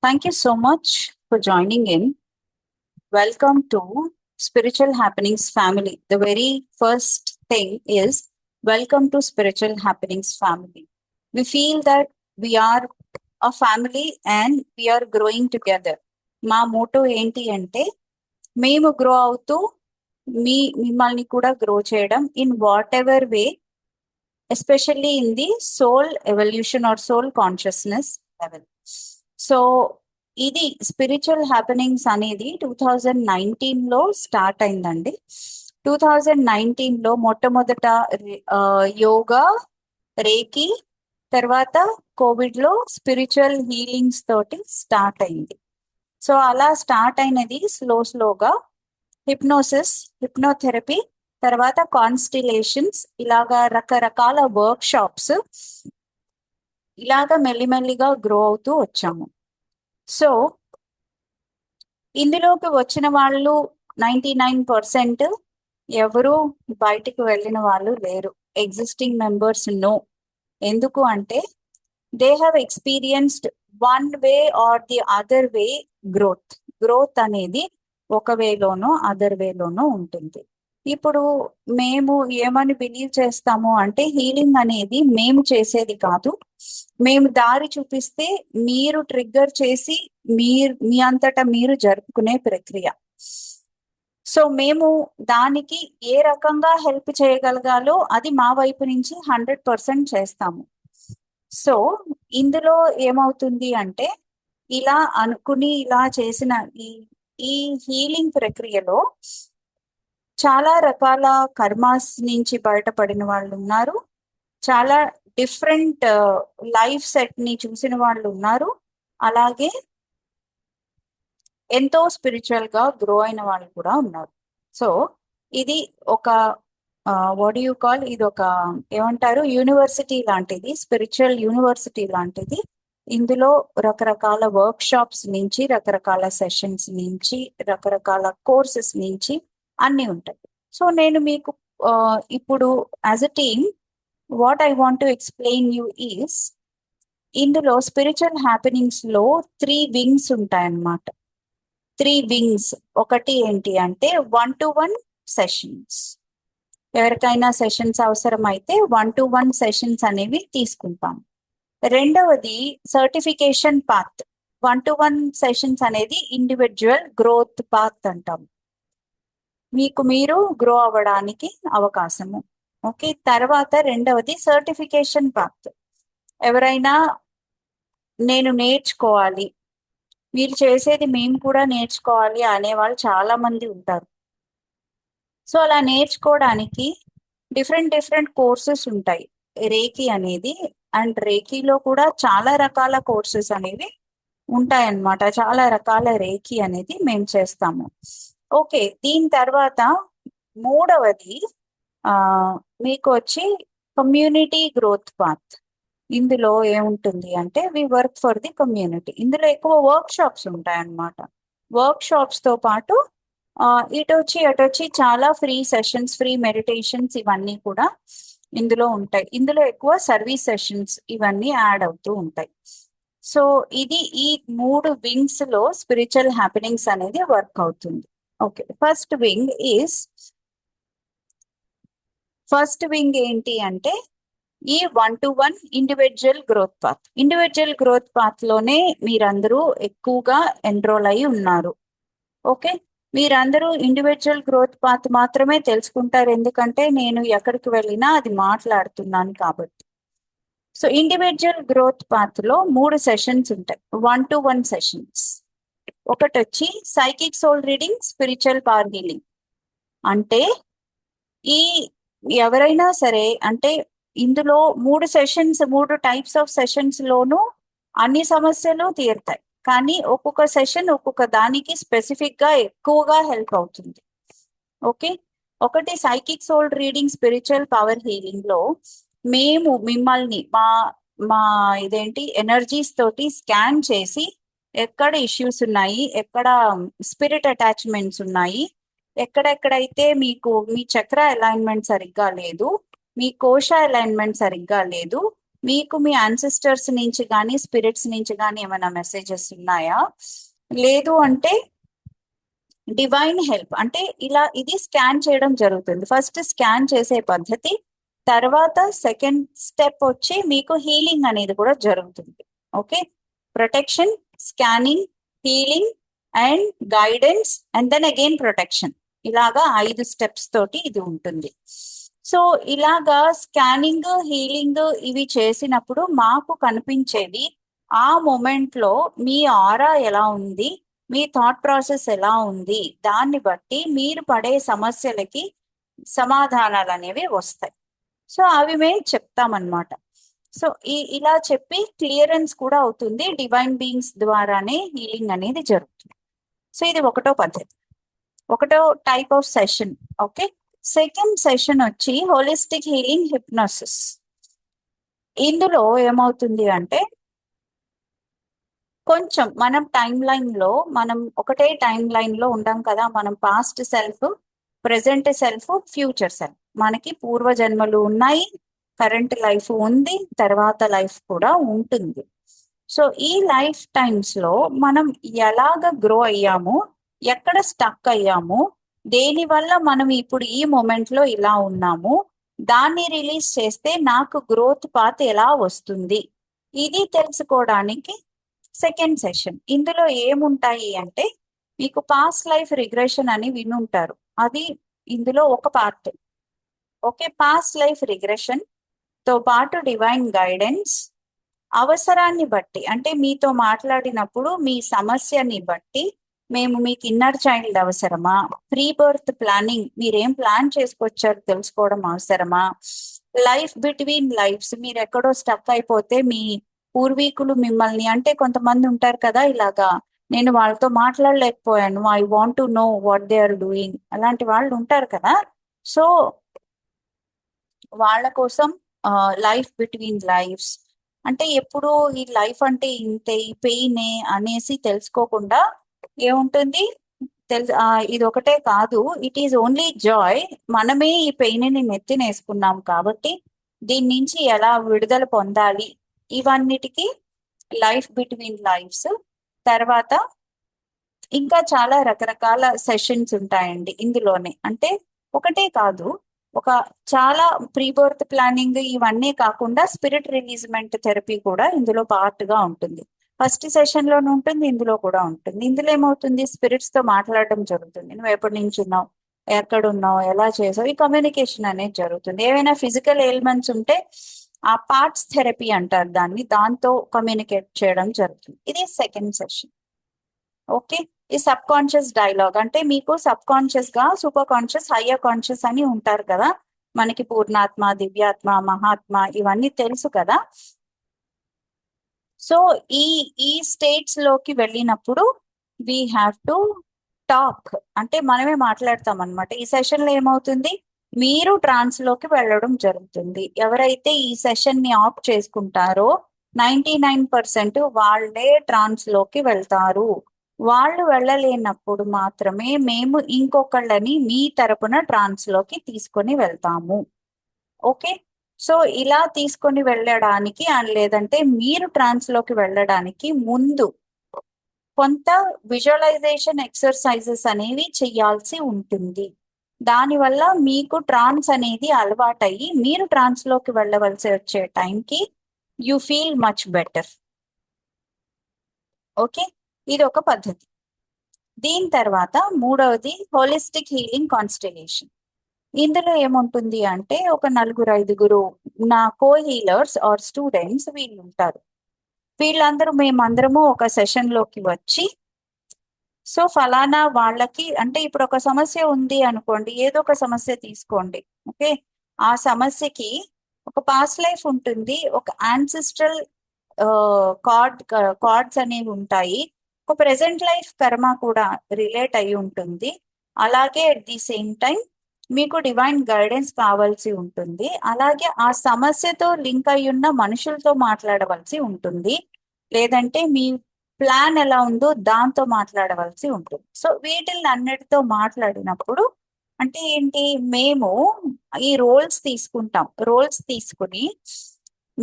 Thank you so much for joining in. Welcome to Spiritual Happenings Family. The very first thing is welcome to Spiritual Happenings Family. We feel that we are a family and we are growing together. మా motto ఏంటి అంటే మేము grow అవుతూ మిమ్మల్ని కూడా grow చేయడం in whatever way, especially in the soul evolution or soul consciousness level. So ఇది spiritual happenings అనేది 2019లో స్టార్ట్ అయిందండి. 2019లో మొట్టమొదట యోగా, రేకి, తర్వాత కోవిడ్లో స్పిరిచువల్ హీలింగ్స్ తోటి స్టార్ట్ అయింది. సో అలా స్టార్ట్ అయినది స్లోగా హిప్నోసిస్, హిప్నోథెరపీ, తర్వాత కాన్స్టిలేషన్స్, ఇలాగా రకరకాల వర్క్ షాప్స్, ఇలాగా మెల్లిమెల్లిగా గ్రో అవుతూ వచ్చాము. సో ఇందులోకి వచ్చిన వాళ్ళు 99% ఎవరు బయటికి వెళ్ళిన వాళ్ళు లేరు. Existing members no. ఎందుకు అంటే they have experienced one way or the other way growth అనేది ఒక వేలోనో అదర్ వేలోనో ఉంటుంది. ఇప్పుడు మేము ఏమని బిలీవ్ చేస్తాము అంటే హీలింగ్ అనేది మేము చేసేది కాదు, మేము దారి చూపిస్తే మీరు ట్రిగ్గర్ చేసి మీ అంతటా మీరు జరుపుకునే ప్రక్రియ. సో మేము దానికి ఏ రకంగా హెల్ప్ చేయగలగాలో అది మా వైపు నుంచి 100% చేస్తాము. సో ఇందులో ఏమవుతుంది అంటే ఇలా అనుకుని ఇలా చేసిన ఈ హీలింగ్ ప్రక్రియలో చాలా రకాల కర్మాస్ నుంచి బయటపడిన వాళ్ళు ఉన్నారు, చాలా డిఫరెంట్ లైఫ్ సెట్ ని చూసిన వాళ్ళు ఉన్నారు, అలాగే ఎంతో స్పిరిచువల్ గా గ్రో అయిన వాళ్ళు కూడా ఉన్నారు. సో ఇది ఒక వాట్ యూ కాల్, ఇది ఒక ఏమంటారు, యూనివర్సిటీ లాంటిది, స్పిరిచువల్ యూనివర్సిటీ లాంటిది. ఇందులో రకరకాల వర్క్ షాప్స్ నుంచి, రకరకాల సెషన్స్ నుంచి, రకరకాల కోర్సెస్ నుంచి అన్నీ ఉంటాయి. సో నేను మీకు ఇప్పుడు as a team what I want to explain you is, ఇందులో స్పిరిచువల్ హ్యాపెనింగ్స్ లో 3 వింగ్స్ ఉంటాయన్నమాట. 3 వింగ్స్. ఒకటి ఏంటి అంటే 1-to-1 సెషన్స్. ఎవరికైనా సెషన్స్ అవసరమైతే 1-to-1 సెషన్స్ అనేవి తీసుకుంటాం. రెండవది సర్టిఫికేషన్ పాత్. 1-to-1 సెషన్స్ అనేది ఇండివిజువల్ గ్రోత్ పాత్ అంటాం, మీకు మీరు గ్రో అవ్వడానికి అవకాశము. ఓకే, తర్వాత రెండవది సర్టిఫికేషన్ పాత్. ఎవరైనా నేను నేర్చుకోవాలి, మీరు చేసేది మేము కూడా నేర్చుకోవాలి అనేవాళ్ళు చాలా మంది ఉంటారు. సో అలా నేర్చుకోవడానికి డిఫరెంట్ కోర్సెస్ ఉంటాయి. రేకి అనేది, అండ్ రేకీలో కూడా చాలా రకాల కోర్సెస్ అనేవి ఉంటాయన్నమాట. చాలా రకాల రేకి అనేది మేము చేస్తాము. ఓకే, దీని తర్వాత మూడవది మీకు వచ్చి కమ్యూనిటీ గ్రోత్ పాత్. ఇందులో ఏముంటుంది అంటే we work for the community. ఇందులో ఎక్కువ వర్క్ షాప్స్ ఉంటాయన్నమాట. వర్క్ షాప్స్ తో పాటు అటు వచ్చి చాలా ఫ్రీ సెషన్స్, ఫ్రీ మెడిటేషన్స్, ఇవన్నీ కూడా ఇందులో ఉంటాయి. ఇందులో ఎక్కువ సర్వీస్ సెషన్స్ ఇవన్నీ యాడ్ అవుతూ ఉంటాయి. సో ఇది ఈ 3 వింగ్స్ లో స్పిరిచువల్ హ్యాపెనింగ్స్ అనేది వర్క్ అవుతుంది. ఓకే, ఫస్ట్ వింగ్ ఏంటి అంటే ఈ 1-to-1 individual growth path. Individual growth path లోనే మీరందరూ ఎక్కువగా ఎన్రోల్ అయి ఉన్నారు. ఓకే, మీరందరూ ఇండివిజువల్ గ్రోత్ పాత్ మాత్రమే తెలుసుకుంటారు, ఎందుకంటే నేను ఎక్కడికి వెళ్ళినా అది మాట్లాడుతున్నాను కాబట్టి. సో ఇండివిజువల్ గ్రోత్ పాత్ లో 3 సెషన్స్ ఉంటాయి, 1-to-1 సెషన్స్. ఒకటి వచ్చి psychic soul reading, spiritual power healing. అంటే ఈ ఎవరైనా సరే, అంటే ఇందులో 3 టైప్స్ ఆఫ్ సెషన్స్ లోనూ అన్ని సమస్యలు తీరుతాయి, కానీ ఒక్కొక్క సెషన్ ఒక్కొక్క దానికి స్పెసిఫిక్ గా ఎక్కువగా హెల్ప్ అవుతుంది. ఓకే, ఒకటి psychic soul reading, spiritual power healing లో మేము మిమ్మల్ని మా ఇదేంటి ఎనర్జీస్ తోటి స్కాన్ చేసి ఎక్కడ ఇష్యూస్ ఉన్నాయి, ఎక్కడ స్పిరిట్ అటాచ్మెంట్స్ ఉన్నాయి, ఎక్కడెక్కడైతే మీకు మీ చక్ర అలైన్మెంట్ సరిగ్గా లేదు, మీ కోశ అలైన్మెంట్ సరిగ్గా లేదు, మీకు మీ యాన్సిస్టర్స్ నుంచి కానీ స్పిరిట్స్ నుంచి కానీ ఏమైనా మెసేజెస్ ఉన్నాయా? లేదు అంటే డివైన్ హెల్ప్ అంటే ఇలా ఇది స్కాన్ చేయడం జరుగుతుంది. ఫస్ట్ స్కాన్ చేసే పద్ధతి, తర్వాత సెకండ్ స్టెప్ వచ్చి మీకు హీలింగ్ అనేది కూడా జరుగుతుంది. Okay, protection, scanning, healing and guidance and then again protection, ఇలాగా 5 స్టెప్స్ తోటి ఇది ఉంటుంది. సో ఇలాగా స్కానింగ్, హీలింగ్ ఇవి చేసినప్పుడు మాకు కనిపించేది ఆ మూమెంట్ లో మీ ఆరా ఎలా ఉంది, మీ థాట్ ప్రాసెస్ ఎలా ఉంది, దాన్ని బట్టి మీరు పడే సమస్యలకి సమాధానాలు అనేవి వస్తాయి. సో అవి మేము చెప్తామన్నమాట. సో ఇలా చెప్పి క్లియరెన్స్ కూడా అవుతుంది, డివైన్ బీయింగ్స్ ద్వారానే హీలింగ్ అనేది జరుగుతుంది. సో ఇది ఒకటో పద్ధతి, ఒకటో type of session. Okay, second session వచ్చి హోలిస్టిక్ హీలింగ్ హిప్నోసిస్. ఇందులో ఏమవుతుంది అంటే కొంచెం మనం టైం లైన్ లో మనం ఒకటే టైం లైన్ లో ఉండం కదా. మనం past self, present self, future self, మనకి పూర్వజన్మలు ఉన్నాయి, కరెంట్ లైఫ్ ఉంది, తర్వాత లైఫ్ కూడా ఉంటుంది. సో ఈ లైఫ్ టైమ్స్ లో మనం ఎలాగ గ్రో అయ్యాము, ఎక్కడ స్టక్ అయ్యాము, దేని వల్ల మనం ఇప్పుడు ఈ మూమెంట్ లో ఇలా ఉన్నాము, దాన్ని రిలీజ్ చేస్తే నాకు గ్రోత్ పాత్ ఎలా వస్తుంది, ఇది తెలుసుకోవడానికి సెకండ్ సెషన్. ఇందులో ఏముంటాయి అంటే మీకు పాస్ట్ లైఫ్ రిగ్రెషన్ అని వినుంటారు, అది ఇందులో ఒక part. Okay, past life regression తో పాటు డివైన్ గైడెన్స్, అవసరాన్ని బట్టి అంటే మీతో మాట్లాడినప్పుడు మీ సమస్యని బట్టి మేము మీకు ఇన్నర్ చైల్డ్ అవసరమా, ప్రీ బర్త్ ప్లానింగ్ మీరేం ప్లాన్ చేసుకొచ్చారు తెలుసుకోవడం అవసరమా, లైఫ్ బిట్వీన్ లైఫ్స్ మీరు ఎక్కడో స్టక్ అయిపోతే మీ పూర్వీకులు మిమ్మల్ని, అంటే కొంతమంది ఉంటారు కదా ఇలాగా, నేను వాళ్ళతో మాట్లాడలేకపోయాను, I want to know what they are doing, అలాంటి వాళ్ళు ఉంటారు కదా. సో వాళ్ళ కోసం లైఫ్ బిట్వీన్ లైఫ్స్ అంటే ఎప్పుడు ఈ లైఫ్ అంటే ఇంతే, ఈ పెయిన్ అనేసి తెలుసుకోకుండా ఏముంటుంది ఇది ఒకటే కాదు, ఇట్ ఈజ్ ఓన్లీ జాయ్, మనమే ఈ పెయిన్ ని నెత్తినేసుకున్నాం కాబట్టి దీని నుంచి ఎలా విడుదల పొందాలి, ఇవన్నిటికీ లైఫ్ బిట్వీన్ లైఫ్స్. తర్వాత ఇంకా చాలా రకరకాల సెషన్స్ ఉంటాయండి ఇందులోనే, అంటే ఒకటే కాదు, ఒక చాలా ప్రీ బర్త్ ప్లానింగ్ ఇవన్నీ కాకుండా స్పిరిట్ రిలీజ్మెంట్ థెరపీ కూడా ఇందులో పార్ట్ గా ఉంటుంది. ఫస్ట్ సెషన్ లోనే ఉంటుంది, ఇందులో కూడా ఉంటుంది. ఇందులో ఏమవుతుంది, స్పిరిట్స్ తో మాట్లాడడం జరుగుతుంది, నువ్వు ఎప్పటి నుంచి ఉన్నావు, ఎక్కడ ఉన్నావు, ఎలా చేసావు, ఈ కమ్యూనికేషన్ అనేది జరుగుతుంది. ఏవైనా ఫిజికల్ ఎయిల్మెంట్స్ ఉంటే ఆ పార్ట్స్ థెరపీ అంటారు దాన్ని, దాంతో కమ్యూనికేట్ చేయడం జరుగుతుంది. ఇది సెకండ్ సెషన్. ఓకే, ఈ సబ్ కాన్షియస్ డైలాగ్ అంటే మీకు సబ్ కాన్షియస్ గా సూపర్ కాన్షియస్, హయ్యర్ కాన్షియస్ అని ఉంటారు కదా, మనకి పూర్ణాత్మ, దివ్యాత్మ, మహాత్మ ఇవన్నీ తెలుసు కదా. సో ఈ ఈ స్టేట్స్ లోకి వెళ్ళినప్పుడు వీ హ్యావ్ టు టాక్, అంటే మనమే మాట్లాడతాం అనమాట. ఈ సెషన్ లో ఏమవుతుంది, మీరు ట్రాన్స్ లోకి వెళ్ళడం జరుగుతుంది. ఎవరైతే ఈ సెషన్ ని ఆఫ్ చేసుకుంటారో 99% వాళ్ళే ట్రాన్స్ లోకి వెళ్తారు. వాళ్ళు వెళ్ళలేనప్పుడు మాత్రమే మేము ఇంకొకళ్ళని మీ తరపున ట్రాన్స్ లోకి తీసుకొని వెళ్తాము. ఓకే, సో ఇలా తీసుకొని వెళ్ళడానికి లేదంటే మీరు ట్రాన్స్ లోకి వెళ్ళడానికి ముందు కొంత విజువలైజేషన్ ఎక్సర్సైజెస్ అనేవి చేయాల్సి ఉంటుంది. దానివల్ల మీకు ట్రాన్స్ అనేది అలవాటయ్యి మీరు ట్రాన్స్ లోకి వెళ్ళవలసి వచ్చే టైంకి you feel much better. Okay, ఇది ఒక పద్ధతి. దీని తర్వాత మూడవది హోలిస్టిక్ హీలింగ్ కాన్స్టెలేషన్. ఇందులో ఏముంటుంది అంటే ఒక 4-5 నా కో హీలర్స్ ఆర్ స్టూడెంట్స్ వీళ్ళు ఉంటారు. వీళ్ళందరూ మేమందరము ఒక సెషన్ లోకి వచ్చి, సో ఫలానా వాళ్ళకి అంటే ఇప్పుడు ఒక సమస్య ఉంది అనుకోండి, ఏదో ఒక సమస్య తీసుకోండి. ఓకే, ఆ సమస్యకి ఒక పాస్ట్ లైఫ్ ఉంటుంది, ఒక యాన్సిస్ట్రల్ కార్డ్స్ అనేవి ఉంటాయి, ఒక ప్రెసెంట్ లైఫ్ కర్మ కూడా రిలేట్ అయి ఉంటుంది. అలాగే అట్ ది సేమ్ టైం మీకు డివైన్ గైడెన్స్ కావాల్సి ఉంటుంది. అలాగే ఆ సమస్యతో లింక్ అయి ఉన్న మనుషులతో మాట్లాడవలసి ఉంటుంది, లేదంటే మీ ప్లాన్ ఎలా ఉందో దాంతో మాట్లాడవలసి ఉంటుంది. సో వీటిని అన్నిటితో మాట్లాడినప్పుడు అంటే ఏంటి, మేము ఈ రోల్స్ తీసుకుంటాం. రోల్స్ తీసుకుని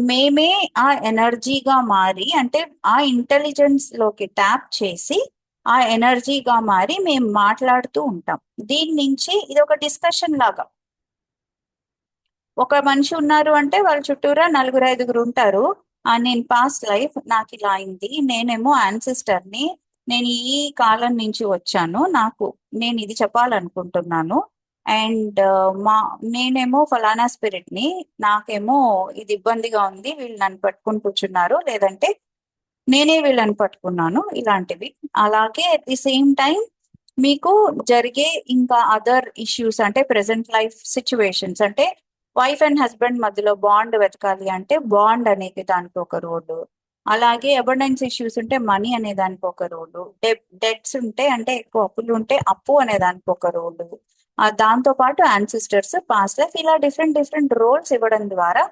మేమే ఆ ఎనర్జీగా మారి, అంటే ఆ ఇంటెలిజెన్స్ లోకి ట్యాప్ చేసి ఆ ఎనర్జీగా మారి మేము మాట్లాడుతూ ఉంటాం. దీని నుంచి ఇది ఒక డిస్కషన్ లాగా. ఒక మనిషి ఉన్నారు అంటే వాళ్ళ చుట్టూరా నలుగురు ఐదుగురు ఉంటారు. నేను పాస్ట్ లైఫ్ నాకు ఇలా అయింది, నేనేమో ని, నేను ఈ కాలం నుంచి వచ్చాను, నేను ఇది చెప్పాలనుకుంటున్నాను. అండ్ మా నేనేమో ఫలానా స్పిరిట్ ని, నాకేమో ఇది ఇబ్బందిగా ఉంది, వీళ్ళు నన్ను పట్టుకుని కూర్చున్నారు, లేదంటే నేనే వీళ్ళని పట్టుకున్నాను, ఇలాంటివి. అలాగే అట్ ది సేమ్ టైం మీకు జరిగే ఇంకా అదర్ ఇష్యూస్, అంటే ప్రెసెంట్ లైఫ్ సిచ్యువేషన్స్, అంటే వైఫ్ అండ్ హస్బెండ్ మధ్యలో బాండ్ వెతకాలి అంటే బాండ్ అనేది దానికి ఒక రోడ్డు. అలాగే అబండెన్స్ ఇష్యూస్ ఉంటే మనీ అనే దానికి ఒక రోడ్డు. డెట్స్ ఉంటే, అంటే ఎక్కువ అప్పులు ఉంటే అప్పు అనే దానికి ఒక రోడ్డు. దాంతో పాటు యాన్సిస్టర్స్, పాస్ట్ లైఫ్, ఇలా డిఫరెంట్ డిఫరెంట్ రోల్స్ ఇవ్వడం ద్వారా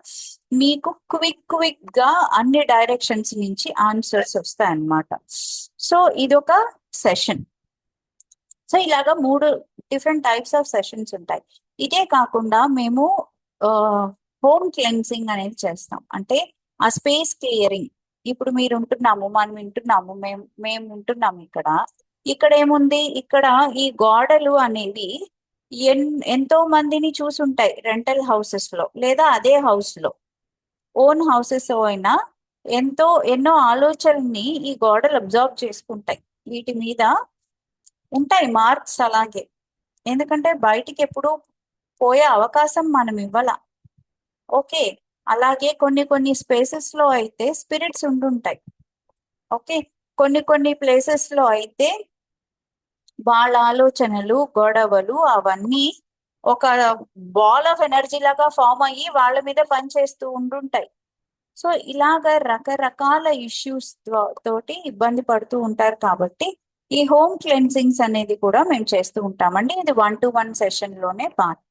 మీకు క్విక్ గా అన్ని డైరెక్షన్స్ నుంచి ఆన్సర్స్ వస్తాయి అన్నమాట. సో ఇదొక సెషన్. సో ఇలాగా 3 డిఫరెంట్ టైప్స్ ఆఫ్ సెషన్స్ ఉంటాయి. ఇదే కాకుండా మేము హోమ్ క్లెన్సింగ్ అనేది చేస్తాం. అంటే ఆ స్పేస్ క్లియరింగ్. ఇప్పుడు మీరు ఉంటున్నాము, మనం వింటున్నాము, మేము ఉంటున్నాము ఇక్కడ. ఇక్కడ ఏముంది, ఇక్కడ ఈ గోడలు అనేవి ఎంతో మందిని చూసుంటాయి రెంటల్ హౌసెస్ లో, లేదా అదే హౌస్ లో, ఓన్ హౌసెస్ అయినా ఎన్నో ఆలోచనల్ని ఈ గోడలు అబ్జర్వ్ చేసుకుంటాయి. వీటి మీద ఉంటాయి మార్క్స్ అలాగే. ఎందుకంటే బయటికి ఎప్పుడు పోయే అవకాశం మనం ఇవ్వాల. ఓకే. అలాగే కొన్ని కొన్ని స్పేసెస్ లో అయితే స్పిరిట్స్ ఉండుంటాయి. ఓకే. కొన్ని ప్లేసెస్ లో అయితే వాళ్ళ ఆలోచనలు, గొడవలు అవన్నీ ఒక బాల్ ఆఫ్ ఎనర్జీ లాగా ఫామ్ అయ్యి వాళ్ళ మీద పనిచేస్తూ ఉండుంటాయి. సో ఇలాగ రకరకాల ఇష్యూస్ తోటి ఇబ్బంది పడుతూ ఉంటారు. కాబట్టి ఈ హోమ్ క్లెన్సింగ్స్ అనేది కూడా మేము చేస్తూ ఉంటామండి. ఇది 1-to-1 సెషన్ లోనే పార్ట్.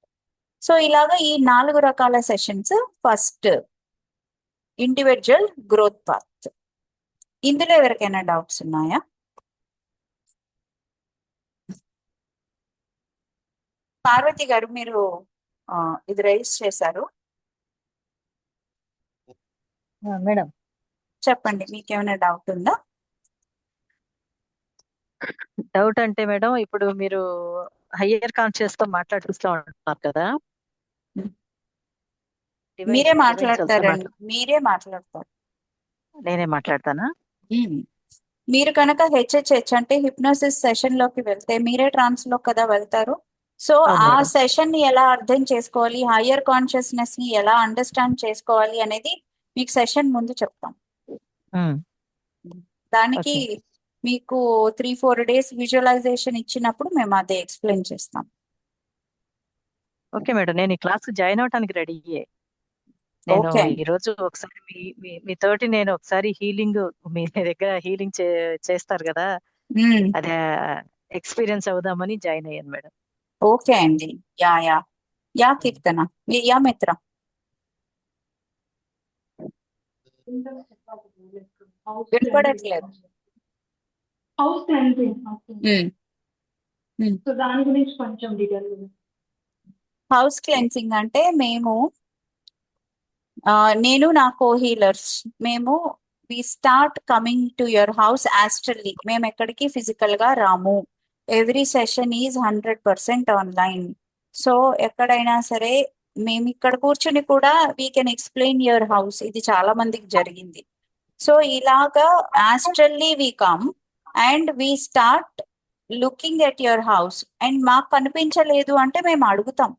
సో ఇలాగా ఈ 4 రకాల sessions. First individual growth path. ఇందులో ఎవరికైనా డౌట్స్ ఉన్నాయా? పార్వతి గారు, మీరు ఇది రైజ్ చేశారు, మేడం చెప్పండి, మీకేమైనా డౌట్ ఉందా? డౌట్ అంటే మేడం, ఇప్పుడు మీరు హయ్యర్ కాన్షియస్ తో మాట్లాడుతూ ఉంటున్నారు కదా, మీరే డివైన్స్ మాట్లాడతారండి, మీరే మాట్లాడతారు. నేనే మాట్లాడతానా? మీరు కనుక హెచ్హెచ్హెచ్ అంటే హిప్నోసిస్ సెషన్ లోకి వెళ్తే మీరే ట్రాన్స్ లో కదా వెళ్తారు. సో అవును ఆ మేడం. సెషన్ ని ఎలా అర్థం చేసుకోవాలి, హయ్యర్ కాన్షియస్నెస్ ని ఎలా అండర్స్టాండ్ చేసుకోవాలి అనేది మీకు సెషన్ ముందు చెప్తాం. ఉమ్, దానికి ఓకే. మీకు 3-4 డేస్ విజువలైజేషన్ ఇచ్చినప్పుడు మేము అదే ఎక్స్ప్లెయిన్ చేస్తాం. ఓకే మేడం, నేను ఈ క్లాస్ జాయిన్ అవడానికి రెడీయే. నేను ఓకే ఈ రోజు ఒకసారి మీతోటి నేను ఒకసారి హీలింగ్, మీ దగ్గర హీలింగ్ చేస్తారు కదా, అదే ఎక్స్పీరియన్స్ అవుదామని జాయిన్ అయ్యాను మేడం. ఓకే అండి. యా యా యా కీర్తన, యా మిత్ర. వినపడట్లేదు. House cleansing. సో దాని గురించి కొంచెం డీటెయిల్. హౌస్ క్లెన్సింగ్ అంటే నేను నా కో హీలర్స్ మేము we start coming to your house astrally. మేము ఎక్కడికి ఫిజికల్ గా రాము. Every session is 100% online. So ఎక్కడైనా సరే మేము ఇక్కడ కూర్చుని కూడా we can explain your house. ఇది చాలా మందికి జరిగింది. సో ఇలాగా astrally we come and we start looking at your house. And మాకు కనిపించలేదు అంటే మేము అడుగుతాం,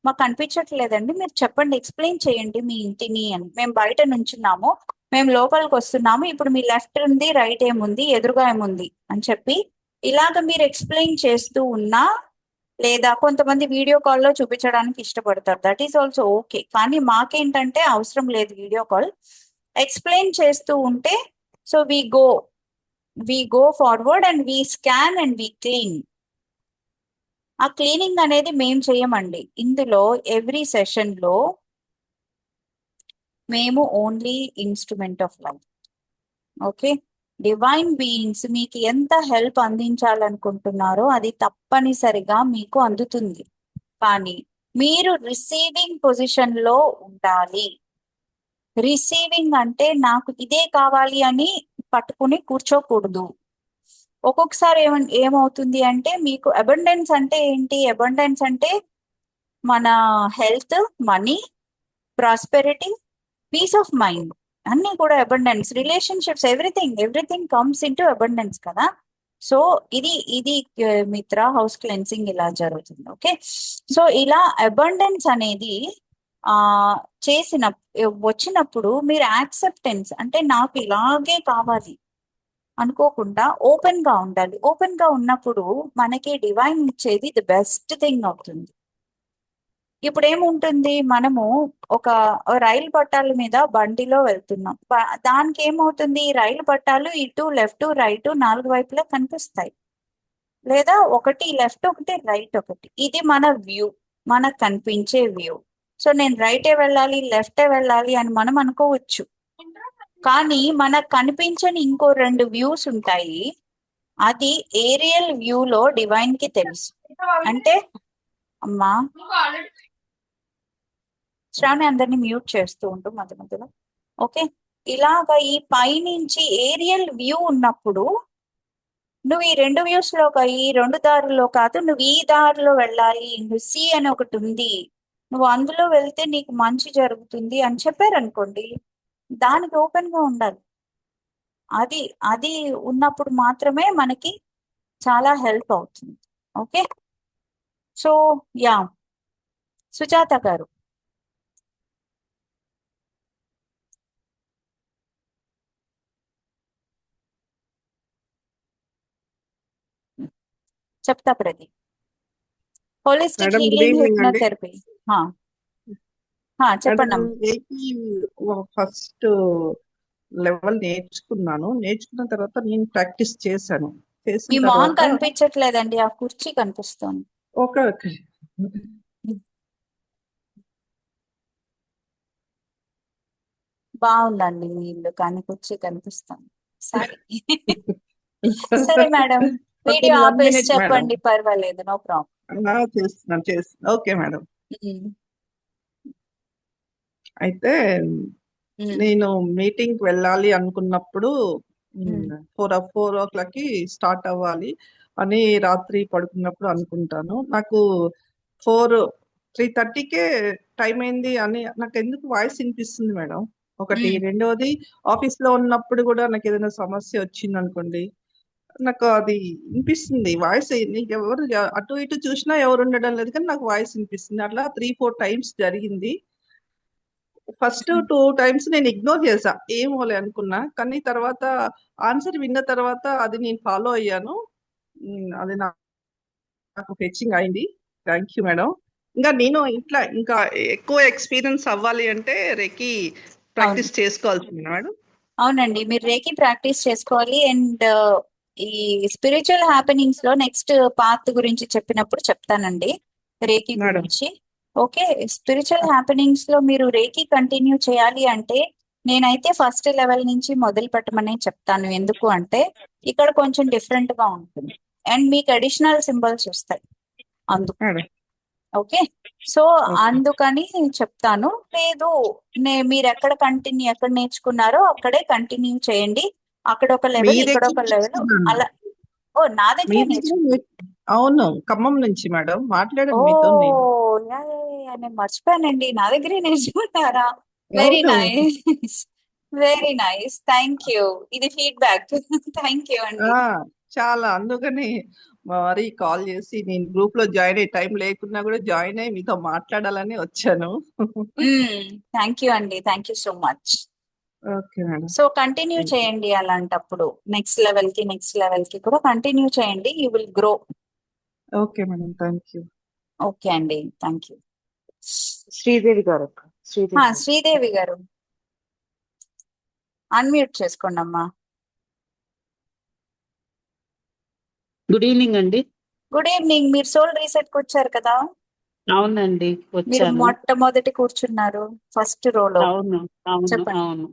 మాకు కనిపించట్లేదండి, మీరు చెప్పండి, ఎక్స్ప్లెయిన్ చేయండి మీ ఇంటిని అని. మేము బయట నుంచున్నాము, మేము లోపలికి వస్తున్నాము, ఇప్పుడు మీ లెఫ్ట్ ఉంది, రైట్ ఏముంది, ఎదురుగా ఏముంది అని చెప్పి ఇలాగ మీరు ఎక్స్ప్లెయిన్ చేస్తూ ఉన్నా, లేదా కొంతమంది వీడియో కాల్లో చూపించడానికి ఇష్టపడతారు, దట్ ఈస్ ఆల్సో ఓకే. కానీ మాకేంటంటే అవసరం లేదు వీడియో కాల్. ఎక్స్ప్లెయిన్ చేస్తూ ఉంటే so we go forward and we scan and we clean. ఆ క్లీనింగ్ అనేది మేము చేయమండి. ఇందులో ఎవ్రీ సెషన్ లో మేము only instrument of life. Okay. Divine beings మీకు ఎంత హెల్ప్ అందించాలనుకుంటున్నారో అది తప్పనిసరిగా మీకు అందుతుంది. కానీ మీరు రిసీవింగ్ పొజిషన్ లో ఉండాలి. రిసీవింగ్ అంటే నాకు ఇదే కావాలి అని పట్టుకుని కూర్చోకూడదు. ఒక్కొక్కసారి ఏమవుతుంది అంటే మీకు అబండెన్స్ అంటే ఏంటి? అబండెన్స్ అంటే మన health, money, prosperity, peace of mind అన్ని కూడా abundance. Relationships, everything comes into abundance కదా. సో ఇది మిత్ర హౌస్ క్లెన్సింగ్ ఇలా జరుగుతుంది. ఓకే, సో ఇలా అబండెన్స్ అనేది ఆ వచ్చినప్పుడు మీరు యాక్సెప్టెన్స్ అంటే నాకు ఇలాగే కావాలి అనుకోకుండా ఓపెన్ గా ఉండాలి. ఓపెన్ గా ఉన్నప్పుడు మనకి డివైన్ ఇచ్చేది ది బెస్ట్ థింగ్ అవుతుంది. ఇప్పుడు ఏముంటుంది, మనము ఒక రైలు పట్టాల మీద బండిలో వెళ్తున్నాం. దానికి ఏమవుతుంది, రైలు పట్టాలు ఇటు లెఫ్ట్ రైట్ 4 వైపులా కనిపిస్తాయి, లేదా ఒకటి లెఫ్ట్ ఒకటి రైట్ ఒకటి. ఇది మన వ్యూ, మనకు కనిపించే వ్యూ. సో నేను రైటే వెళ్ళాలి లెఫ్టే వెళ్ళాలి అని మనం అనుకోవచ్చు, కానీ మనకు కనిపించని ఇంకో 2 వ్యూస్ ఉంటాయి. అది ఏరియల్ వ్యూలో డివైన్ కి తెలుసు. అంటే అమ్మా శ్రావణి అందరినీ మ్యూట్ చేస్తూ ఉంటూ మధ్య మధ్యలో. ఓకే, ఇలాగా ఈ పైనుంచి ఏరియల్ వ్యూ ఉన్నప్పుడు నువ్వు ఈ 2 వ్యూస్ లో ఈ 2 దారుల్లో కాదు, నువ్వు ఈ దారిలో వెళ్ళాలి, నువ్వు సి అని ఒకటి ఉంది, నువ్వు అందులో వెళ్తే నీకు మంచి జరుగుతుంది అని చెప్పారనుకోండి, దానికి ఓపెన్ గా ఉండాలి. అది అది ఉన్నప్పుడు మాత్రమే మనకి చాలా హెల్ప్ అవుతుంది. ఓకే, సో యా సుజాత గారు చెప్తా. Pradeep, holistic madam good healing, evening అండి. హిప్నోథెరపీ. చెప్పండి అమ్మా. ఫస్ట్ లెవెల్ నేర్చుకున్న తర్వాత నేను ప్రాక్టీస్ చేశాను. మీ చేసిన మొహం తర్వాత కనిపించట్లేదండి, ఆ కుర్చీ కనిపిస్తోంది. ఓకే బాగుందండి మీ ఇల్లు, కానీ కుర్చీ కనిపిస్తుంది. సరే సరే మేడం, వీడియో 1 ఆపేసి minute మేడం. చెప్పండి, పర్వాలేదు, నో ప్రాబ్లం. చేస్తున్నాను. Okay madam. అయితే నేను మీటింగ్ కి వెళ్ళాలి అనుకున్నప్పుడు 4 o'clock స్టార్ట్ అవ్వాలి అని రాత్రి పడుకున్నప్పుడు అనుకుంటాను. నాకు 3:30కే టైం అయింది అని నాకు ఎందుకు వాయిస్ వినిపిస్తుంది మేడం. ఒకటి, రెండోది ఆఫీస్ లో ఉన్నప్పుడు కూడా నాకు ఏదైనా సమస్య వచ్చింది అనుకోండి, నాకు అది వినిపిస్తుంది వాయిస్. నీకు ఎవరు అటు ఇటు చూసినా ఎవరు ఉండడం లేదు, కానీ నాకు వాయిస్ వినిపిస్తుంది. అట్లా 3-4 times జరిగింది. ఫస్ట్ 2 times నేను ఇగ్నోర్ చేసా, ఏమోలే అనుకున్నా. కానీ తర్వాత ఆన్సర్ విన్న తర్వాత అది నేను ఫాలో అయ్యాను. అది నాకు ఫెచ్చింగ్ అయింది. Thank you madam. ఇంకా నేను ఇంకా ఎక్కువ ఎక్స్పీరియన్స్ అవ్వాలి అంటే రేకి ప్రాక్టీస్ చేసుకోవాల్సింది మేడం. అవునండి, మీరు రేకి ప్రాక్టీస్ చేసుకోవాలి. అండ్ ఈ స్పిరిచువల్ హ్యాపెనింగ్స్ లో నెక్స్ట్ పాత్ గురించి చెప్పినప్పుడు చెప్తానండి రేకి మేడం. గురించి. ఓకే, స్పిరిచువల్ హ్యాపెనింగ్స్ లో మీరు రేకి కంటిన్యూ చేయాలి అంటే నేనైతే ఫస్ట్ లెవెల్ నుంచి మొదలు పెట్టమని చెప్తాను. ఎందుకు అంటే ఇక్కడ కొంచెం డిఫరెంట్ గా ఉంటుంది అండ్ మీకు అడిషనల్ సింబల్స్ వస్తాయి అందుకు. మేడం. Okay, so okay. అందుకని చెప్తాను. లేదు మీరు ఎక్కడ నేర్చుకున్నారో అక్కడే కంటిన్యూ చేయండి. అక్కడ ఒక మీ లెవెల్, ఇక్కడ దగ్గర ఒక లెవెల్, నేర్చుకున్నాను. అలా. ఓ నా మీ దగ్గరే దగ్గర అవును, ఖమ్మం నుంచి మేడం ఓ మాట్లాడాను మీతో నేను. నేను మర్చిపోయానండి, నా దగ్గరే నేర్చుకుంటారా? వెరీ అవును. Nice, very nice, thank you. ఇది ఫీడ్బ్యాక్. థ్యాంక్ యూ అండి. చాలా, అందుకని మరి కాల్ చేసి నేను గ్రూప్ లో జాయిన్ అయ్యి, టైం లేకున్నా కూడా జాయిన్ అయ్యి మీతో మాట్లాడాలని వచ్చాను. థ్యాంక్ యూ అండి, thank you so much. Okay madam. So continue చేయండి, అలాంటప్పుడు నెక్స్ట్ లెవెల్ కి కూడా కంటిన్యూ చేయండి, you will grow. Okay madam, thank you. Okay అండి, థ్యాంక్ యూ. శ్రీదేవి గారు. శ్రీదేవి గారు అన్మ్యూట్ చేసుకోండి అమ్మా. గుడ్ ఈవినింగ్ అండి. Good evening. మీరు సోల్ రీసెట్ కి వచ్చారు కదా? అవునండి, మీరు వచ్చాను. మొట్టమొదటి కూర్చున్నారు ఫస్ట్ రోలో. అవును అవును చెప్పండి. అవును,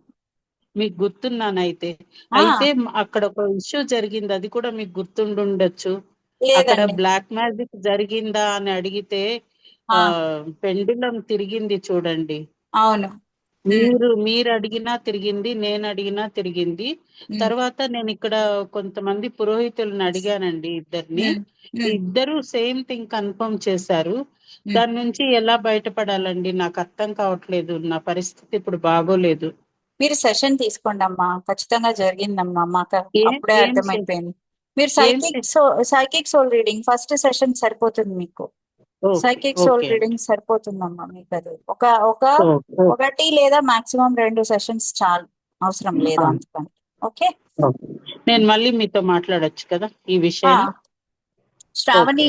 మీకు గుర్తున్నానైతే. ఆ, అయితే అక్కడ ఒక ఇష్యూ జరిగింది, అది కూడా మీకు గుర్తుండుండొచ్చు. అక్కడ లేదండి. బ్లాక్ మ్యాజిక్ జరిగిందా అని అడిగితే ఆ, పెండులం తిరిగింది చూడండి. అవును. మీరు అడిగినా తిరిగింది, నేను అడిగినా తిరిగింది. తర్వాత నేను ఇక్కడ కొంతమంది పురోహితులను అడిగానండి, ఇద్దరిని. ఇద్దరు సేమ్ థింగ్ కన్ఫర్మ్ చేశారు. దాని నుంచి ఎలా బయటపడాలండి? నాకు అర్థం కావట్లేదు. నా పరిస్థితి ఇప్పుడు బాగోలేదు. మీరు సెషన్ తీసుకోండి అమ్మా, ఖచ్చితంగా జరిగిందమ్మా, మాకు అప్పుడే ఏం అర్థమైపోయింది. మీరు ఏం psychic soul reading first session సరిపోతుంది మీకు. సైకిక్ సోల్ ఓకే రీడింగ్ సరిపోతుందమ్మా మీకు. అది ఓకే ఒకటి లేదా మాక్సిమం 2 సెషన్స్ చాలు, అవసరం లేదు అంతకంటే. ఓకే, నేను మళ్ళీ మీతో మాట్లాడొచ్చు కదా ఈ విషయం? శ్రావణి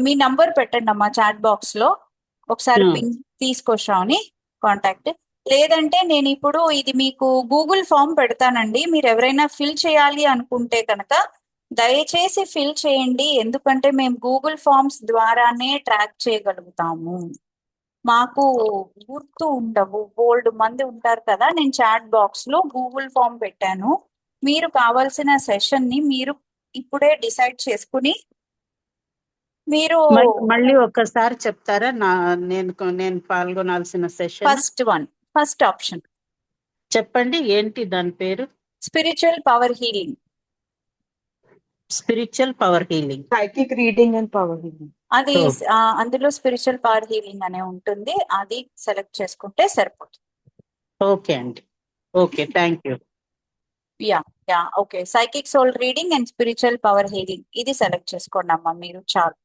మీ నంబర్ పెట్టండి అమ్మా చాట్ బాక్స్ లో, ఒకసారి పింగ్ తీసుకో శ్రావణి కాంటాక్ట్. లేదంటే నేను ఇప్పుడు ఇది మీకు గూగుల్ ఫామ్ పెడతానండి, మీరు ఎవరైనా ఫిల్ చేయాలి అనుకుంటే కనుక దయచేసి ఫిల్ చేయండి. ఎందుకంటే మేము గూగుల్ ఫామ్స్ ద్వారానే ట్రాక్ చేయగలుగుతాము, మాకు గుర్తు ఉండవు, బోల్డ్ మంది ఉంటారు కదా. నేను చాట్ బాక్స్ లో గూగుల్ ఫామ్ పెట్టాను, మీరు కావాల్సిన సెషన్ ని మీరు ఇప్పుడే డిసైడ్ చేసుకుని మీరు మళ్ళీ ఒక్కసారి చెప్తారా? నేను పాల్గొనాల్సిన సెషన్ ఫస్ట్ ఆప్షన్ చెప్పండి. ఏంటి దాని పేరు? Spiritual power healing. Spiritual power healing, psychic reading and power healing. అది అందులో స్పిరిచువల్ పవర్ హీలింగ్ అనే ఉంటుంది, అది సెలెక్ట్ చేసుకుంటే సరిపోతుంది. ఓకే అండి, okay, thank you. Okay, psychic soul reading and spiritual power healing ఇది సెలెక్ట్ చేసుకోండి అమ్మా మీరు, చాలు.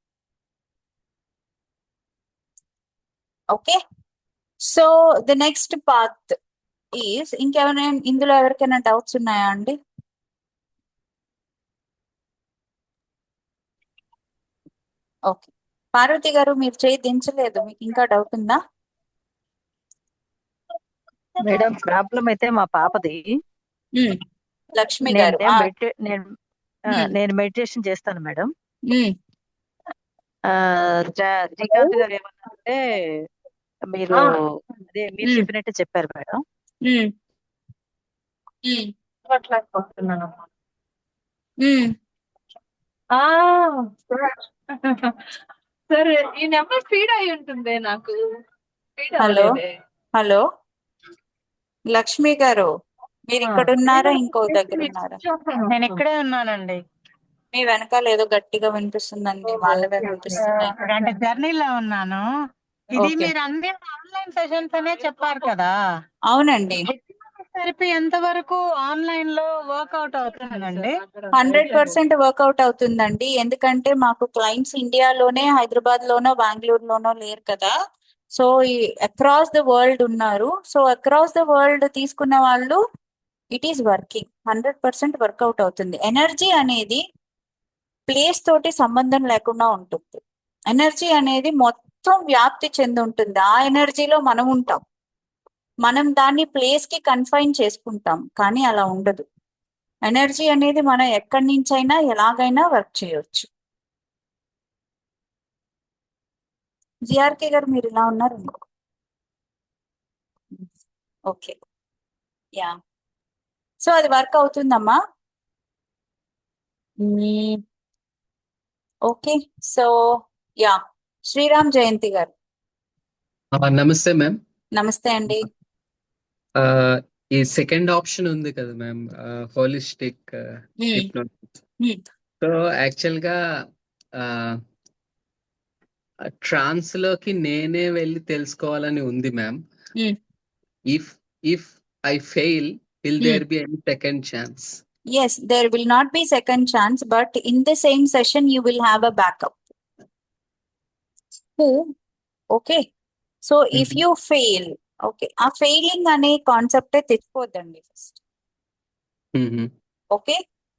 Okay, so the next path is, ఇంకెవరైనా ఇందులో ఎవరికైనా డౌట్స్ ఉన్నాయా అండి? ఓకే, పార్వతి గారు మీరు చేయి దించలేదు, మీకు ఇంకా డౌట్ ఉందా? మేడం ప్రాబ్లం అయితే మా పాపది. లక్ష్మి గారు, నేను మెడిటేషన్ చేస్తాను మేడం. శ్రీకాంత్ గారు ఏమన్నారంటే మీరు మీరు చెప్పినట్టే చెప్పారు మేడం. సరే, ఈ నెంబర్ ఫీడ్ అయి ఉంటుంది నాకు. హలో లక్ష్మి గారు, మీరు ఇక్కడ ఉన్నారా ఇంకో దగ్గర ఉన్నారా? నేను ఇక్కడే ఉన్నానండి. మీ వెనకాల ఏదో గట్టిగా వినిపిస్తుందండి, వాళ్ళవే వినిపిస్తున్నాయి. అంటే జర్నీలో ఉన్నాను. ఇది మీరు అన్ని ఆన్లైన్ సెషన్స్ అనే చెప్పారు కదా? అవునండి, థెరపీ ఎంత వరకు ఆన్లైన్ లో వర్కౌట్ అవుతుందండి? 100% వర్కౌట్ అవుతుందండి. ఎందుకంటే మాకు క్లయింట్స్ ఇండియాలోనే, హైదరాబాద్ లోనో బెంగళూరులోనో లేరు కదా. సో అక్రాస్ ద వరల్డ్ ఉన్నారు. సో అక్రాస్ ద వరల్డ్ తీసుకున్న వాళ్ళు, ఇట్ ఈస్ వర్కింగ్, 100% వర్కౌట్ అవుతుంది. ఎనర్జీ అనేది ప్లేస్ తోటి సంబంధం లేకుండా ఉంటుంది. ఎనర్జీ అనేది మొత్తం వ్యాప్తి చెంది ఉంటుంది. ఆ ఎనర్జీలో మనం ఉంటాం, మనం దాన్ని ప్లేస్ కి కన్ఫైన్ చేసుకుంటాం, కానీ అలా ఉండదు. ఎనర్జీ అనేది మనం ఎక్కడి నుంచైనా ఎలాగైనా వర్క్ చేయొచ్చు. జిఆర్కే గారు మీరు ఇలా ఉన్నారు. ఓకే, సో అది వర్క్ అవుతుందమ్మా. ఓకే, సో శ్రీరామ్ జయంతి గారు. నమస్తే మ్యామ్. నమస్తే అండి. ఈ సెకండ్ ఆప్షన్ ఉంది కదా ma'am, holistic hypnosis. So actual గా ట్రాన్స్ లోకి నేనే వెళ్ళి తెలుసుకోవాలని ఉంది ma'am. If I fail, will there be any second chance? Yes, there will not be second chance, but in the same session you will have a backup. Okay, so if you fail, okay, ఆ failing అనే కాన్సెప్టే తెచ్చుకోవద్దండి first. Okay,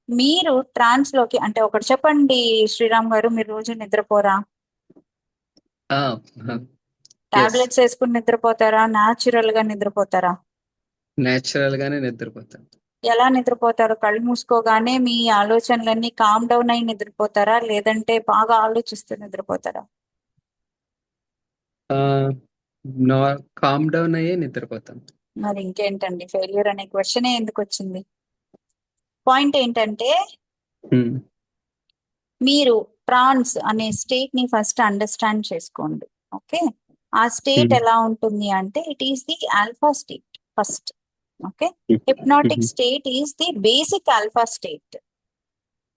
మీరు ట్రాన్స్ లోకి, అంటే ఒకటి చెప్పండి శ్రీరామ్ గారు, మీరు రోజు నిద్రపోరా? టాబ్లెట్స్ వేసుకుని నిద్రపోతారా? న్యాచురల్ గా నిద్రపోతారా? న్యాచురల్ గానే నిద్రపోతాను. ఎలా నిద్రపోతారు? కళ్ళు మూసుకోగానే మీ ఆలోచనలన్నీ కామ్ డౌన్ అయి నిద్రపోతారా, లేదంటే బాగా ఆలోచిస్తూ నిద్రపోతారా? కామ్ డౌన్ అయ్యే నిద్రపోతాను. మరి ఇంకేంటండి, ఫెయిల్యూర్ అనే క్వశ్చనే ఎందుకు వచ్చింది? పాయింట్ ఏంటంటే, మీరు ట్రాన్స్ అనే స్టేట్ ని ఫస్ట్ అండర్స్టాండ్ చేసుకోండి. ఓకే, ఆ స్టేట్ Hmm. ఎలా ఉంటుంది అంటే it is the alpha state first. Okay, hypnotic state is the basic alpha state.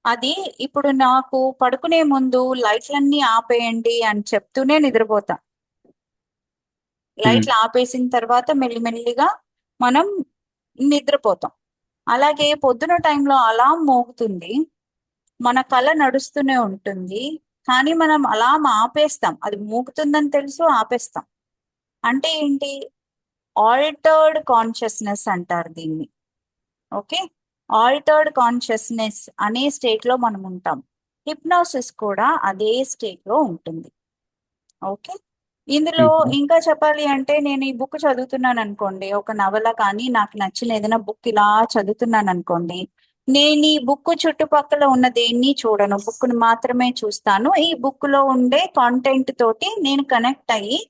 అది ఇప్పుడు నాకు పడుకునే ముందు లైట్లన్నీ ఆపేయండి అని చెప్తూనే నిద్రపోతా. లైట్లు ఆపేసిన తర్వాత మెల్లిమెల్లిగా మనం నిద్రపోతాం. అలాగే పొద్దున టైంలో అలారం మోగుతుంది, మన కళ నడుస్తూనే ఉంటుంది, కానీ మనం అలారం ఆపేస్తాం. అది మోగుతుందని తెలుసు, ఆపేస్తాం. అంటే ఏంటి? ఆల్టర్డ్ కాన్షియస్నెస్ అంటారు దీన్ని. ఓకే, ఆల్టర్డ్ కాన్షియస్నెస్ అనే స్టేట్ లో మనం ఉంటాం. హిప్నోసిస్ కూడా అదే స్టేట్ లో ఉంటుంది. ఓకే, ఇందులో ఇంకా చెప్పాలి అంటే నేను ఈ బుక్ చదువుతున్నాను అనుకోండి, ఒక నవల కానీ నాకు నచ్చిన ఏదైనా బుక్ ఇలా చదువుతున్నాను అనుకోండి, నేను ఈ బుక్ చుట్టుపక్కల ఉన్న దేన్ని చూడను, బుక్ ని మాత్రమే చూస్తాను. ఈ బుక్ లో ఉండే కాంటెంట్ తోటి నేను కనెక్ట్ అయ్యి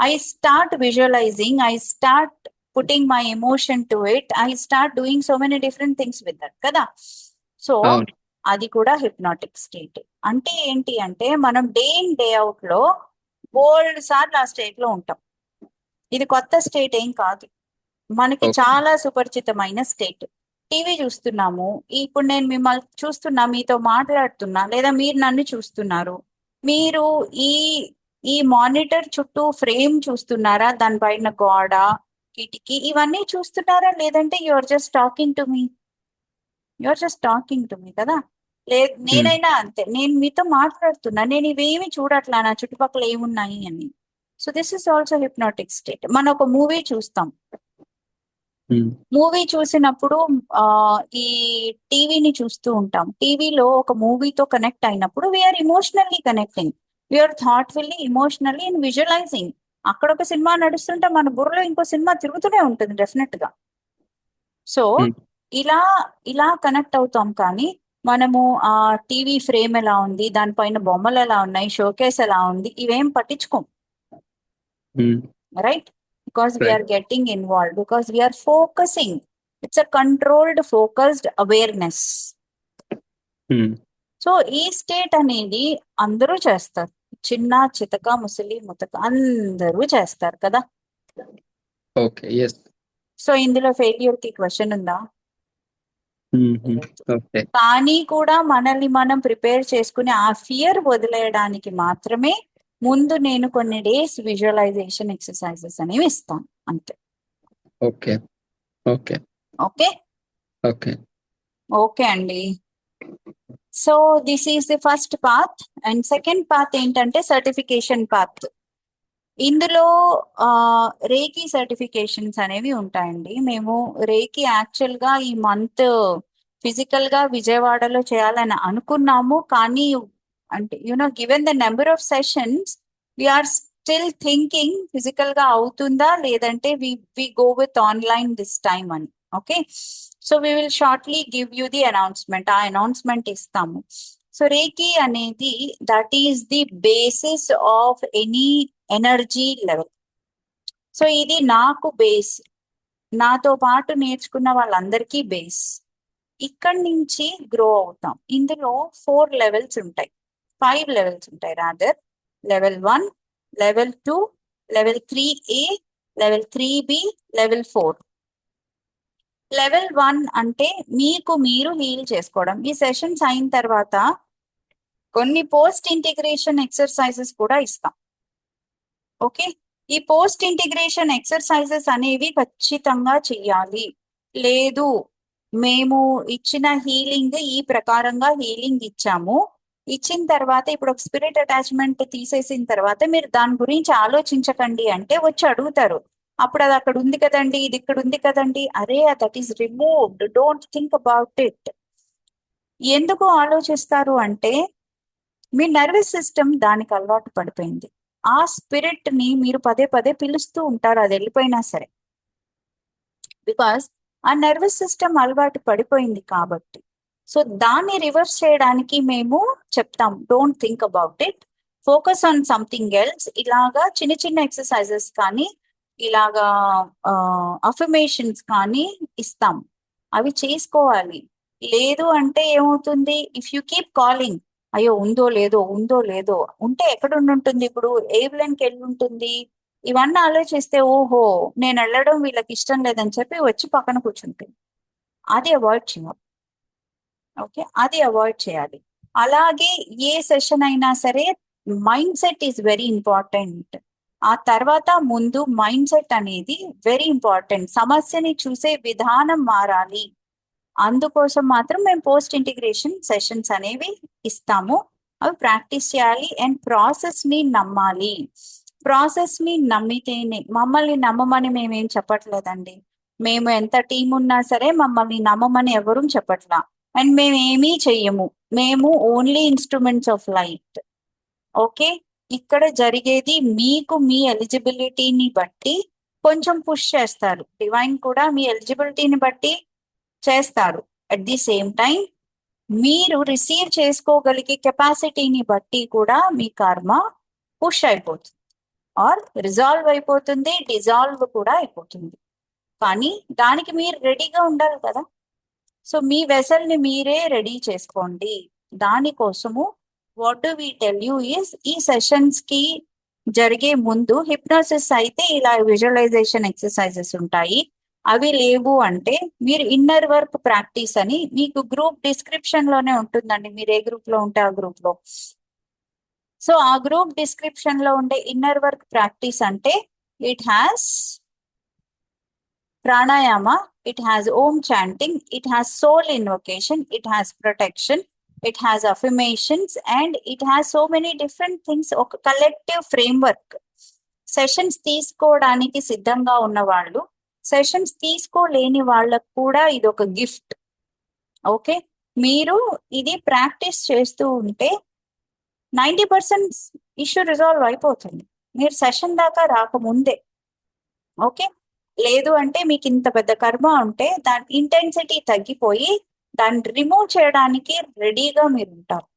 I start visualising, I start putting my emotion to it, I start doing so many different things with that కదా. సో అవును. అది కూడా హిప్నాటిక్ స్టేట్. అంటే ఏంటి అంటే మనం డే ఇన్ డే అవుట్ లో బోల్డ్ సార్లు ఆ స్టేట్ లో ఉంటాం. ఇది కొత్త స్టేట్ ఏం కాదు, మనకి Okay. చాలా సుపరిచితమైన స్టేట్. టీవీ చూస్తున్నాము, ఇప్పుడు నేను మిమ్మల్ని చూస్తున్నా, మీతో మాట్లాడుతున్నా, లేదా మీరు నన్ను చూస్తున్నారు. మీరు ఈ ఈ మానిటర్ చుట్టూ ఫ్రేమ్ చూస్తున్నారా, దానిపైన గోడ, కిటికీ ఇవన్నీ చూస్తున్నారా, లేదంటే your just talking to me, your just talking to me కదా. నేనైనా అంతే, నేను మీతో మాట్లాడుతున్నా, నేను ఇవేమి చూడట్లా నా చుట్టుపక్కల ఏమున్నాయి అని. So this is also hypnotic state. మనం ఒక మూవీ చూస్తాం, మూవీ చూసినప్పుడు ఈ టీవీని చూస్తూ ఉంటాం. టీవీలో ఒక మూవీతో కనెక్ట్ అయినప్పుడు we're emotionally connecting, we're thoughtfully emotionally and visualizing. అక్కడ ఒక సినిమా నడుస్తుంటే మన బుర్రలో ఇంకో సినిమా తిరుగుతూనే ఉంటుంది డెఫినెట్ గా. సో ఇలా ఇలా కనెక్ట్ అవుతాం. కానీ మనము ఆ టీవీ ఫ్రేమ్ ఎలా ఉంది, దానిపైన బొమ్మలు ఎలా ఉన్నాయి, షోకేస్ ఎలా ఉంది, ఇవేం పట్టించుకోం. Right, because we are getting involved, because we are focusing. It's a controlled focused awareness. So ఈ స్టేట్ అనేది అందరూ చేస్తారు, చిన్న చితక ముసలి ముతక అందరూ చేస్తారు కదా. Okay, yes. సో ఇందులో ఫెయిల్యూర్ కి క్వశ్చన్ ఉందా? ఓకే. కానీ కూడా మనల్ని మనం ప్రిపేర్ చేసుకుని ఆ ఫియర్ వదిలేయడానికి మాత్రమే ముందు నేను కొన్ని డేస్ విజువలైజేషన్ ఎక్సర్సైజెస్ అనేవి ఇస్తాను అంతే. Okay. Okay. Okay okay. Okay అండి. So this is the first path. And second path ఏంటంటే సర్టిఫికేషన్ పాత్. ఇందులో రేకి సర్టిఫికేషన్స్ అనేవి ఉంటాయండి. మేము రేకి యాక్చువల్ గా ఈ మంత్ ఫిజికల్ గా విజయవాడలో చేయాలని అనుకున్నాము, కానీ అంటే given the number of sessions we are still thinking physical గా అవుతుందా లేదంటే we go with online this time అని. Okay, so we will shortly give you the announcement. ఆ అనౌన్స్మెంట్ ఇస్తాము. సో రేకి అనేది that is the basis of any energy level. So ఇది నాకు base, నాతో పాటు నేర్చుకున్న వాళ్ళందరికీ బేస్. ఇక్కడి నుంచి గ్రో అవుతాం. ఇందులో 4 లెవెల్స్ ఉంటాయి, 5 లెవెల్స్ ఉంటాయి rather. Level 1, level 2, level 3A, level 3B, level 4. Level 1 అంటే మీకు మీరు హీల్ చేసుకోవడం. ఈ సెషన్స్ అయిన తర్వాత కొన్ని పోస్ట్ ఇంటిగ్రేషన్ ఎక్సర్సైజెస్ కూడా ఇస్తాం. ఓకే, ఈ పోస్ట్ ఇంటిగ్రేషన్ ఎక్సర్సైజెస్ అనేవి ఖచ్చితంగా చెయ్యాలి. లేదు మేము ఇచ్చిన హీలింగ్ ఈ ప్రకారంగా హీలింగ్ ఇచ్చాము, ఇచ్చిన తర్వాత ఇప్పుడు ఒక స్పిరిట్ అటాచ్మెంట్ తీసేసిన తర్వాత మీరు దాని గురించి ఆలోచించకండి అంటే వచ్చి అడుగుతారు. అప్పుడు అది అక్కడ ఉంది కదండి, ఇది ఇక్కడ ఉంది కదండి, అరే that is removed, don't think about it. ఎందుకు ఆలోచిస్తారు అంటే మీ నర్వస్ సిస్టమ్ దానికి అలవాటు పడిపోయింది. ఆ స్పిరిట్ ని మీరు పదే పదే పిలుస్తూ ఉంటారు, అది వెళ్ళిపోయినా సరే, బికాస్ ఆ నర్వస్ సిస్టమ్ అలవాటు పడిపోయింది కాబట్టి. సో దాన్ని రివర్స్ చేయడానికి మేము చెప్తాం, don't think about it, focus on something else. ఇలాగా చిన్న చిన్న ఎక్సర్సైజెస్ కానీ ఇలాగా అఫర్మేషన్స్ కానీ ఇస్తాం, అవి చేసుకోవాలి. లేదు అంటే ఏమవుతుంది, ఇఫ్ యూ కీప్ కాలింగ్, అయ్యో ఉందో లేదో ఉందో లేదో, ఉంటే ఎక్కడ ఉంటుంది, ఇప్పుడు ఎయిర్లైన్కి వెళ్ళి ఉంటుంది, ఇవన్నీ ఆలోచిస్తే ఓహో నేను వెళ్ళడం వీళ్ళకి ఇష్టం లేదని చెప్పి వచ్చి పక్కన కూర్చుంటుంది. అది అవాయిడ్ చేయాలి. ఓకే, అది అవాయిడ్ చేయాలి. అలాగే ఏ సెషన్ అయినా సరే mind set is very important. ఆ తర్వాత ముందు మైండ్ సెట్ అనేది వెరీ ఇంపార్టెంట్. సమస్యని చూసే విధానం మారాలి. అందుకోసం మాత్రం మేము పోస్ట్ ఇంటిగ్రేషన్ సెషన్స్ అనేవి ఇస్తాము. అవి ప్రాక్టీస్ చేయాలి అండ్ ప్రాసెస్ ని నమ్మాలి. ప్రాసెస్ ని నమ్మితేనే, మమ్మల్ని నమ్మమని మేమేం చెప్పట్లేదండి. మేము ఎంత టీం ఉన్నా సరే మమ్మల్ని నమ్మమని ఎవరూ చెప్పట్లా. అండ్ మేము ఏమీ చెయ్యము. మేము only instruments of light. Okay, ఇక్కడ జరిగేది మీకు మీ ఎలిజిబిలిటీని బట్టి కొంచెం పుష్ చేస్తారు. డివైన్ కూడా మీ ఎలిజిబిలిటీని బట్టి చేస్తారు. అట్ ది సేమ్ టైం మీరు రిసీవ్ చేసుకోగలిగే కెపాసిటీని బట్టి కూడా మీ కర్మ పుష్ అయిపోతుంది, ఆర్ రిజాల్వ్ అయిపోతుంది, డిజాల్వ్ కూడా అయిపోతుంది. కానీ దానికి మీరు రెడీగా ఉండాలి కదా. సో మీ వెసల్ని మీరే రెడీ చేసుకోండి. దానికోసము what do we tell you is, ఈ సెషన్స్ కి జరిగే ముందు హిప్నోసిస్ అయితే ఇలా విజువలైజేషన్ ఎక్సర్సైజెస్ ఉంటాయి. అవి లేవు అంటే మీరు ఇన్నర్ వర్క్ ప్రాక్టీస్ అని మీకు గ్రూప్ డిస్క్రిప్షన్ లోనే ఉంటుందండి. మీరు ఏ గ్రూప్ లో ఉంటే ఆ గ్రూప్ లో. సో ఆ గ్రూప్ డిస్క్రిప్షన్ లో ఉండే ఇన్నర్ వర్క్ ప్రాక్టీస్ అంటే it has pranayama, it has om chanting, it has soul invocation, it has protection, it has affirmations, and it has so many different things. ఒక collective framework. Sessions తీసుకోవడానికి సిద్ధంగా ఉన్న వాళ్ళు, sessions తీసుకోలేని వాళ్ళకు కూడా ఇది ఒక గిఫ్ట్. ఓకే, మీరు ఇది ప్రాక్టీస్ చేస్తూ ఉంటే 90% ఇష్యూ రిజాల్వ్ అయిపోతుంది మీరు సెషన్ దాకా రాకముందే. ఓకే, లేదు అంటే మీకు ఇంత పెద్ద కర్మ ఉంటే దాని ఇంటెన్సిటీ తగ్గిపోయి దాన్ని రిమూవ్ చేయడానికి రెడీగా మీరు ఉంటారు.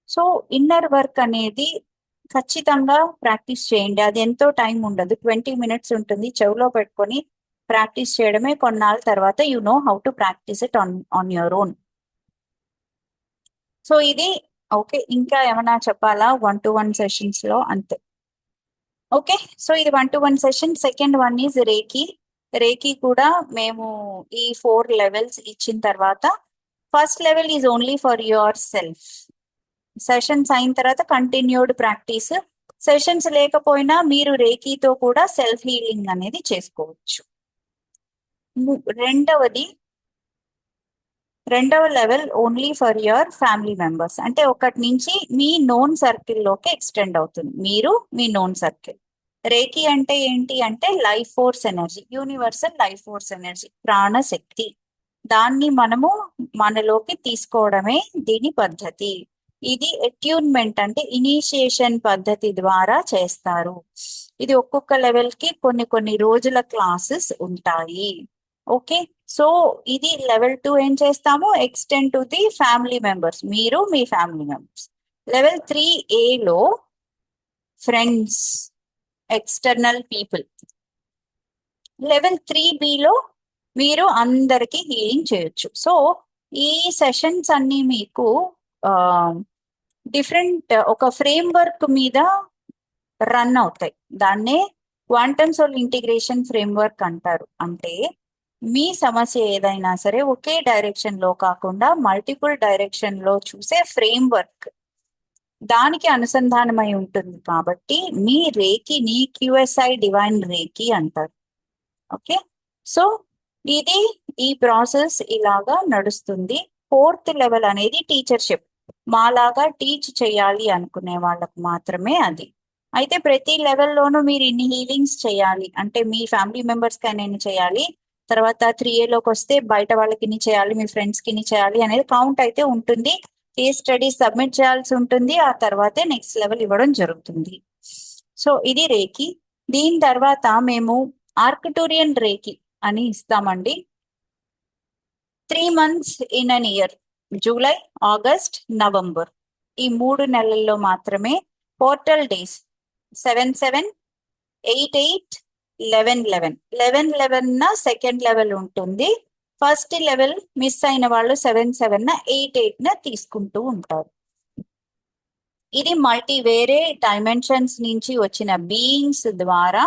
సో ఇన్నర్ వర్క్ అనేది ఖచ్చితంగా ప్రాక్టీస్ చేయండి. అది ఎంతో టైం ఉండదు, 20 minutes ఉంటుంది. చెవిలో పెట్టుకొని ప్రాక్టీస్ చేయడమే. కొన్నాళ్ళ తర్వాత you know how to practice it on your own. So ఇది ఓకే. ఇంకా ఏమైనా చెప్పాలా 1-to-1 సెషన్స్ లో? అంతే. ఓకే, సో ఇది 1-to-1 session. Second one is reiki. Reiki కూడా మేము ఈ 4 levels ఇచ్చిన తర్వాత first level is only for yourself. Sessions అయిన తర్వాత కంటిన్యూడ్ ప్రాక్టీస్. సెషన్స్ లేకపోయినా మీరు రేకీతో కూడా సెల్ఫ్ హీలింగ్ అనేది చేసుకోవచ్చు. రెండవ level only for your family members. అంటే ఒకటి నుంచి మీ నోన్ సర్కిల్లోకి ఎక్స్టెండ్ అవుతుంది, మీరు మీ నోన్ సర్కిల్. రేకి అంటే ఏంటి అంటే life force energy, universal life force energy, ప్రాణశక్తి. దాన్ని మనము మనలోకి తీసుకోవడమే దీని పద్ధతి. ఇది అట్యూన్మెంట్ అంటే ఇనిషియేషన్ పద్ధతి ద్వారా చేస్తారు. ఇది ఒక్కొక్క లెవెల్ కి కొన్ని రోజుల క్లాసెస్ ఉంటాయి. ఓకే, సో ఇది లెవెల్ 2 ఏం చేస్తాము, extend to the family members, మీరు మీ family members. Level 3A friends, external people. Level 3Bలో మీరు అందరికి హీలింగ్ చేయొచ్చు. సో ఈ సెషన్స్ అన్ని మీకు డిఫరెంట్ ఒక ఫ్రేమ్ వర్క్ మీద రన్ అవుతాయి. దాన్నే quantum soul integration framework అంటారు. అంటే మీ సమస్య ఏదైనా సరే ఒకే డైరెక్షన్ లో కాకుండా మల్టిపుల్ డైరెక్షన్ లో చూసే ఫ్రేమ్ వర్క్ దానికి అనుసంధానమై ఉంటుంది. కాబట్టి మీ రేకిని QSI డివైన్ రేకి అంటారు. ఓకే, సో ఇది ఈ ప్రాసెస్ ఇలాగా నడుస్తుంది. 4th లెవెల్ అనేది టీచర్షిప్. మాలాగా టీచ్ చేయాలి అనుకునే వాళ్ళకు మాత్రమే అది. అయితే ప్రతి లెవెల్లోనూ మీరు ఇన్ని హీలింగ్స్ చేయాలి అంటే మీ ఫ్యామిలీ మెంబర్స్ కి నేను చేయాలి, తర్వాత 3Aలోకి వస్తే బయట వాళ్ళకి ఇన్ని చేయాలి, మీ ఫ్రెండ్స్ కి ఇన్ని చేయాలి అనేది కౌంట్ అయితే ఉంటుంది. కేస్ స్టడీస్ సబ్మిట్ చేయాల్సి ఉంటుంది. ఆ తర్వాతే నెక్స్ట్ లెవెల్ ఇవ్వడం జరుగుతుంది. సో ఇది రేకి. దీని తర్వాత మేము ఆర్కిటూరియన్ రేకి అని ఇస్తామండి. 3 months in an year, July, August, November, ఈ 3 నెలల్లో మాత్రమే పోర్టల్ డేస్ 7/7, 8/8, 11/11. 11/11 సెకండ్ లెవెల్ ఉంటుంది. ఫస్ట్ లెవెల్ మిస్ అయిన వాళ్ళు 7/7, 8/8 తీసుకుంటూ ఉంటారు. ఇది వేరే డైమెన్షన్స్ నుంచి వచ్చిన బీయింగ్స్ ద్వారా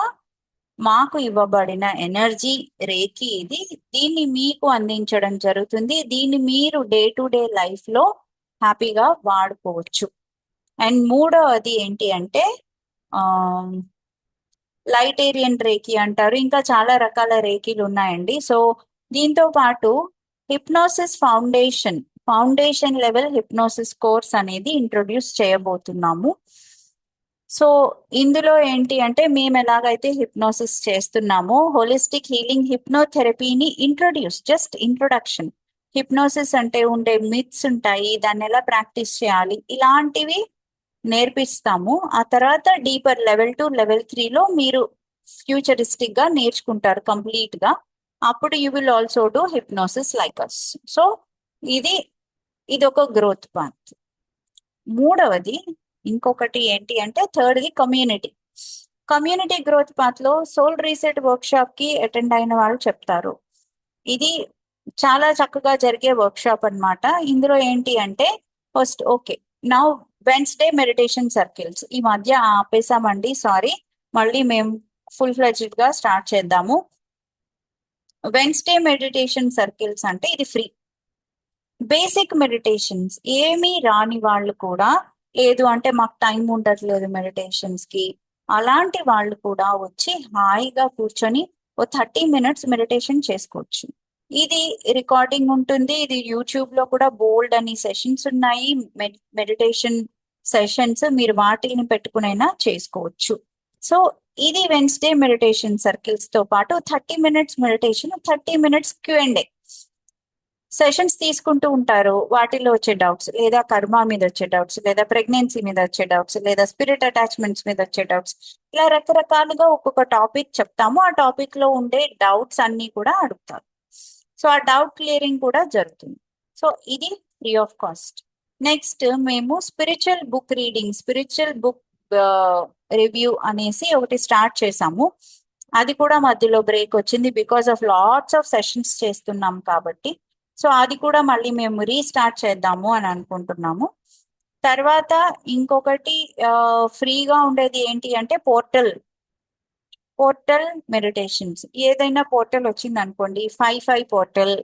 మాకు ఇవ్వబడిన ఎనర్జీ రేకి ఇది. దీన్ని మీకు అందించడం జరుగుతుంది. దీన్ని మీరు డే టు డే లైఫ్ లో హ్యాపీగా వాడుకోవచ్చు. అండ్ మూడవది ఏంటి అంటే లైట్ ఏరియన్ రేకి అంటారు. ఇంకా చాలా రకాల రేకీలు ఉన్నాయండి. సో దీంతో పాటు hypnosis foundation level hypnosis course అనేది ఇంట్రొడ్యూస్ చేయబోతున్నాము. సో ఇందులో ఏంటి అంటే మేము ఎలాగైతే హిప్నోసిస్ చేస్తున్నామో హోలిస్టిక్ హీలింగ్ హిప్నోథెరపీని జస్ట్ ఇంట్రొడక్షన్. హిప్నోసిస్ అంటే ఉండే మిత్స్ ఉంటాయి, దాన్ని ఎలా ప్రాక్టీస్ చేయాలి, ఇలాంటివి నేర్పిస్తాము. ఆ తర్వాత డీపర్ లెవెల్ 2 లెవెల్ 3లో మీరు ఫ్యూచరిస్టిక్ గా నేర్చుకుంటారు కంప్లీట్ గా. అప్పుడు you will also do hypnosis like us. So ఇది ఒక గ్రోత్ పాత్. మూడవది ఇంకొకటి ఏంటి అంటే థర్డ్ది కమ్యూనిటీ గ్రోత్ పాత్ లో సోల్ రీసెట్ వర్క్ షాప్ కి అటెండ్ అయిన వాళ్ళు చెప్తారు. ఇది చాలా చక్కగా జరిగే వర్క్ షాప్ అనమాట. ఇందులో ఏంటి అంటే first now Wednesday meditation circles ఈ మధ్య ఆపేసామండి, సారీ. మళ్ళీ మేము ఫుల్ ఫ్లెడ్జ్డ్ గా స్టార్ట్ చేద్దాము. వెన్స్డే మెడిటేషన్ సర్కిల్స్ అంటే ఇది ఫ్రీ. బేసిక్ మెడిటేషన్స్ ఏమీ రాని వాళ్ళు కూడా, లేదు అంటే మాకు టైం ఉండట్లేదు మెడిటేషన్స్ కి, అలాంటి వాళ్ళు కూడా వచ్చి హాయిగా కూర్చొని 30 minutes మెడిటేషన్ చేసుకోవచ్చు. ఇది రికార్డింగ్ ఉంటుంది. ఇది యూట్యూబ్ లో కూడా బోల్డ్ అని సెషన్స్ ఉన్నాయి, మెడిటేషన్ సెషన్స్. మీరు వాటిని పెట్టుకునైనా చేసుకోవచ్చు. సో ఇది వెన్స్డే మెడిటేషన్ సర్కిల్స్ తో పాటు 30 minutes meditation, 30 minutes Q&A sessions తీసుకుంటూ ఉంటారు. వాటిలో వచ్చే డౌట్స్, లేదా కర్మ మీద వచ్చే డౌట్స్, లేదా ప్రెగ్నెన్సీ మీద వచ్చే డౌట్స్, లేదా స్పిరిట్ అటాచ్మెంట్స్ మీద వచ్చే డౌట్స్, ఇలా రకరకాలుగా ఒక్కొక్క టాపిక్ చెప్తాము. ఆ టాపిక్ లో ఉండే డౌట్స్ అన్ని కూడా అడుగుతారు. సో ఆ డౌట్ క్లియరింగ్ కూడా జరుగుతుంది. సో ఇది ఫ్రీ ఆఫ్ కాస్ట్. నెక్స్ట్ మేము స్పిరిచువల్ బుక్ రివ్యూ అనేసి ఒకటి స్టార్ట్ చేసాము. అది కూడా మధ్యలో బ్రేక్ వచ్చింది because of lots of sessions చేస్తున్నాం కాబట్టి. సో అది కూడా మళ్ళీ మేము రీస్టార్ట్ చేద్దాము అని అనుకుంటున్నాము. తర్వాత ఇంకొకటి ఫ్రీగా ఉండేది ఏంటి అంటే పోర్టల్ మెడిటేషన్స్. ఏదైనా పోర్టల్ వచ్చింది అనుకోండి, 5 portal,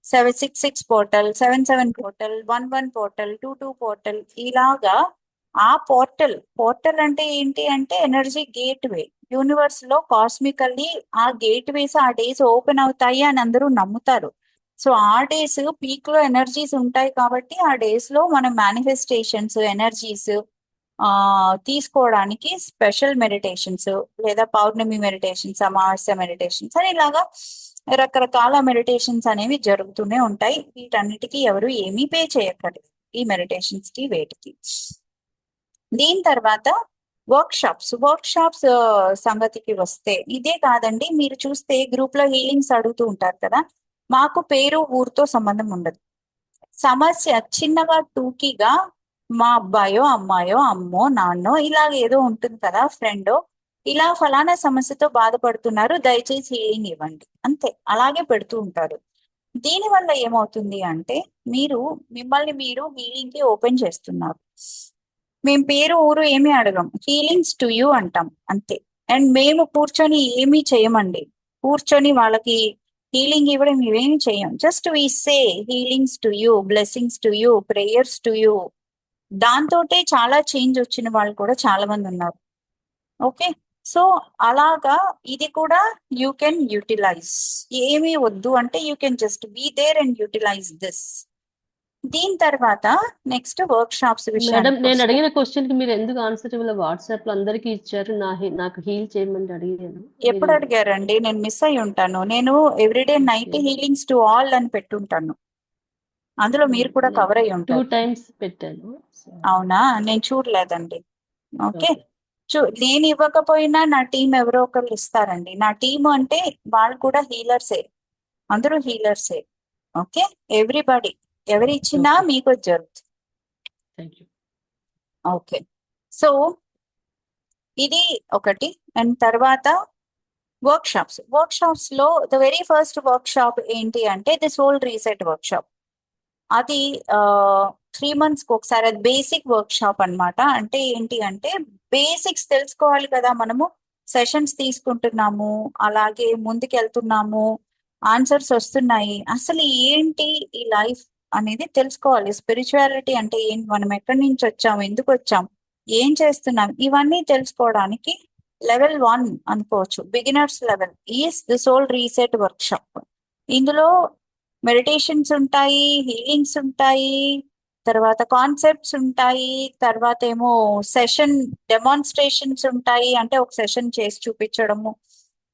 6 portal, 7 portal, 1 portal, 2 portal, ఇలాగా ఆ పోర్టల్ అంటే ఏంటి అంటే ఎనర్జీ గేట్వే. యూనివర్స్ లో కాస్మికల్లీ ఆ గేట్వేస్ ఆ డేస్ ఓపెన్ అవుతాయి అని అందరూ నమ్ముతారు. సో ఆ డేస్ పీక్ లో ఎనర్జీస్ ఉంటాయి కాబట్టి ఆ డేస్ లో మనం మేనిఫెస్టేషన్స్ ఎనర్జీస్ తీసుకోవడానికి స్పెషల్ మెడిటేషన్స్, లేదా పౌర్ణమి మెడిటేషన్స్, అమావాస్య మెడిటేషన్స్ అని ఇలాగా రకరకాల మెడిటేషన్స్ అనేవి జరుగుతూనే ఉంటాయి. వీటన్నిటికీ ఎవరు ఏమీ పే చేయక్కర్లేదు ఈ మెడిటేషన్స్ కి వేటికి. దీని తర్వాత వర్క్ షాప్స్ సంగతికి వస్తే ఇదే కాదండి. మీరు చూస్తే గ్రూప్ లో హీలింగ్స్ అడుగుతూ ఉంటారు కదా, మాకు పేరు ఊరితో సంబంధం ఉండదు. సమస్య చిన్నగా టూకీగా మా అబ్బాయో అమ్మాయో అమ్మో నాన్నో ఇలాగ ఏదో ఉంటుంది కదా, ఫ్రెండో, ఇలా ఫలానా సమస్యతో బాధపడుతున్నారు, దయచేసి హీలింగ్ ఇవ్వండి, అంతే. అలాగే పెడుతూ ఉంటారు. దీని వల్ల ఏమవుతుంది అంటే మిమ్మల్ని మీరు హీలింగ్ కి ఓపెన్ చేస్తున్నారు. మేము పేరు ఊరు ఏమీ అడగం, హీలింగ్స్ టు యూ అంటాం అంతే. అండ్ మేము కూర్చొని ఏమీ చేయమండి, కూర్చొని వాళ్ళకి హీలింగ్ ఇవ్వడం ఇవేమి చేయం. Just we say healings to you, blessings to you, prayers to you. దాంతోటే చాలా చేంజ్ వచ్చిన వాళ్ళు కూడా చాలా మంది ఉన్నారు. ఓకే, సో అలాగా ఇది కూడా యూ కెన్ యూటిలైజ్. ఏమీ వద్దు అంటే you can just be there and utilize this. దీని తర్వాత నెక్స్ట్ వర్క్ షాప్స్ మేడం, విషయానికి నేను వస్తే, అడిగిన క్వశ్చన్ కి మీరు ఎందుకు ఆన్సర్ ఇవ్వాలి? వాట్సాప్ లో అందరికీ ఇచ్చారు, నాకు హీల్ చేయమని అడిగాను. ఎప్పుడు అడిగారండి? నేను మిస్ అయి ఉంటాను. నేను everyday night healings to all అని పెట్టుంటాను. అందులో మీరు కూడా కవర్ అయ్యి 2 ఉంటారు. times పెట్టాను. అవునా? నేను చూడలేదండి. ఓకే, నేను ఇవ్వకపోయినా నా టీం ఎవరో ఒకళ్ళు ఇస్తారండి. నా టీం అంటే వాళ్ళు కూడా హీలర్సే, అందరూ హీలర్సే. ఓకే, ఎవ్రీబడి ఎవరు ఇచ్చినా మీకు జరుగుతుంది. Thank you. ఓకే, సో ఇది ఒకటి. అండ్ తర్వాత వర్క్ షాప్స్ లో the very first workshop ఏంటి అంటే the soul reset workshop. అది 3 months కి ఒకసారి. అది బేసిక్ వర్క్ షాప్ అనమాట. అంటే ఏంటి అంటే బేసిక్స్ తెలుసుకోవాలి కదా మనము. సెషన్స్ తీసుకుంటున్నాము, అలాగే ముందుకు వెళ్తున్నాము, ఆన్సర్స్ వస్తున్నాయి. అసలు ఏంటి ఈ లైఫ్ అనేది తెలుసుకోవాలి. స్పిరిచువాలిటీ అంటే ఏంటి, మనం ఎక్కడి నుంచి వచ్చాం, ఎందుకు వచ్చాం, ఏం చేస్తున్నాం, ఇవన్నీ తెలుసుకోవడానికి లెవెల్ 1 అనుకోవచ్చు, beginners level is the soul reset workshop. ఇందులో మెడిటేషన్స్ ఉంటాయి, హీలింగ్స్ ఉంటాయి, తర్వాత కాన్సెప్ట్స్ ఉంటాయి, తర్వాత ఏమో సెషన్ డెమాన్స్ట్రేషన్స్ ఉంటాయి, అంటే ఒక సెషన్ చేసి చూపించడము,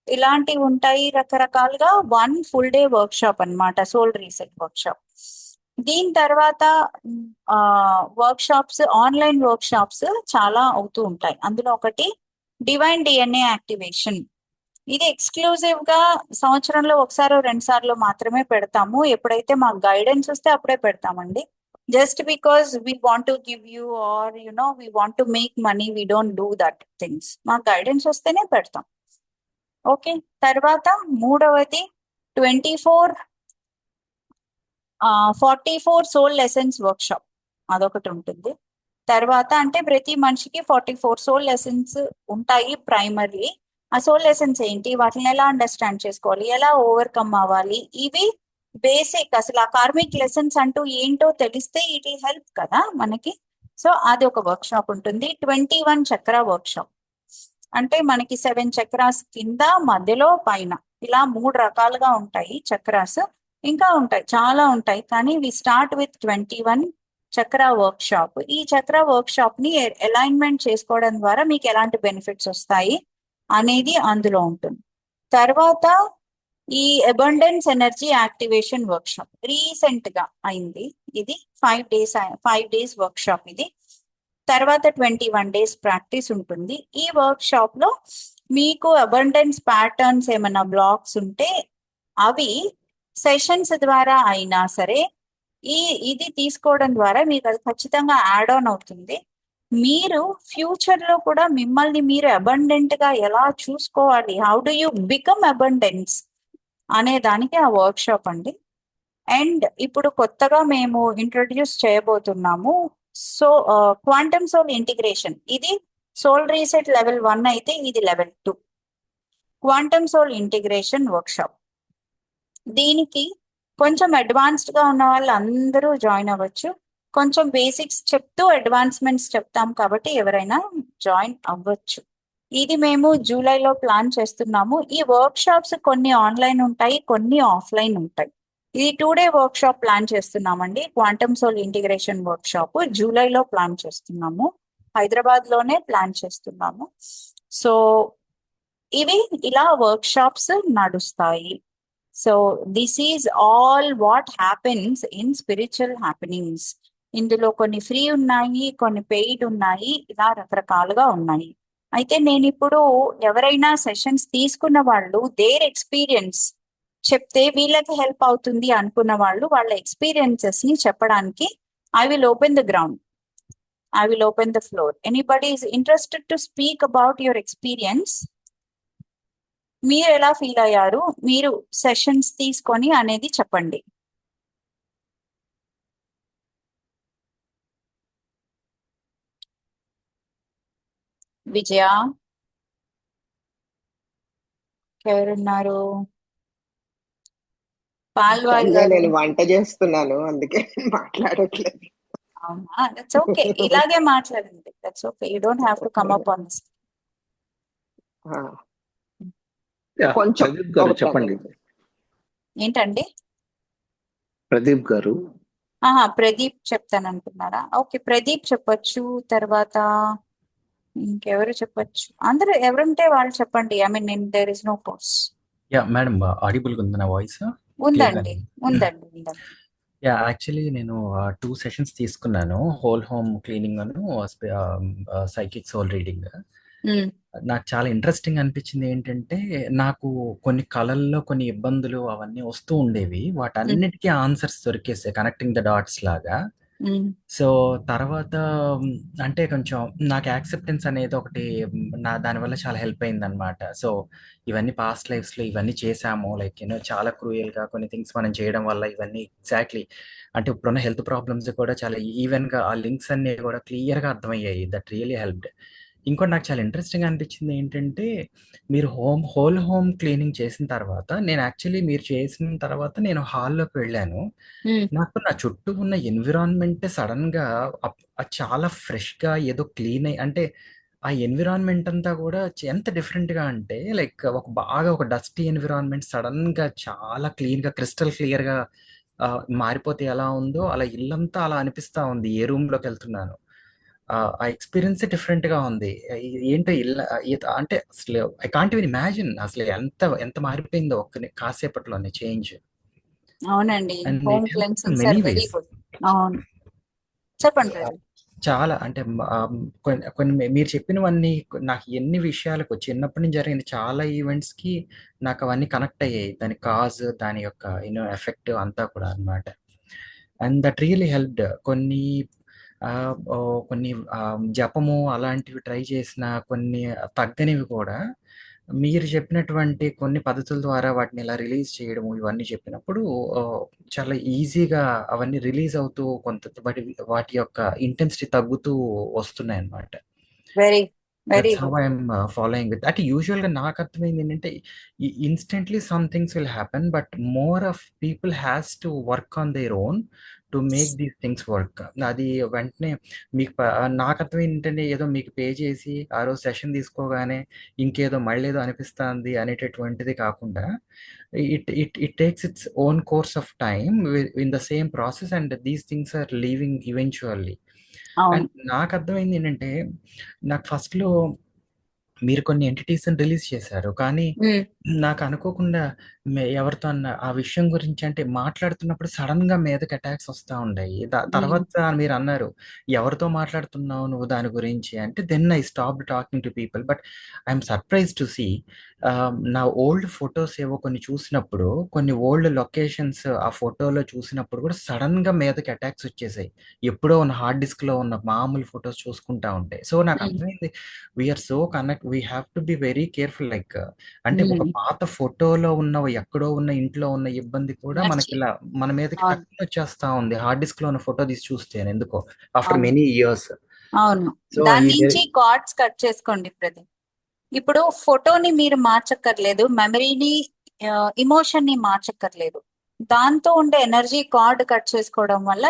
ఇలాంటివి ఉంటాయి. రకరకాలుగా 1 full day వర్క్ షాప్ అనమాట, సోల్ రీసెట్ వర్క్ షాప్. దీని తర్వాత work shops, online work shops చాలా అవుతూ ఉంటాయి. అందులో ఒకటి డివైన్ డిఎన్ఏ యాక్టివేషన్. ఇది ఎక్స్క్లూజివ్ గా సంవత్సరంలో ఒకసారి 2 సార్లు మాత్రమే పెడతాము. ఎప్పుడైతే మాకు గైడెన్స్ వస్తే అప్పుడే పెడతామండి. Just because we want to give you or we want to make money, we don't do that things. మాకు గైడెన్స్ వస్తేనే పెడతాం. ఓకే. తర్వాత మూడవది 44 సోల్ లెసన్స్ వర్క్ షాప్, అదొకటి ఉంటుంది. తర్వాత అంటే ప్రతి మనిషికి 44 సోల్ లెసన్స్ ఉంటాయి ప్రైమరీ. ఆ సోల్ లెసన్స్ ఏంటి, వాటిని ఎలా అండర్స్టాండ్ చేసుకోవాలి, ఎలా ఓవర్కమ్ అవ్వాలి, ఇవి బేసిక్. అసలు ఆ కార్మిక్ లెసన్స్ అంటూ ఏంటో తెలిస్తే ఇట్ విల్ హెల్ప్ కదా మనకి. సో అది ఒక వర్క్ షాప్ ఉంటుంది. 21 చక్ర వర్క్ షాప్, అంటే మనకి 7 చక్రాస్ కింద, మధ్యలో, పైన, ఇలా 3 రకాలుగా ఉంటాయి చక్రాస్. ఇంకా ఉంటాయి, చాలా ఉంటాయి, కానీ వి స్టార్ట్ విత్ 21 చక్ర వర్క్ షాప్. ఈ చక్ర వర్క్ షాప్ ని అలైన్మెంట్ చేసుకోవడం ద్వారా మీకు ఎలాంటి బెనిఫిట్స్ వస్తాయి అనేది అందులో ఉంటుంది. తర్వాత ఈ abundance energy activation work shop recent గా అయింది. ఇది 5 days వర్క్ షాప్ ఇది. తర్వాత 21 days ప్రాక్టీస్ ఉంటుంది. ఈ వర్క్ షాప్ లో మీకు అబండెన్స్ ప్యాటర్న్స్ ఏమైనా బ్లాక్స్ ఉంటే అవి సెషన్స్ ద్వారా అయినా సరే ఇది తీసుకోవడం ద్వారా మీకు అది ఖచ్చితంగా యాడ్ ఆన్ అవుతుంది. మీరు ఫ్యూచర్ లో కూడా మిమ్మల్ని మీరు అబండెంట్ గా ఎలా చూసుకోవాలి, how do you become abundance అనే దానికి ఆ వర్క్ షాప్ అండి. అండ్ ఇప్పుడు కొత్తగా మేము ఇంట్రొడ్యూస్ చేయబోతున్నాము క్వాంటమ్ సోల్ ఇంటిగ్రేషన్. ఇది సోల్ రీసెట్ లెవెల్ 1 అయితే ఇది level 2 quantum soul integration workshop. దీనికి కొంచెం అడ్వాన్స్డ్ గా ఉన్న వాళ్ళు అందరూ జాయిన్ అవ్వచ్చు. కొంచెం బేసిక్స్ చెప్తూ అడ్వాన్స్మెంట్స్ చెప్తాం కాబట్టి ఎవరైనా జాయిన్ అవ్వచ్చు. ఇది మేము జూలైలో ప్లాన్ చేస్తున్నాము. ఈ వర్క్ షాప్స్ కొన్ని ఆన్లైన్ ఉంటాయి, కొన్ని ఆఫ్లైన్ ఉంటాయి. ఇది 2 day వర్క్ షాప్ ప్లాన్ చేస్తున్నామండి. Quantum soul integration workshop జూలైలో ప్లాన్ చేస్తున్నాము, హైదరాబాద్ లోనే ప్లాన్ చేస్తున్నాము. సో ఇవి ఇలా వర్క్ షాప్స్ నడుస్తాయి. So this is all what happens in spiritual happenings. ఇందులో కొన్ని ఫ్రీ ఉన్నాయి, కొన్ని పెయిడ్ ఉన్నాయి, ఇలా రకరకాలుగా ఉన్నాయి. అయితే నేను ఇప్పుడు ఎవరైనా సెషన్స్ తీసుకున్న వాళ్ళు దేర్ ఎక్స్పీరియన్స్ చెప్తే వీళ్ళకి హెల్ప్ అవుతుంది అనుకున్న వాళ్ళు వాళ్ళ ఎక్స్పీరియన్సెస్ ని చెప్పడానికి I will open the ground, I will open the floor. Anybody is interested to speak about your experience. మీరు ఎలా ఫీల్ అయ్యారు, మీరు సెషన్స్ తీసుకొని అనేది చెప్పండి. విజయ, ఎవరున్నారు? పాల్వాయి గారు. నేను వంట చేస్తున్నాను, అందుకే మాట్లాడట్లేదు. అవునా, దట్స్ ఓకే, ఇలాగే మాట్లాడండి, that's okay, you don't have to come up on this. కొంచెం ప్రదీప్ గారు చెప్పండి. ఏంటండి? ప్రదీప్ గారు. ప్రదీప్ చెప్తానంటున్నారా? ఓకే, ప్రదీప్ చెప్పొచ్చు. తర్వాత ఇంకెవరు చెప్పొచ్చు? అందరూ ఎవరుంటే వాళ్ళు చెప్పండి. I mean there is no pause. Yeah madam, audible గా ఉంది నా వాయిస్? ఉందండి, ఉందండి, ఉందండి. యా, యాక్చువల్లీ నేను 2 సెషన్స్ తీసుకున్నాను, హోల్ హోమ్ క్లీనింగ్ అను సైకిక్ సోల్ రీడింగ్. నాకు చాలా ఇంట్రెస్టింగ్ అనిపించింది ఏంటంటే, నాకు కొన్ని కళల్లో కొన్ని ఇబ్బందులు అవన్నీ వస్తూ ఉండేవి, వాటన్నిటికీ ఆన్సర్స్ దొరికేసాయి, కనెక్టింగ్ ద డాట్స్ లాగా. సో తర్వాత అంటే కొంచెం నాకు యాక్సెప్టెన్స్ అనేది ఒకటి దానివల్ల చాలా హెల్ప్ అయింది అనమాట. సో ఇవన్నీ పాస్ట్ లైఫ్స్లో ఇవన్నీ చేసాము, లైక్ చాలా క్రూయల్గా కొన్ని థింగ్స్ మనం చేయడం వల్ల ఇవన్నీ ఎగ్జాక్ట్లీ అంటే ఇప్పుడున్న హెల్త్ ప్రాబ్లమ్స్ కూడా చాలా ఈవెన్గా ఆ లింక్స్ అన్ని కూడా క్లియర్గా అర్థమయ్యాయి. That really helped. ఇంకోటి నాకు చాలా ఇంట్రెస్టింగ్ అనిపించింది ఏంటంటే, మీరు హోల్ హోమ్ క్లీనింగ్ చేసిన తర్వాత, నేను యాక్చువల్లీ మీరు చేసిన తర్వాత నేను హాల్లోకి వెళ్ళాను. నాకు నా చుట్టూ ఉన్న ఎన్విరాన్మెంట్ సడన్గా చాలా ఫ్రెష్గా ఏదో క్లీన్ అయ్యి, అంటే ఆ ఎన్విరాన్మెంట్ అంతా కూడా ఎంత డిఫరెంట్గా అంటే, లైక్ బాగా ఒక డస్టీ ఎన్విరాన్మెంట్ సడన్గా చాలా క్లీన్గా క్రిస్టల్ క్లియర్గా మారిపోతే ఎలా ఉందో అలా ఇల్లంతా అలా అనిపిస్తా ఉంది ఏ రూమ్లోకి వెళ్తున్నాను. ఆ ఎక్స్పీరియన్స్ డిఫరెంట్ గా ఉంది. ఏంటో అంటే అసలు ఐ కాంట్ ఈవెన్ ఇమాజిన్ అసలు ఎంత ఎంత మారిపోయిందో కాసేపట్లోనే చేంజ్. అవునండి, and home it helps in cleansings many are very ways. Good. అవును, చెప్పండి ప్రదీప్. చాలా అంటే కొన్ని మీరు చెప్పినవన్నీ నాకు ఎన్ని విషయాలకు చిన్నప్పటి నుంచి జరిగిన చాలా ఈవెంట్స్ కి నాకు అవన్నీ కనెక్ట్ అయ్యాయి. దాని కాజ్, దాని యొక్క ఎఫెక్ట్ అంతా కూడా అన్నమాట. And that really helped. కొన్ని జపము అలాంటివి ట్రై చేసిన, కొన్ని తగ్గనివి కూడా మీరు చెప్పినటువంటి కొన్ని పద్ధతుల ద్వారా వాటిని ఇలా రిలీజ్ చేయడము ఇవన్నీ చెప్పినప్పుడు చాలా ఈజీగా అవన్నీ రిలీజ్ అవుతూ వాటి యొక్క ఇంటెన్సిటీ తగ్గుతూ వస్తున్నాయి అన్నమాట. Very very that's how good. I'm following with. అంటే యూజువల్గా నాకు అర్థమైంది ఏంటంటే, instantly some things will happen, but more of people has to work on their own to make these things work. అది వెంటనే మీకు నాకు అర్థమైంది ఏంటంటే, ఏదో మీకు పే చేసి ఆ రోజు సెషన్ తీసుకోగానే ఇంకేదో మళ్ళీ ఏదో అనిపిస్తుంది అనేటటువంటిది కాకుండా, it takes its own course of time in the same process and these things are leaving eventually. And నాకు అర్థమైంది ఏంటంటే, నాకు ఫస్ట్లో మీరు కొన్ని ఎంటిటీస్ రిలీజ్ చేశారు, కానీ నాకు అనుకోకుండా ఎవరితో అన్న ఆ విషయం గురించి అంటే మాట్లాడుతున్నప్పుడు సడన్ గా మీదకి అటాక్స్ వస్తూ ఉంటాయి. తర్వాత మీరు అన్నారు ఎవరితో మాట్లాడుతున్నావు నువ్వు దాని గురించి అంటే, then I stop talking to people. But I'm surprise to see నా ఓల్డ్ ఫొటోస్ ఏవో కొన్ని చూసినప్పుడు, కొన్ని ఓల్డ్ లొకేషన్స్ ఆ ఫోటోలో చూసినప్పుడు కూడా సడన్ గా మీదకి అటాక్స్ వచ్చేసాయి. ఎప్పుడో ఉన్న హార్డ్ డిస్క్ లో ఉన్న మామూలు ఫొటోస్ చూసుకుంటా ఉంటాయి. సో నాకు అర్థమైంది, we're so connect, we have to be very careful. Like అంటే ఒక పాత ఫోటోలో ఉన్న ఎక్కడో ఉన్న ఇంట్లో ఉన్న ఇబ్బంది కూడా మనకి ఇలా మన మీదకి టక్కున వచ్చేస్తా ఉంది హార్డ్ డిస్క్ లో ఉన్న ఫోటో తీసి చూస్తే ఎందుకో ఆఫ్టర్ మెనీ ఇయర్స్. అవును, దాని నుంచి కార్డ్స్ కట్ చేసుకోండి ప్రదీప్. ఇప్పుడు ఫోటోని మీరు మార్చక్కర్లేదు, మెమరీని ఇమోషన్ ని మార్చక్కర్లేదు. దాంతో ఉండే ఎనర్జీ కార్డ్ కట్ చేసుకోవడం వల్ల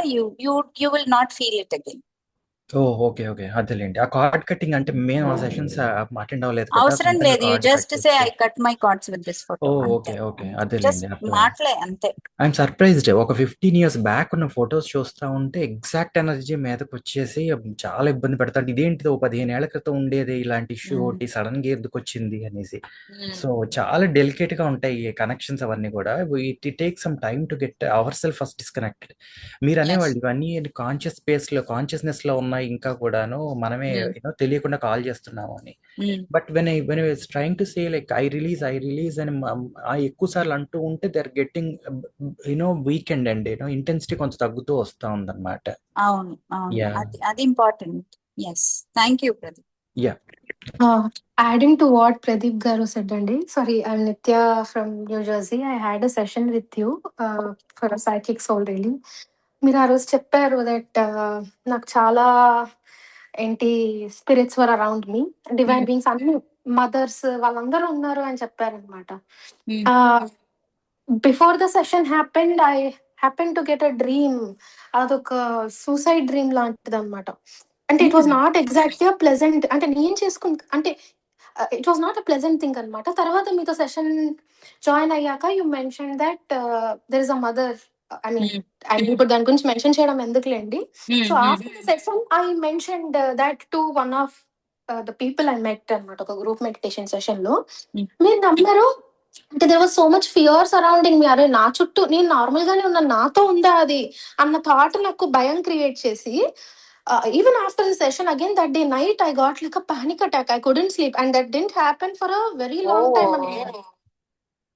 you will not feel it again. Okay okay, అదేలేండి. ఆ కార్డ్ కటింగ్ అంటే మేము ఆ సెషన్స్ అటెండ్ అవ్వలేదు కదా, అవసరం లేదు, you just say I cut my cards with this photo. Okay okay, అదేలేండి. మాటలే అంతే. I'm surprised. ఒక 15 years బ్యాక్ ఉన్న ఫొటోస్ చూస్తా ఉంటే ఎగ్జాక్ట్ ఎనర్జీ మీదకి వచ్చేసి చాలా ఇబ్బంది పెడతాడు. ఇదేంటిది 15 ఏళ్ల క్రితం ఉండేది ఇలాంటి ఇష్యూ ఒకటి సడన్ గా ఎందుకు వచ్చింది అనేసి. సో చాలా డెలికేట్ గా ఉంటాయి ఈ కనెక్షన్స్ అవన్నీ కూడా. It take some time to get our self first disconnected. మీరు అనేవాళ్ళు ఇవన్నీ కాన్షియస్ స్పేస్ లో కాన్షియస్నెస్ లో ఉన్నాయి, ఇంకా కూడాను మనమే తెలియకుండా కాల్ చేస్తున్నాము అని. But when I was trying to say like I release అని ఎక్కువ సార్లు అంటూ ఉంటే they are getting weekend and intensity కొంచెం తగ్గుతూ వస్తా ఉందన్నమాట. అవును అవును, అది important. Yes, thank you Pradeep. Yeah, adding to what Pradeep garu said andi, sorry, I'm Nitya from New Jersey. I had a session with you for a psychic soul reading. మీరు ఆ రోజు చెప్పారు దట్ నాకు చాలా ఏంటి స్పిరిట్స్ వర్ around me, divine beings అన్ని mothers వాళ్ళందరూ ఉన్నారు అని చెప్పారనమాట. Before the session happened, I happen to get a dream. అదొక సూసైడ్ డ్రీమ్ లాంటిది అనమాట. అంటే it was not exactly a pleasant, అంటే నేను అంటే it was not a pleasant thing అనమాట. తర్వాత మీతో సెషన్ జాయిన్ అయ్యాక you mention that there is a mother. I mean ఇప్పుడు దాని గురించి మెన్షన్ చేయడం ఎందుకులేండి. So after the session I mentioned that to one of the people I met అనమాట, ఒక గ్రూప్ మెడిటేషన్ సెషన్ లో. మీరు నమ్మరు, అంటే there was so much fear surrounding me. అరే నా చుట్టూ నేను నార్మల్ గానే ఉన్నా, నాతో ఉందా అది అన్న థాట్ నాకు భయం క్రియేట్ చేసి, even after the session again that day night I got like a panic attack. I couldn't sleep and that didn't happen for a very long time.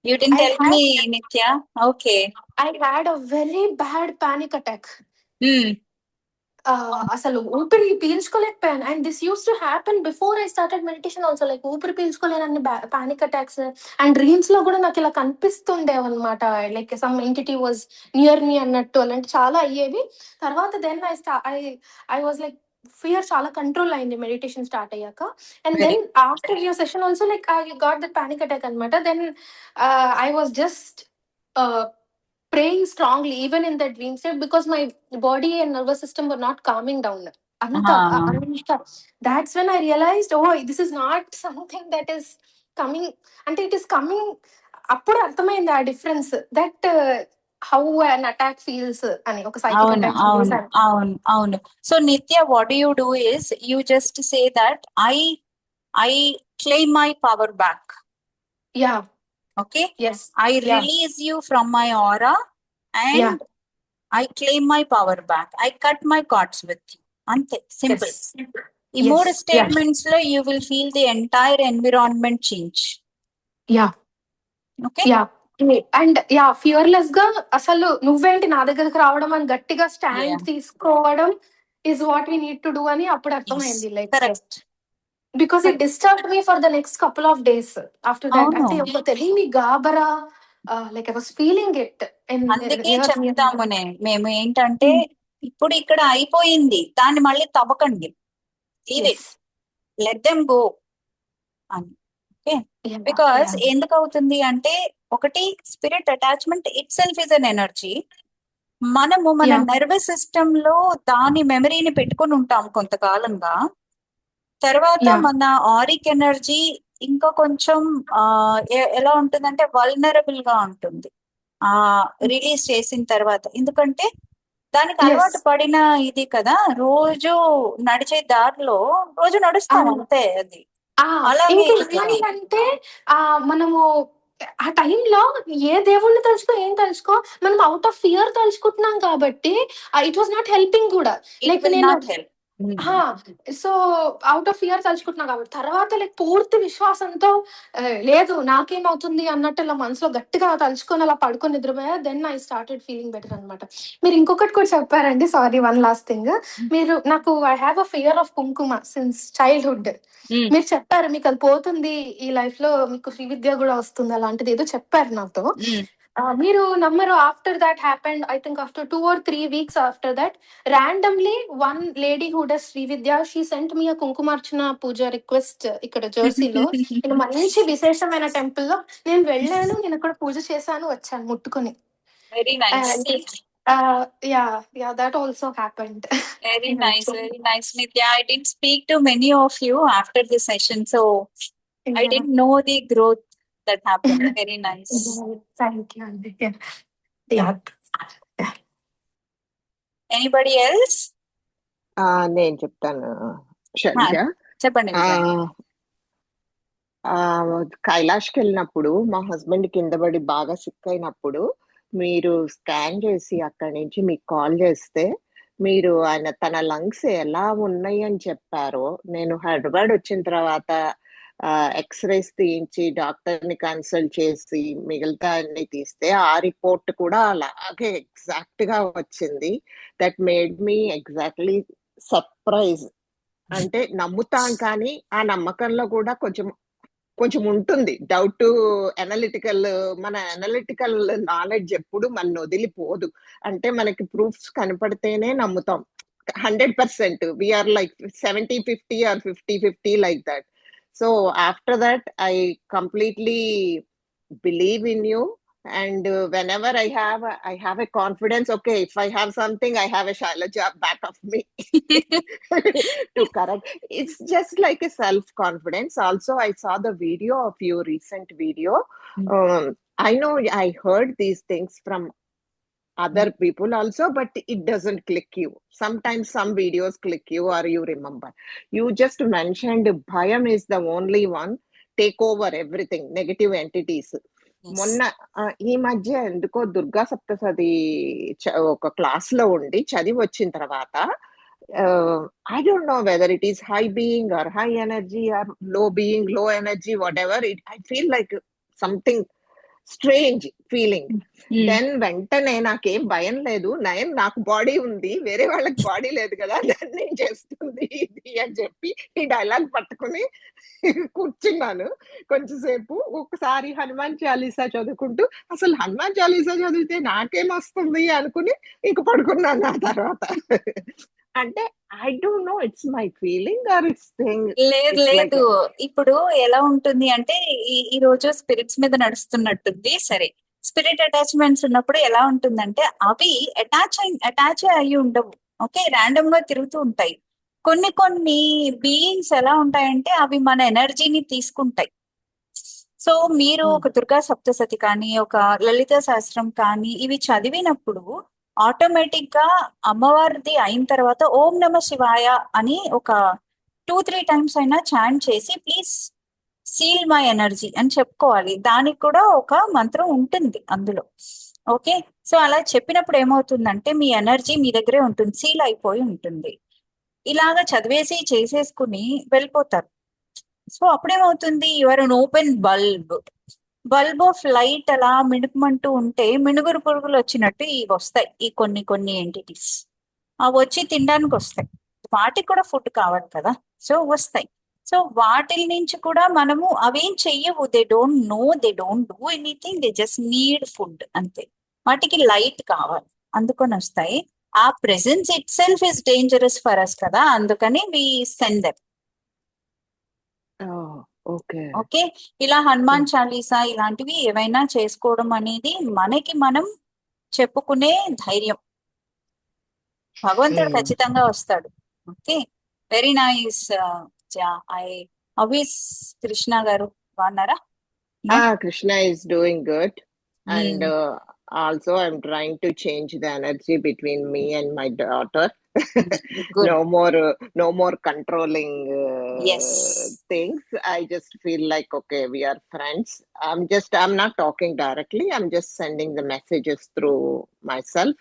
You didn't tell me, Nitya. Okay. I had a very bad panic attack. అసలు ఊపిరి పీల్చుకోలేకపోయాను. And this use to happen before I started meditation also. Like ఊపిరి పీల్చుకోలేనన్ని panic attacks and dreams లో కూడా నాకు ఇలా కనిపిస్తుండేవన్నమాట. Like some entity was near me అన్నట్టు అలాంటి చాలా అయ్యేవి. తర్వాత then I was like fear చాలా కంట్రోల్ అయింది మెడిటేషన్ స్టార్ట్ అయ్యాక. And very then after your session also like I got that panic attack అనమాట. Then I was just praying strongly even in that dream state because my body and nervous system were not calming down. Anta, that's when I realized, oh, this is not something that is coming, and it is coming. Appudu arthamaindi aa difference that how an attack feels ani oka psychic attack feels. అవును. So Nitya, what do you do is you just say that I claim my power back. Yeah. Okay. Yes. I release you from my aura and I claim my power back. I cut my cords with you. Ante simple. ఈ మూడు statements లో you will feel the entire environment change. Yeah. Okay. Yeah. And fearless గా అసలు నువ్వేంటి నా దగ్గరకు రావడం అని గట్టిగా స్టాండ్ తీసుకోవడం is what we need to do అని అప్పుడు అర్థమైంది. Like correct. Because it disturbed me for the next couple of days after that. అంటే ఒక తెలియని గాబరా, like I was feeling it. అందుకే చెప్తామునే మేము ఏంటంటే ఇప్పుడు ఇక్కడ అయిపోయింది, దాన్ని మళ్ళీ తవ్వకండి, leave it, let them go అని. ఓకే. బికాస్ ఎందుకు అవుతుంది అంటే ఒకటి spirit attachment itself is an energy. మనము మన నర్వస్ సిస్టమ్ లో దాని మెమరీని పెట్టుకుని ఉంటాం కొంతకాలంగా. తర్వాత మన ఆరిక్ ఎనర్జీ ఇంకా కొంచెం ఎలా ఉంటుందంటే వల్నరబుల్ గా ఉంటుంది రిలీజ్ చేసిన తర్వాత. ఎందుకంటే దానికి అలవాటు పడిన ఇది కదా, రోజు నడిచే దారిలో రోజు నడుస్తాం అంతే. అది అలాగే అంటే మనము ఆ టైంలో ఏ దేవుణ్ణి తలుచుకో ఏం తలుచుకో మనం అవుట్ ఆఫ్ ఫియర్ తలుచుకుంటున్నాం కాబట్టి ఇట్ వాస్ నాట్ హెల్పింగ్ కూడా. లైక్ నేను సో అవుట్ ఆఫ్ ఫియర్ తలుచుకుంటున్నా కాబట్టి తర్వాత లైక్ పూర్తి విశ్వాసంతో లేదు నాకేమవుతుంది అన్నట్టు ఇలా మనసులో గట్టిగా తలుచుకొని అలా పడుకొని నిద్రపోయా. Then I started feeling better అనమాట. మీరు ఇంకొకటి కూడా చెప్పారండి, సారీ వన్ లాస్ట్ థింగ్. మీరు నాకు I have a fear of కుంకుమ సిన్స్ చైల్డ్హుడ్. మీరు చెప్పారు మీకు అది పోతుంది ఈ లైఫ్ లో, మీకు శ్రీ విద్య కూడా వస్తుంది అలాంటిది ఏదో చెప్పారు నాతో. మీరు నమ్మరు, after that happened I think after 2 or 3 weeks after that, randomly one lady who does Sri Vidya, she sent me a కుంకుమార్చన పూజ రిక్వెస్ట్ ఇక్కడ జెర్సీలో. నేను మంచి విశేషమైన టెంపుల్ లో నేను వెళ్ళాను, నేను అక్కడ పూజ చేశాను, వచ్చాను ముట్టుకొని. Very nice. Yeah, that also happened. Very nice, very nice, Nitya. I didn't speak to many of you after the session, so I didn't know the growth that happened. Very nice. Thank you. Yeah. Anybody else? నేను చెప్తాను షర్మిక. చెప్పండి. కైలాష్కి వెళ్ళినప్పుడు మా husband కింద పడి బాగా sick అయినప్పుడు మీరు స్కాన్ చేసి అక్కడి నుంచి మీకు కాల్ చేస్తే మీరు తన లంగ్స్ ఎలా ఉన్నాయి అని చెప్పారో, నేను హైదరాబాద్ వచ్చిన తర్వాత ఎక్స్రేస్ తీయించి డాక్టర్ని కన్సల్ట్ చేసి మిగతా అన్ని తీస్తే ఆ రిపోర్ట్ కూడా అలాగే ఎగ్జాక్ట్ గా వచ్చింది. That made me exactly surprise. అంటే నమ్ముతాం కానీ ఆ నమ్మకంలో కూడా కొంచెం ఉంటుంది డౌట్. మన అనలిటికల్ నాలెడ్జ్ ఎప్పుడు మన వదిలిపోదు. అంటే మనకి ప్రూఫ్స్ కనపడితేనే నమ్ముతాం 100%. We are like 70-50 or 50-50 like that. So after that I completely believe in you, and whenever I have a confidence. Okay, if I have something, I have a Shailaja back of me to correct. It's just like a self confidence. Also, I saw the video of your recent video. I know I heard these things from other people also, but it doesn't click you. Sometimes some videos click you or you remember. You just mentioned bhayam is the only one take over everything, negative entities. మొన్న ఈ మధ్య ఎందుకో దుర్గా సప్తసతి ఒక class లో ఉండి చదివి వచ్చిన తర్వాత I don't know whether it is high being or high energy or low being, low energy, whatever. I feel like something strange feeling. Then వెంటనే నాకేం భయం లేదు, నాకు బాడీ ఉంది, వేరే వాళ్ళకి బాడీ లేదు కదా, దాన్ని నేను చేస్తుంది ఇది అని చెప్పి ఈ డైలాగ్ పట్టుకుని కూర్చున్నాను కొంచెంసేపు. ఒకసారి హనుమాన్ చాలీసా చదువుకుంటూ అసలు హనుమాన్ చాలీసా చదివితే నాకేం వస్తుంది అనుకుని ఇంక పడుకున్నాను ఆ తర్వాత. అంటే I don't know it's my feeling or it's thing. లేదు లేదు, ఇప్పుడు ఎలా ఉంటుంది అంటే ఈ రోజు స్పిరిట్స్ మీద నడుస్తున్నట్టుంది. సరే, స్పిరిట్ అటాచ్మెంట్స్ ఉన్నప్పుడు ఎలా ఉంటుందంటే అవి అటాచ్ అయ్యి ఉండవు. ఓకే, ర్యాండమ్ గా తిరుగుతూ ఉంటాయి. కొన్ని బీయింగ్స్ ఎలా ఉంటాయంటే అవి మన ఎనర్జీని తీసుకుంటాయి. సో మీరు ఒక దుర్గా సప్తసతి కానీ ఒక లలిత శాస్త్రం కానీ ఇవి చదివినప్పుడు ఆటోమేటిక్ గా అమ్మవారిది అయిన తర్వాత ఓం నమ శివాయ అని ఒక 2-3 టైమ్స్ అయినా చాంట్ చేసి ప్లీజ్ సీల్ మై ఎనర్జీ అని చెప్పుకోవాలి. దానికి కూడా ఒక మంత్రం ఉంటుంది అందులో. ఓకే, సో అలా చెప్పినప్పుడు ఏమవుతుందంటే మీ ఎనర్జీ మీ దగ్గరే ఉంటుంది, సీల్ అయిపోయి ఉంటుంది. ఇలాగా చదివేసి చేసేసుకుని వెళ్ళిపోతారు. సో అప్పుడేమవుతుంది, your an open bulb of light అలా మిణుకుమంటూ ఉంటే మినుగురు పురుగులు వచ్చినట్టు ఇవి వస్తాయి, ఈ కొన్ని ఎంటిటీస్ అవి వచ్చి తినడానికి వస్తాయి. వాటికి కూడా ఫుడ్ కావాలి కదా, సో వస్తాయి. సో వాటి నుంచి కూడా మనము అవేం చెయ్యవు, they don't know, they don't do anything, they just need food అంతే. వాటికి లైట్ కావాలి, అందుకొని వస్తాయి. ఆ presence itself is dangerous for us కదా, అందుకని వి సెండ్ దెమ్. ఓకే, ఇలా హనుమాన్ చాలీసా ఇలాంటివి ఏవైనా చేసుకోవడం అనేది మనకి మనం చెప్పుకునే ధైర్యం. భగవంతుడు ఖచ్చితంగా వస్తాడు. Okay, very nice. కృష్ణ గారు బాగున్నారా? Krishna is doing good, and also I'm trying to change the energy between me and my daughter. Good. No more controlling Yes. things. I just feel like, okay, we are friends. I'm not talking directly, I'm just sending the messages through myself.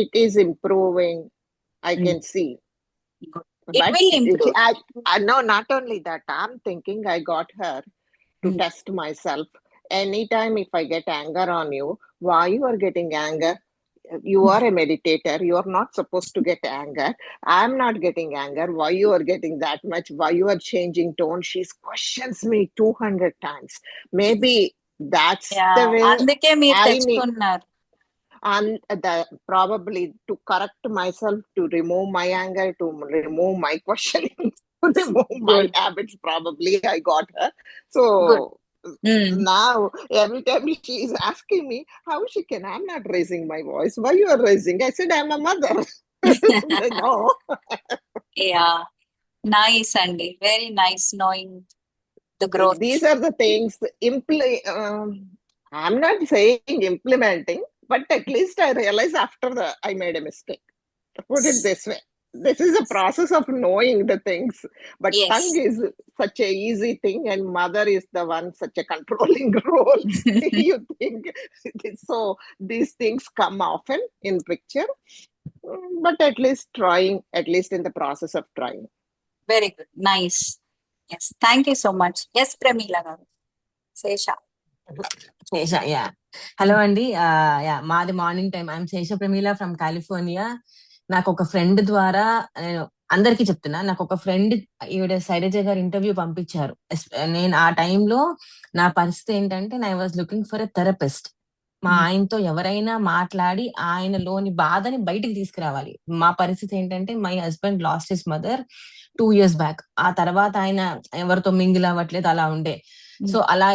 It is improving, I can see. Good. It will improve. No, not only that, I'm thinking I got her to test myself. Anytime if I get anger on you, why you are getting anger? You are a meditator, you are not supposed to get anger. I'm not getting anger, why you are getting that much? Why you are changing tone? She questions me 200 times. Maybe that's the way అందుకే మీరు I need. తెచ్చుకున్నారు. And probably to correct myself, to remove my anger, to remove my questioning, to remove my habits, probably I got her. So now every time she is asking me how she can, I'm not raising my voice, why you are raising? I said I'm a mother. No. Yeah, nice అండి, very nice knowing the growth. These are the things I'm not saying implementing, but at least I realize after I made a mistake. Put it this way, this is a process of knowing the things, but Yes. tongue is such a easy thing and mother is the one such a controlling role. You think so these things come often in picture, but at least in the process of trying. Very good, nice. Yes, thank you so much. Yes, Pramila garu, Sesha. Yeah, hello అండి. మాది morning time. I'm Sesha Pramila from California. నాకు ఒక friend ద్వారా, నేను అందరికీ చెప్తున్నా, నాకు ఒక ఫ్రెండ్ ఈవిడ శైలజ గారు ఇంటర్వ్యూ పంపించారు. నేను ఆ టైంలో నా పరిస్థితి ఏంటంటే I was looking for a therapist. మా ఆయనతో ఎవరైనా మాట్లాడి ఆయనలోని బాధని బయటికి తీసుకురావాలి. మా పరిస్థితి ఏంటంటే my husband lost his mother 2 years back. ఆ తర్వాత ఆయన ఎవరితో మింగిల్ అవ్వట్లేదు, అలా ఉండే. సో అలా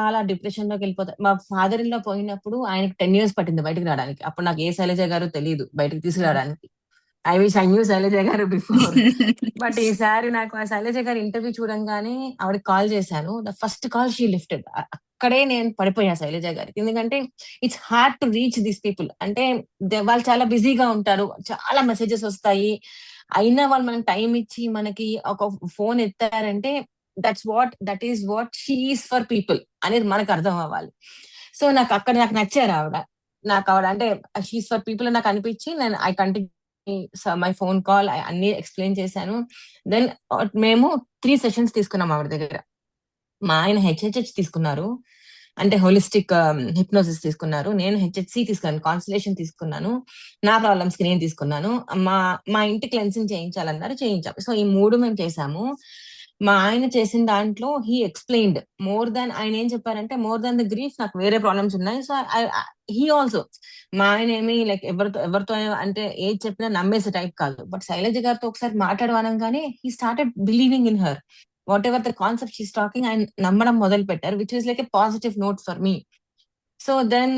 అలా డిప్రెషన్ లోకి వెళ్ళిపోతారు. మా ఫాదర్ ఇన్ లో పోయినప్పుడు ఆయనకి 10 years పట్టింది బయటకు రావడానికి. అప్పుడు నాకు ఏ శైలజ గారు తెలియదు బయటకు తీసుకురావడానికి. I wish I knew Shailaja గారు బిఫోర్. బట్ ఈసారి నాకు ఆ శైలజ గారి ఇంటర్వ్యూ చూడంగానే ఆవిడకి కాల్ చేశాను. The first call she lifted. అక్కడే నేను పడిపోయా శైలజ గారికి. ఎందుకంటే it's hard to reach these people. అంటే వాళ్ళు చాలా బిజీగా ఉంటారు, చాలా మెసేజెస్ వస్తాయి. అయినా వాళ్ళు మనకి టైం ఇచ్చి మనకి ఒక ఫోన్ ఎత్తారంటే that is what she is for people అనేది మనకు అర్థం అవ్వాలి. సో నాకు నచ్చారు ఆవిడ. నాకు ఆవిడ అంటే షీఈస్ ఫర్ పీపుల్ నాకు అనిపించి నేను I continue my phone call, అన్ని ఎక్స్ప్లెయిన్ చేశాను. దెన్ మేము 3 sessions తీసుకున్నాం ఆవిడ దగ్గర. మా ఆయన HHH తీసుకున్నారు. అంటే హోలిస్టిక్ హిప్నోసిస్ తీసుకున్నారు, నేను హెచ్హెచ్సి తీసుకున్నాను, కాన్సలేషన్ తీసుకున్నాను, నా ప్రాబ్లమ్స్ కి నేను తీసుకున్నాను, మా మా ఇంటి క్లెన్సింగ్ చేయించాలన్నారు, చేయించాం. సో ఈ 3 మేము చేసాము. మా ఆయన చేసిన దాంట్లో హీ ఎక్స్ప్లెయిన్డ్ మోర్ దాన్, ఆయన ఏం చెప్పారంటే మోర్ దాన్ ద గ్రీఫ్ నాకు వేరే ప్రాబ్లమ్స్ ఉన్నాయి. సో హీ ఆల్సో, మా ఆయన ఏమి లైక్ ఎవరితో అంటే ఏది చెప్పినా నమ్మేసే టైప్ కాదు. బట్ శైలజ గారితో ఒకసారి మాట్లాడవనంగానే he started believing in her, whatever the concept she's talking, ఆయన నమ్మడం మొదలు పెట్టారు, which is like a positive note for me. So then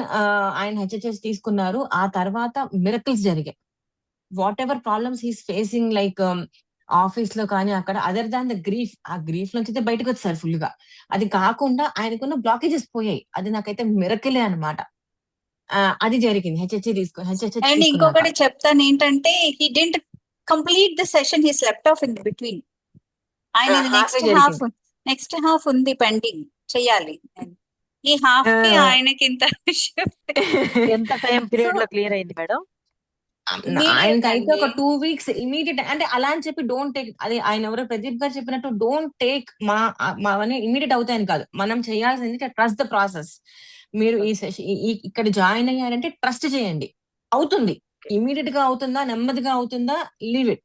ఆయన హెచ్హెచ్ఎస్ తీసుకున్నారు. ఆ తర్వాత మిరకల్స్ జరిగాయి. Whatever problems he's facing like office లో కానీ అక్కడ, అదర్ దాన్ ద గ్రీఫ్, ఆ గ్రీఫ్ నుంచి అయితే బయటకు వచ్చారు ఫుల్ గా. అది కాకుండా ఆయనకున్న బ్లాకేజెస్ పోయాయి. అది నాకైతే మిరకలే అనమాట. అది జరిగింది హెచ్హెచ్ఎస్ అండ్ ఇంకొకటి చెప్తాను ఏంటంటే, he didn't complete the session, he slept of in between. ఆయన నెక్స్ట్ హాఫ్ ఉంది పెండింగ్ చెయ్యాలి. ఈ హాఫ్ కి ఆయనకి ఇంత ఎంత టైం పీరియడ్ లో క్లియర్ అయింది మేడం? ఆయనకైతే ఒక 2 weeks ఇమీడియట్. అంటే అలా అని చెప్పి డోంట్ టేక్, అది ఆయన ఎవరో ప్రదీప్ గారు చెప్పినట్టు డోంట్ టేక్ మావన్నీ ఇమీడియట్ అవుతాయని కాదు. మనం చేయాల్సింది ట్రస్ట్ ద ప్రాసెస్. మీరు ఈ సెషన్ ఇక్కడ జాయిన్ అయ్యారంటే ట్రస్ట్ చేయండి, అవుతుంది. ఇమీడియట్ గా అవుతుందా, నెమ్మదిగా అవుతుందా, లీవ్ ఇట్.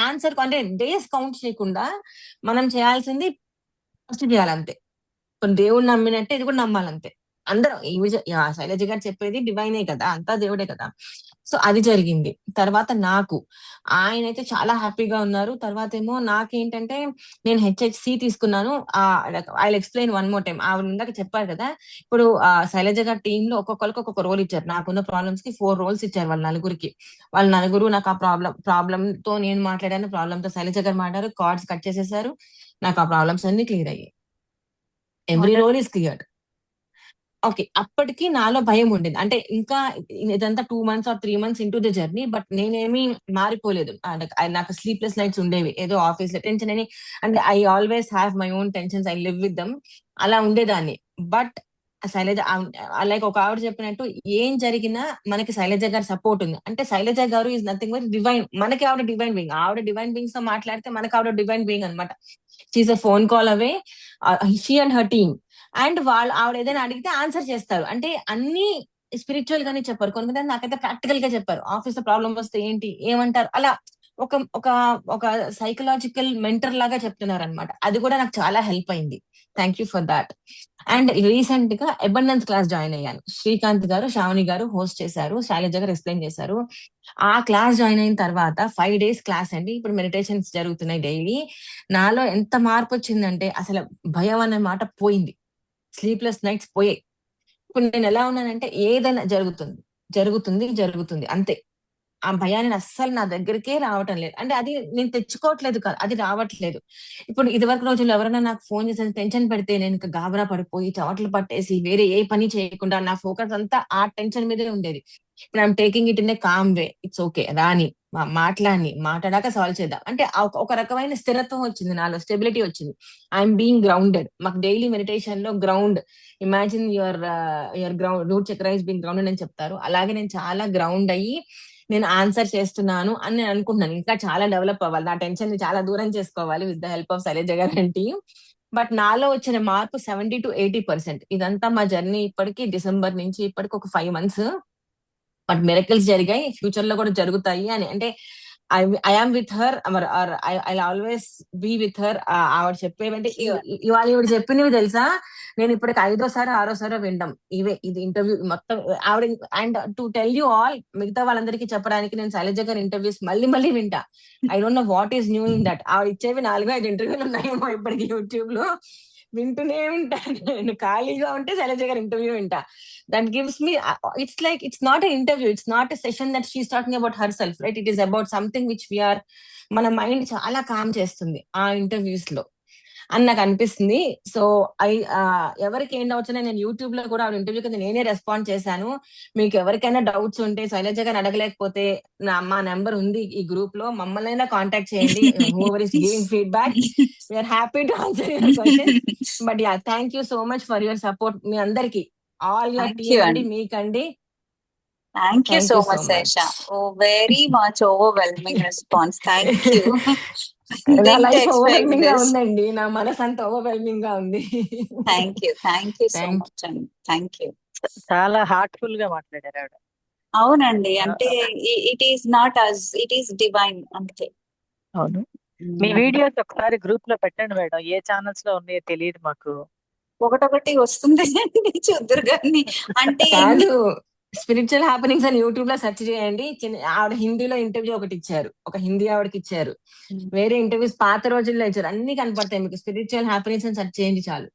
ఆన్సర్ అంటే డేస్ కౌంట్ చేయకుండా మనం చేయాల్సింది ట్రస్ట్ చేయాలంతే. ఇప్పుడు దేవుడు నమ్మినట్టే ఇది కూడా నమ్మాలంతే. అందరం శైలజ గారు చెప్పేది డివైనే కదా, అంతా దేవుడే కదా. సో అది జరిగింది. తర్వాత నాకు ఆయన అయితే చాలా హ్యాపీగా ఉన్నారు. తర్వాత ఏమో నాకేంటంటే నేను హెచ్హెచ్సి తీసుకున్నాను. I explain one more time. ఆవిడ ఇందాక చెప్పారు కదా, ఇప్పుడు శైలజ గారి టీమ్ లో ఒక్కొక్కరికి ఒక్కొక్క రోల్ ఇచ్చారు. నాకున్న ప్రాబ్లమ్స్ కి 4 roles ఇచ్చారు వాళ్ళ నలుగురికి. వాళ్ళ నలుగురు నాకు ఆ ప్రాబ్లమ్ తో నేను మాట్లాడాను, ప్రాబ్లమ్ తో శైలజ గారు మాట్లాడారు, కార్డ్స్ కట్ చేసేసారు, నాకు ఆ ప్రాబ్లమ్స్ అన్ని క్లియర్ అయ్యాయి. Every role is cleared. Okay, అప్పటికి నాలో భయం ఉండేది. అంటే ఇంకా ఇదంతా 2 months or 3 months into the journey, but నేనేమి మారిపోలేదు. నాకు స్లీప్లెస్ నైట్స్ ఉండేవి, ఏదో ఆఫీస్ లో టెన్షన్ అని. అంటే I always have my own tensions, I live with them, అలా ఉండేదాన్ని. బట్ శైలజ లైక్ ఒక ఆవిడ చెప్పినట్టు ఏం జరిగినా మనకి శైలజ గారి సపోర్ట్ ఉంది. అంటే శైలజ గారు ఈజ్ నథింగ్ బట్ డివైన్. మనకి ఆవిడ డివైన్ బీయింగ్, ఆవిడ డివైన్ బీయింగ్స్ తో మాట్లాడితే మనకి ఆవిడ డివైన్ బీయింగ్ అనమాట. She is a phone call away, she and her team. And ఆవిడ ఏదైనా అడిగితే ఆన్సర్ చేస్తారు. అంటే అన్ని స్పిరిచువల్ గానే చెప్పారు, కొంతమంది నాకైతే ప్రాక్టికల్ గా చెప్పారు. ఆఫీస్ లో ప్రాబ్లం వస్తే ఏంటి ఏమంటారు, అలా ఒక ఒక ఒక సైకలాజికల్ మెంటర్ లాగా చెప్తున్నారు అనమాట. అది కూడా నాకు చాలా హెల్ప్ అయింది. Thank you for that. And recent గా అబండెన్స్ క్లాస్ జాయిన్ అయ్యాను. శ్రీకాంత్ గారు, శ్రావణి గారు హోస్ట్ చేశారు, శైలజ గారు ఎక్స్ప్లెయిన్ చేశారు. ఆ క్లాస్ జాయిన్ అయిన తర్వాత 5 days క్లాస్ అండి. ఇప్పుడు మెడిటేషన్స్ జరుగుతున్నాయి డైలీ. నాలో ఎంత మార్పు వచ్చిందంటే అసలు భయం అనే మాట పోయింది, స్లీప్లెస్ నైట్స్ పోయాయి. ఇప్పుడు నేను ఎలా ఉన్నానంటే ఏదైనా జరుగుతుంది జరుగుతుంది జరుగుతుంది అంతే. ఆ భయాన్ని అస్సలు నా దగ్గరికే రావటం లేదు. అంటే అది నేను తెచ్చుకోవట్లేదు కాదు, అది రావట్లేదు. ఇప్పుడు ఇదివరకు రోజుల్లో ఎవరైనా నాకు ఫోన్ చేసి టెన్షన్ పెడితే నేను ఇంకా గాబరా పడిపోయి చవట్లు పట్టేసి వేరే ఏ పని చేయకుండా నా ఫోకస్ అంతా ఆ టెన్షన్ మీదే ఉండేది. ఇప్పుడు I'm taking it in a calm way. It's okay, రాని మాట్లాడాక సాల్వ్ చేద్దాం. అంటే ఒక రకమైన స్థిరత్వం వచ్చింది నాలో, స్టెబిలిటీ వచ్చింది. I'm being grounded. మాకు డైలీ మెడిటేషన్ లో ground, imagine your ground root chakra is being grounded అని చెప్తారు. అలాగే నేను చాలా గ్రౌండ్ అయ్యి నేను ఆన్సర్ చేస్తున్నాను అని నేను అనుకుంటున్నాను. ఇంకా చాలా డెవలప్ అవ్వాలి, నా టెన్షన్ ని చాలా దూరం చేసుకోవాలి with the help of Shailaja గారి టీమ్. బట్ నాలో వచ్చిన మార్పు 70 to 80%. ఇదంతా మా జర్నీ ఇప్పటికి డిసెంబర్ నుంచి ఇప్పటికి ఒక 5 months. బట్ మిరకల్స్ జరిగాయి, ఫ్యూచర్ లో కూడా జరుగుతాయి అని. అంటే I am with her, I always be with her. ఆవిడ చెప్పేవంటే ఇవాళ ఇవిడ చెప్పినవి తెలుసా, నేను ఇప్పటికి 5వ సారి 6వ సారి వినడం ఇది ఇంటర్వ్యూ మొత్తం ఆవిడ. And to tell you all, మిగతా వాళ్ళందరికీ చెప్పడానికి నేను శైలజ గారి ఇంటర్వ్యూస్ మళ్ళీ వింటా. I don't know what is new in that. ఆవిడ ఇచ్చేవి 4-5 ఇంటర్వ్యూలు ఉన్నాయేమో ఇప్పటికి యూట్యూబ్ లో, వింటూనే ఉంటాను. నేను ఖాళీగా ఉంటే శైలజ గారి ఇంటర్వ్యూ వింటా. That gives me, it's like, it's not an interview, it's not a session that she's talking about herself, right? It is about something which మన మైండ్ చాలా కామ్ చేస్తుంది ఆ ఇంటర్వ్యూస్ లో అని నాకు అనిపిస్తుంది. సో ఎవరికి ఏం డౌట్స్ నేను యూట్యూబ్ లో కూడా ఇంటర్వ్యూ కింద నేనే రెస్పాండ్ చేశాను. మీకు ఎవరికైనా డౌట్స్ ఉంటే శైలజ గారిని అడగలేకపోతే మా నెంబర్ ఉంది ఈ గ్రూప్ లో, మమ్మల్ని అయినా కాంటాక్ట్ చేయండి. Whoever is giving feedback, we are happy to answer your questions. But yeah, thank you so much for your support. మీ అందరికి, ఆల్ యువర్ టీమ్ అండి, మీకండి. Thank you so much, Sesha. Oh, very much overwhelming response. Thank you. నా Didn't life expect overwhelming గా this. ఉందండి. నా మనసు అంత ఓవర్వెల్మింగ్ గా ఉంది. Thank you so thank much అండి. Thank you. చాలా హార్ట్ఫుల్ గా మాట్లాడారు ఆవిడ. అవునండి, అంటే it is not us, it is divine అంతే. అవును. మీ వీడియోస్ ఒకసారి గ్రూప్ లో పెట్టండి మేడం, ఏ ఛానల్స్ లో ఉన్నాయో తెలియదు మాకు. ఒకటొకటి వస్తుంది చూద్దరు కానీ, అంటే కాదు, స్పిరిచువల్ హ్యాపెనింగ్స్ అని యూట్యూబ్ లో సెర్చ్ చేయండి. ఆవిడ హిందీలో ఇంటర్వ్యూ ఒకటి ఇచ్చారు, ఒక హిందీ ఆవిడకి ఇచ్చారు, వేరే ఇంటర్వ్యూస్ పాత రోజుల్లో ఇచ్చారు, అన్ని కనపడతాయి మీకు. స్పిరిచువల్ హ్యాపెనింగ్స్ అని సెర్చ్ చేయండి చాలు.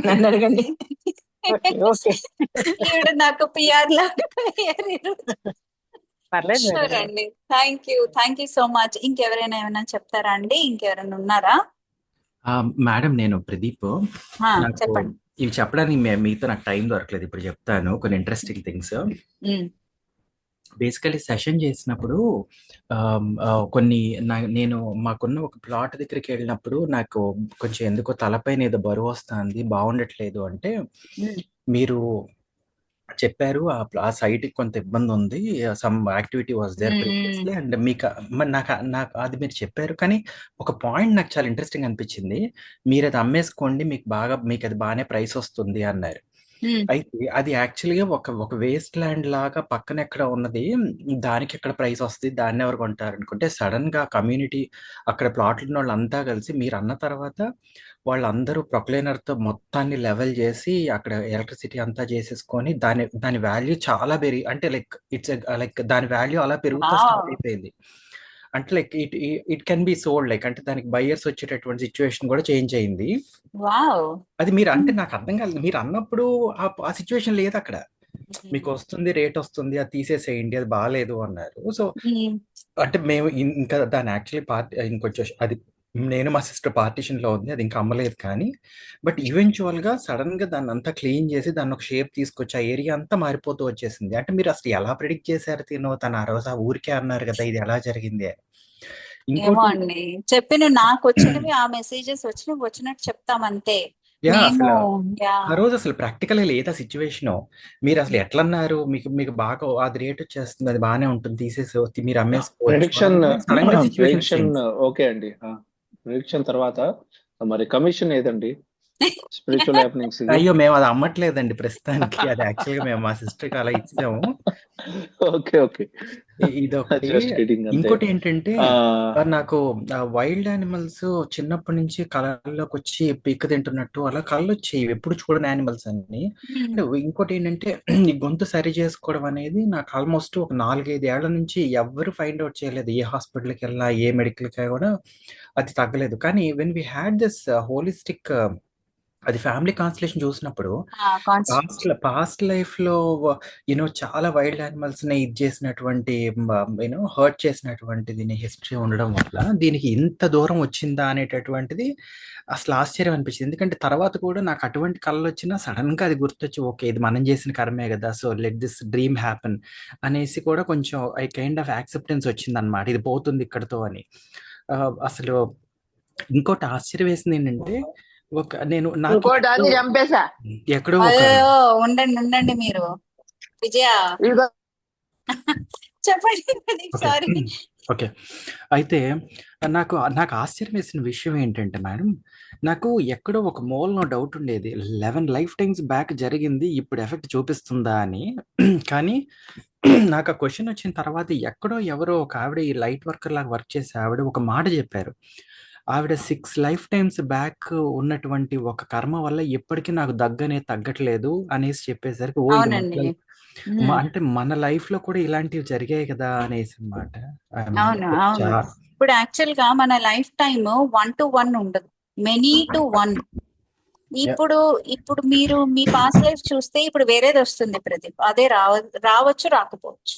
నన్ను అడగండి. ఈవిడ నాకు పిఆర్ లాగా పర్లేదు షూర్ మేడం. అండి. Thank you so much. ఇంకెవరైనా ఏమైనా చెప్తారా అండి? ఇంకెవరైనా ఉన్నారా? మేడం, నేను ప్రదీప్. నాకు చెప్పండి. ఇవి చెప్పడానికి మీతో నాకు టైం దొరకలేదు. ఇప్పుడు చెప్తాను కొన్ని ఇంట్రెస్టింగ్ థింగ్స్. బేసికలీ సెషన్ చేసినప్పుడు కొన్ని నేను మాకున్న ఒక ప్లాట్ దగ్గరికి వెళ్ళినప్పుడు నాకు కొంచెం ఎందుకో తలపైన ఏదో బరువు వస్తుంది, బాగుండట్లేదు అంటే మీరు చెప్పారు ఆ సైట్ కి కొంత ఇబ్బంది ఉంది, some activity was there previously and మీకు నాకు అది మీరు చెప్పారు. కానీ ఒక పాయింట్ నాకు చాలా ఇంట్రెస్టింగ్ అనిపించింది. మీరు అది అమ్మేసుకోండి, మీకు అది బాగానే ప్రైస్ వస్తుంది అన్నారు. అయితే అది యాక్చువల్గా ఒక వేస్ట్ ల్యాండ్ లాగా పక్కన ఎక్కడ ఉన్నది, దానికి ఎక్కడ ప్రైస్ వస్తుంది, దాన్ని ఎవరు కొంటారు అనుకుంటే సడన్ గా కమ్యూనిటీ అక్కడ ప్లాట్లు ఉన్న వాళ్ళంతా కలిసి మీరు అన్న తర్వాత వాళ్ళందరూ ప్రొక్లైనర్ తో మొత్తాన్ని లెవెల్ చేసి అక్కడ ఎలక్ట్రిసిటీ అంతా చేసేసుకొని దాని వాల్యూ చాలా అంటే లైక్ దాని వాల్యూ అలా పెరుగుతూ స్టార్ట్ అయిపోయింది. అంటే like it can be sold, like అంటే దానికి బయర్స్ వచ్చేటటువంటి సిచ్యువేషన్ కూడా చేంజ్ అయింది. అది మీరు అంటే నాకు అర్థం కాలేదు, మీరు అన్నప్పుడు ఆ సిచ్యువేషన్ లేదు అక్కడ. మీకు వస్తుంది, రేట్ వస్తుంది, అది తీసేసేయండి, అది బాగాలేదు అన్నారు. సో అంటే మేము ఇంకా దాన్ని యాక్చువల్లీ ఇంకొంచెం అది నేను మా సిస్టర్ పార్టీషన్ లో ఉంది, అది ఇంకా అమ్మలేదు. కానీ బట్ ఈవెన్చువల్ గా సడన్ గా దాన్ని అంతా క్లీన్ చేసి దాన్ని ఒక షేప్ తీసుకొచ్చి ఆ ఏరియా అంతా మారిపోతూ వచ్చేసింది. అంటే మీరు అసలు ఎలా ప్రిడిక్ట్ చేశారు? తను ఆ రోజు ఆ ఊరికే అన్నారు కదా, ఇది ఎలా జరిగింది అని. ఏమో అండి, చెప్పిన నాకు వచ్చినవి ఆ మెసేజెస్ వచ్చినట్టు చెప్తామంతే. అసలు ఆ రోజు అసలు ప్రాక్టికల్ లేదా సిచ్యువేషన్, మీరు అసలు ఎట్లన్నారు? మీకు బాగా అది రేట్ వచ్చేస్తుంది, అది బాగానే ఉంటుంది, తీసేసి మీరు ప్రెడిక్షన్ ఓకే అండి. ప్రెడిక్షన్ తర్వాత మరి కమిషన్ ఏదండి స్పిరిచువల్ హ్యాపెనింగ్స్? అయ్యో, మేము అది అమ్మట్లేదండి ప్రస్తుతానికి. అది యాక్చువల్ గా మేము మా సిస్టర్ కి అలా ఇచ్చాము. ఓకే. ఇదొకటి. ఇంకోటి ఏంటంటే నాకు వైల్డ్ యానిమల్స్ చిన్నప్పటి నుంచి కళ్ళలోకి వచ్చి పిక్క తింటున్నట్టు అలా కళ్ళు వచ్చేవి, ఎప్పుడు చూడని యానిమల్స్ అన్ని. ఇంకోటి ఏంటంటే ఈ గొంతు సరి చేసుకోవడం అనేది నాకు ఆల్మోస్ట్ ఒక 4-5 ఏళ్ల నుంచి ఎవ్వరు ఫైండ్ అవుట్ చేయలేదు. ఏ హాస్పిటల్కి వెళ్ళినా, ఏ మెడికల్ కి కూడా అది తగ్గలేదు. కానీ when we had this holistic అది ఫ్యామిలీ కాన్స్టలేషన్ చూసినప్పుడు పాస్ట్ లైఫ్ లో చాలా వైల్డ్ యానిమల్స్ ని ఇది చేసినటువంటి హర్ట్ చేసినటువంటిది హిస్టరీ ఉండడం వల్ల దీనికి ఇంత దూరం వచ్చిందా అనేటటువంటిది అసలు ఆశ్చర్యం అనిపించింది. ఎందుకంటే తర్వాత కూడా నాకు అటువంటి కళలు వచ్చినా సడన్ గా అది గుర్తొచ్చి ఓకే, ఇది మనం చేసిన కర్మే కదా, so let this dream happen అనేసి కూడా కొంచెం ఐ కైండ్ ఆఫ్ యాక్సెప్టెన్స్ వచ్చింది అనమాట, ఇది పోతుంది ఇక్కడతో అని. అసలు ఇంకోటి ఆశ్చర్యం వేసింది ఏంటంటే చంపేశా ఎక్కడో ఉండండి మీరు విజయ చెప్పండి. సారీ. ఓకే, అయితే నాకు ఆశ్చర్యం వేసిన విషయం ఏంటంటే మేడం, నాకు ఎక్కడో ఒక మూలలో డౌట్ ఉండేది, 11 లైఫ్ టైమ్స్ బ్యాక్ జరిగింది, ఇప్పుడు ఎఫెక్ట్ చూపిస్తుందా అని. కానీ నాకు ఆ క్వశ్చన్ వచ్చిన తర్వాత ఎక్కడో ఎవరో ఒక ఆవిడ ఈ లైట్ వర్కర్ లాగా వర్క్ చేసే ఆవిడ ఒక మాట చెప్పారు. ఆవిడ 6 లైఫ్ టైమ్స్ బ్యాక్ ఉన్నటువంటి ఒక కర్మ వల్ల ఎప్పటికీ నాకు దగ్గనే తగ్గట్లేదు అనేసి చెప్పేసరికి అంటే మన లైఫ్ లో కూడా ఇలాంటివి జరిగాయి కదా అనేసి అన్నమాట. అవును. ఇప్పుడు యాక్చువల్ గా మన లైఫ్ టైమ్ 1 to 1 ఉండదు, many to 1. ఇప్పుడు మీరు మీ పాస్ట్ లైఫ్ చూస్తే ఇప్పుడు వేరేది వస్తుంది ప్రదీప్, అదే రావచ్చు రాకపోవచ్చు.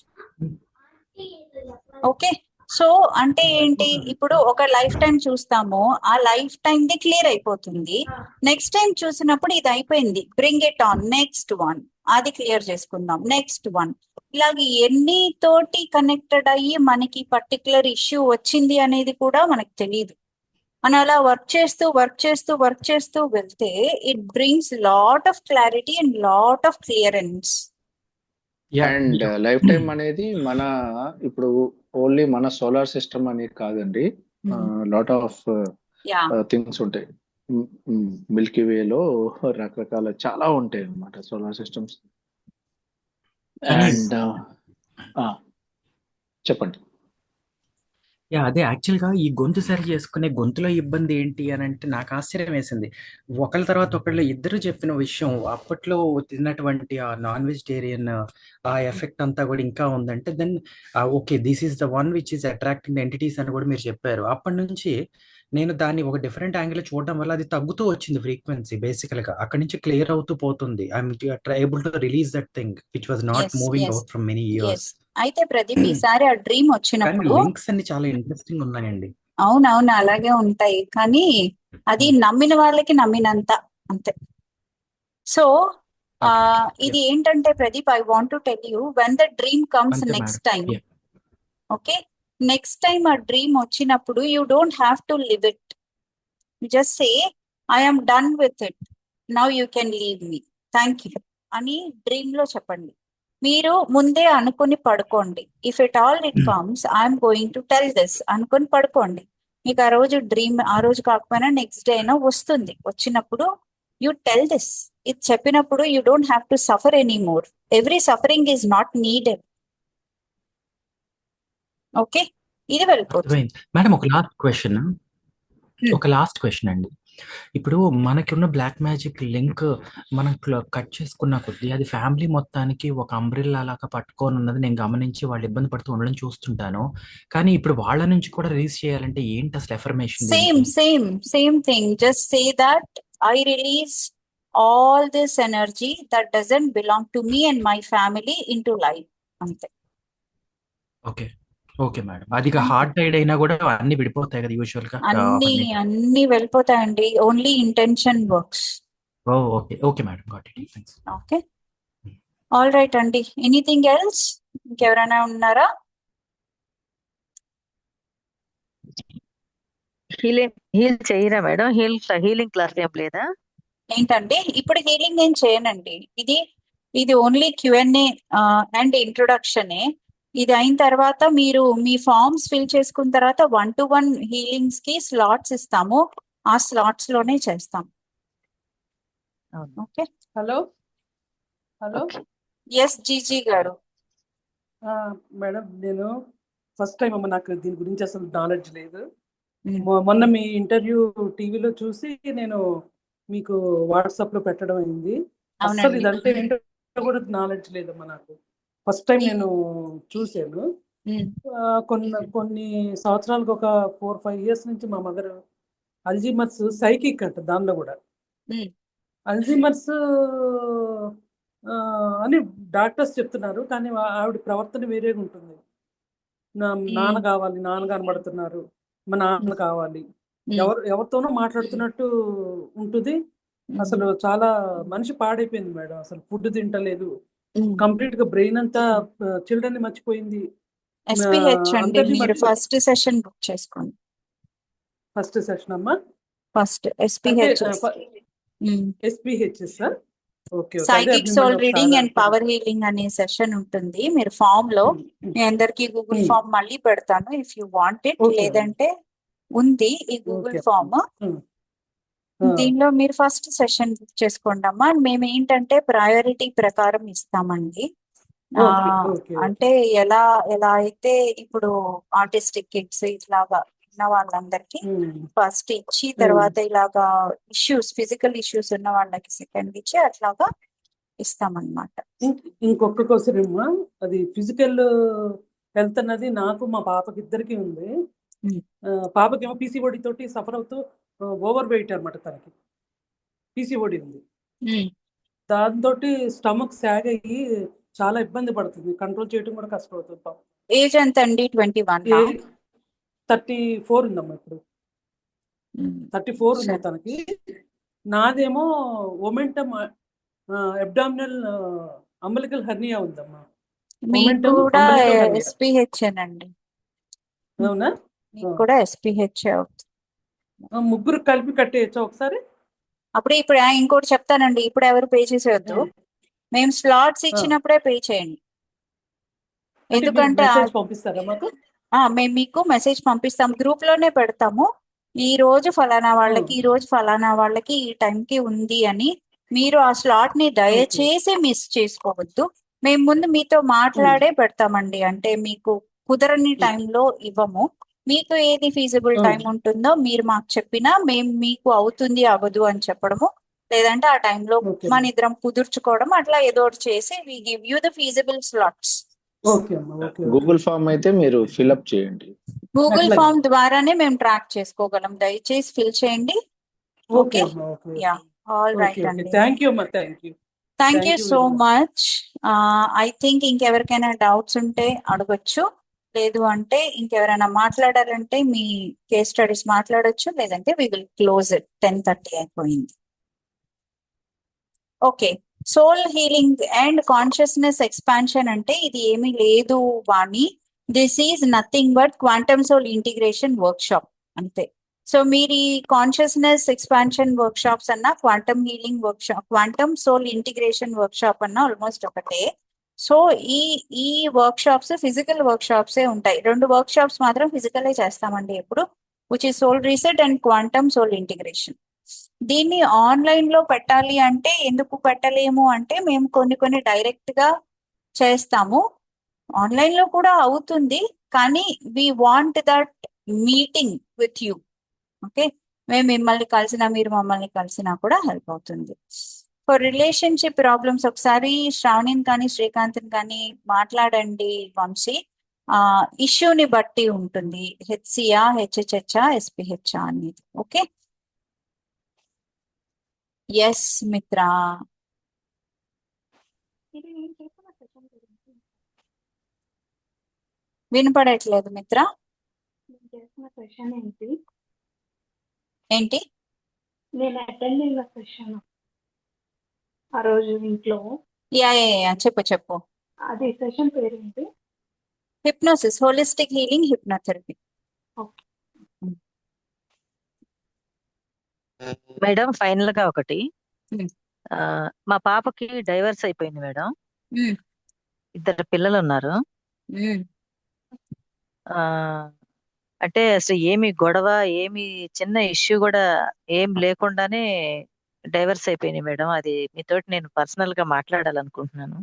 ఓకే, సో అంటే ఏంటి, ఇప్పుడు ఒక లైఫ్ టైం చూస్తాము, ఆ లైఫ్ టైం ది క్లియర్ అయిపోతుంది. నెక్స్ట్ టైం చూసినప్పుడు ఇది అయిపోయింది, bring it on, next one, అది క్లియర్ చేసుకుందాం, నెక్స్ట్ వన్. ఇలాగ ఎన్ని తోటి కనెక్టెడ్ అయ్యి మనకి పర్టికులర్ ఇష్యూ వచ్చింది అనేది కూడా మనకు తెలియదు. మనం అలా వర్క్ చేస్తూ వెళ్తే it brings lot of clarity and lot of clearance. And life time అనేది మన ఇప్పుడు ఓన్లీ మన సోలార్ సిస్టమ్ అని కాదండి, లాట్ ఆఫ్ యా థింగ్స్ ఉంటాయి. మిల్కీ వేలో రకరకాల చాలా ఉంటాయి అన్నమాట సోలార్ సిస్టమ్స్. కానీ అండ్ చెప్పండి. అదే యాక్చువల్గా ఈ గొంతు సరి చేసుకునే గొంతులో ఇబ్బంది ఏంటి అని అంటే నాకు ఆశ్చర్యం వేసింది. ఒకళ్ళ తర్వాత ఒకళ్ళు ఇద్దరు చెప్పిన విషయం అప్పట్లో తిన్నటువంటి ఆ నాన్ వెజిటేరియన్ ఆ ఎఫెక్ట్ అంతా కూడా ఇంకా ఉందంటే then okay this is the one which is attracting the entities అని కూడా మీరు చెప్పారు. అప్పటి నుంచి నేను దాన్ని ఒక డిఫరెంట్ యాంగిల్ చూడడం వల్ల అది తగ్గుతూ వచ్చింది ఫ్రీక్వెన్సీ. బేసికల్గా అక్కడి నుంచి క్లియర్ అవుతూ పోతుంది. I'm able to release that thing which was not as moving as out from many as years. అయితే ప్రదీప్ ఈసారి ఆ డ్రీమ్ కానీ వచ్చినప్పుడు లింక్స్ అన్ని చాలా ఇంట్రెస్టింగ్ ఉన్నాయండి. అవునవును అలాగే ఉంటాయి, కానీ అది నమ్మిన వాళ్ళకి నమ్మినంత అంతే. సో ఓకే ఇది ఏంటంటే Pradeep, I want to tell you when the dream comes అంతే next madam. Time, okay, next time ఆ డ్రీమ్ వచ్చినప్పుడు you don't have to live it. You just say I am done with it, now you can leave me, thank you అని dream లో చెప్పండి. మీరు ముందే అనుకుని పడుకోండి. If it all it comes I'm going to tell this అనుకుని పడుకోండి. మీకు ఆ రోజు డ్రీమ్ ఆ రోజు కాకపోయినా నెక్స్ట్ డే అయినా వస్తుంది. వచ్చినప్పుడు యూ టెల్ దిస్, ఇది చెప్పినప్పుడు you don't have to suffer any more. Every suffering is not needed. Okay, ఇది వెళ్ళిపోతుంది. అర్థమైంది మేడం. ఒక లాస్ట్ క్వశ్చన్ అండి. ఇప్పుడు మనకి ఉన్న బ్లాక్ మ్యాజిక్ లింక్ మనం కట్ చేసుకున్న కొద్దీ అది ఫ్యామిలీ మొత్తానికి ఒక అంబ్రిల్లా లాగా పట్టుకొని ఉన్నది నేను గమనించి వాళ్ళు ఇబ్బంది పడుతూ ఉండడం చూస్తుంటాను. కానీ ఇప్పుడు వాళ్ళ నుంచి కూడా రిలీజ్ చేయాలంటే ఏంటి అసలు ఎఫర్మేషన్ దీనికి? Same thing, just say that I release all this energy that doesn't belong to me and my family into life, అంతే. Okay okay madam. అది హార్ట్ సైడ్ అయినా కూడా అన్ని విడిపోతాయి కదా యూజువల్ గా అవన్నీ? అన్ని వెళ్ళిపోతాయండి, only intention works. Okay okay madam, got it. Thanks. Okay, all right అండి. Anything else? ఇంకెవరైనా ఉన్నారా? హీల్ చేయరా మేడం? హీలింగ్ క్లాస్ ఏం లేదా? ఏంటండి ఇప్పుడు హీలింగ్ ఏం చేయనండి. ఇది ఓన్లీ Q&A అండ్ ఇంట్రొడక్షనే. ఇది అయిన తర్వాత మీరు మీ ఫార్మ్స్ ఫిల్ చేసుకున్న తర్వాత 1-to-1 హీలింగ్స్ కి స్లాట్స్ ఇస్తాము, ఆ స్లాట్స్ లోనే చేస్తాం. Okay, hello hello yes Jiji గారు. మేడం, నేను ఫస్ట్ టైం అమ్మ, నాకు దీని గురించి అసలు నాలెడ్జ్ లేదు. మొన్న మీ ఇంటర్వ్యూ టీవీలో చూసి నేను మీకు వాట్సాప్ లో పెట్టడం అయింది. అసలు ఇదంటే ఏంటో కూడా నాలెడ్జ్ లేదమ్మా నాకు. ఫస్ట్ టైం నేను చూసాను. కొన్ని సంవత్సరాలకు ఒక 4-5 years నుంచి మా మదర్ అల్జీమర్స్ సైకిక్ అంట, దానిలో కూడా అల్జీమర్స్ అని డాక్టర్స్ చెప్తున్నారు. కానీ ఆవిడ ప్రవర్తన వేరేగా ఉంటుంది. నాన్న కావాలి, నాన్న కనబడుతున్నారు, మా నాన్న కావాలి, ఎవరితోనో మాట్లాడుతున్నట్టు ఉంటుంది. అసలు చాలా మనిషి పాడైపోయింది మేడం. అసలు ఫుడ్ తింటలేదు, కంప్లీట్ గా బ్రెయిన్ అంతా చిల్డ్రన్ ని మర్చిపోయింది. SPH అండి, మీరు ఫస్ట్ సెషన్ బుక్ చేసుకోండి. ఫస్ట్ సెషన్ అమ్మా, first SPH sir. Okay, psychic soul reading and power healing అనే సెషన్ ఉంటుంది. మీరు ఫామ్ లో, మీ అందరికి గూగుల్ ఫామ్ మళ్ళీ పెడతాను ఇఫ్ యూ వాంట్ ఇట్. లేదంటే ఉంది ఈ గూగుల్ ఫామ్, దీనిలో మీరు ఫస్ట్ సెషన్ బుక్ చేసుకోండి అమ్మా. మేము ఏంటంటే ప్రయారిటీ ప్రకారం ఇస్తామండి. అంటే ఎలా అయితే ఇప్పుడు ఆర్టిస్టిక్ కిడ్స్ ఇట్లాగా ఉన్న వాళ్ళందరికి ఫస్ట్ ఇచ్చి, తర్వాత ఇలాగా ఫిజికల్ ఇష్యూస్ ఉన్న వాళ్ళకి సెకండ్ ఇచ్చి అట్లాగా ఇస్తామన్నమాట. ఇంకొక క్వశ్చన్ అమ్మా, అది ఫిజికల్ హెల్త్ అన్నది నాకు మా పాపకి ఇద్దరికి ఉంది. పాపకేమో PCOD తోటి సఫర్ అవుతూ ఓవర్ వెయిట్ అనమాట, తనకి PCOD ఉంది. దాంతో స్టమక్ సాగ్ అయ్యి చాలా ఇబ్బంది పడుతుంది, కంట్రోల్ చేయడం కూడా కష్టపడుతుంది. ఏజ్ ఎంత అండి? 21? 34 ఉందమ్మా ఇప్పుడు. 34 ఉంది తనకి. నాదేమో ఒమెంటమ్ అబ్డామినల్ అంబలికల్ హెర్నియా ఉందమ్మా. కూడా SPH అండి. అవునా? కూడా SPH. ముగ్గురు కలిపి కట్టేయచ్చా ఒకసారి? ఇప్పుడు ఇంకోటి చెప్తానండి, ఇప్పుడు ఎవరు పే చేసేవద్దు. మేము స్లాట్స్ ఇచ్చినప్పుడే పే చేయండి. ఎందుకంటే పంపిస్తారా మాకు? మేము మీకు మెసేజ్ పంపిస్తాం, గ్రూప్ లోనే పెడతాము. ఈ రోజు ఫలానా వాళ్ళకి, ఈ రోజు ఫలానా వాళ్ళకి ఈ టైంకి ఉంది అని. మీరు ఆ స్లాట్ ని దయచేసి మిస్ చేసుకోవద్దు. మేము ముందు మీతో మాట్లాడే పెడతామండి, అంటే మీకు కుదరని టైంలో ఇవ్వము. మీకు ఏది ఫీజిబుల్ టైం ఉంటుందో మీరు మాకు చెప్పినా మేము మీకు అవుతుంది అవ్వదు అని చెప్పడము, లేదంటే ఆ టైంలో మన ఇద్దరం కుదుర్చుకోవడం, అట్లా ఏదో ఒకటి చేసి we give you the feasible slots. Google form అయితే మీరు ఫిల్అప్ చేయండి. గూగుల్ ఫామ్ ద్వారానే మేము ట్రాక్ చేసుకోగలం, దయచేసి ఫిల్ చేయండి. ఓకే, యా, ఆల్ రైట్ అండి. Thank you so much. I think ఇంకెవరికైనా డౌట్స్ ఉంటే అడగొచ్చు, లేదు అంటే ఇంకెవరైనా మాట్లాడారంటే మీ కేస్ స్టడీస్ మాట్లాడొచ్చు, లేదంటే వి విల్ క్లోజ్ ఇట్. 10:30 అయిపోయింది. Okay, soul healing and consciousness expansion అంటే ఇది ఏమీ లేదు Vani. This is nothing but quantum soul integration workshop అంతే. సో మీరు ఈ కాన్షియస్నెస్ ఎక్స్పాన్షన్ వర్క్ షాప్స్ అన్న, quantum healing workshop, quantum soul integration workshop అన్న ఆల్మోస్ట్ ఒకటే. సో ఈ వర్క్ షాప్స్ ఫిజికల్ వర్క్ షాప్సే ఉంటాయి. 2 వర్క్ షాప్స్ మాత్రం ఫిజికలే చేస్తామండి ఎప్పుడు, which is soul reset and quantum soul integration. దీన్ని ఆన్లైన్ లో పెట్టాలి అంటే ఎందుకు పెట్టలేము అంటే, మేము కొన్ని డైరెక్ట్ గా చేస్తాము, ఆన్లైన్ లో కూడా అవుతుంది, కానీ we want that meeting with you. Okay, మేము మిమ్మల్ని కలిసినా మీరు మమ్మల్ని కలిసినా కూడా హెల్ప్ అవుతుంది. ఫర్ రిలేషన్షిప్ ప్రాబ్లమ్స్ ఒకసారి శ్రావణిని కానీ శ్రీకాంత్ని కానీ మాట్లాడండి వంశీ. ఇష్యూని బట్టి ఉంటుంది, హెచ్సియా, హెచ్హెచ్హెచ్ఆ, ఎస్పీహెచ్ఆ అనేది. Okay, yes Mitra. వినపడట్లేదు మిత్ర. ఏంటి? నేను అటెండ్ అయిన సెషన్ ఆ రోజు ఇంట్లో. యా చెప్పు. అది సెషన్ పేరేంటి? Hypnosis, holistic healing hypnotherapy. Madam final గా ఒకటి, మా పాపకి డైవర్స్ అయిపోయింది మేడం. 2 పిల్లలు ఉన్నారు. అంటే అసలు ఏమి గొడవ, ఏమి చిన్న ఇష్యూ కూడా ఏం లేకుండానే డైవర్స్ అయిపోయినాయి మేడం. అది మీతోటి నేను పర్సనల్ గా మాట్లాడాలనుకుంటున్నాను.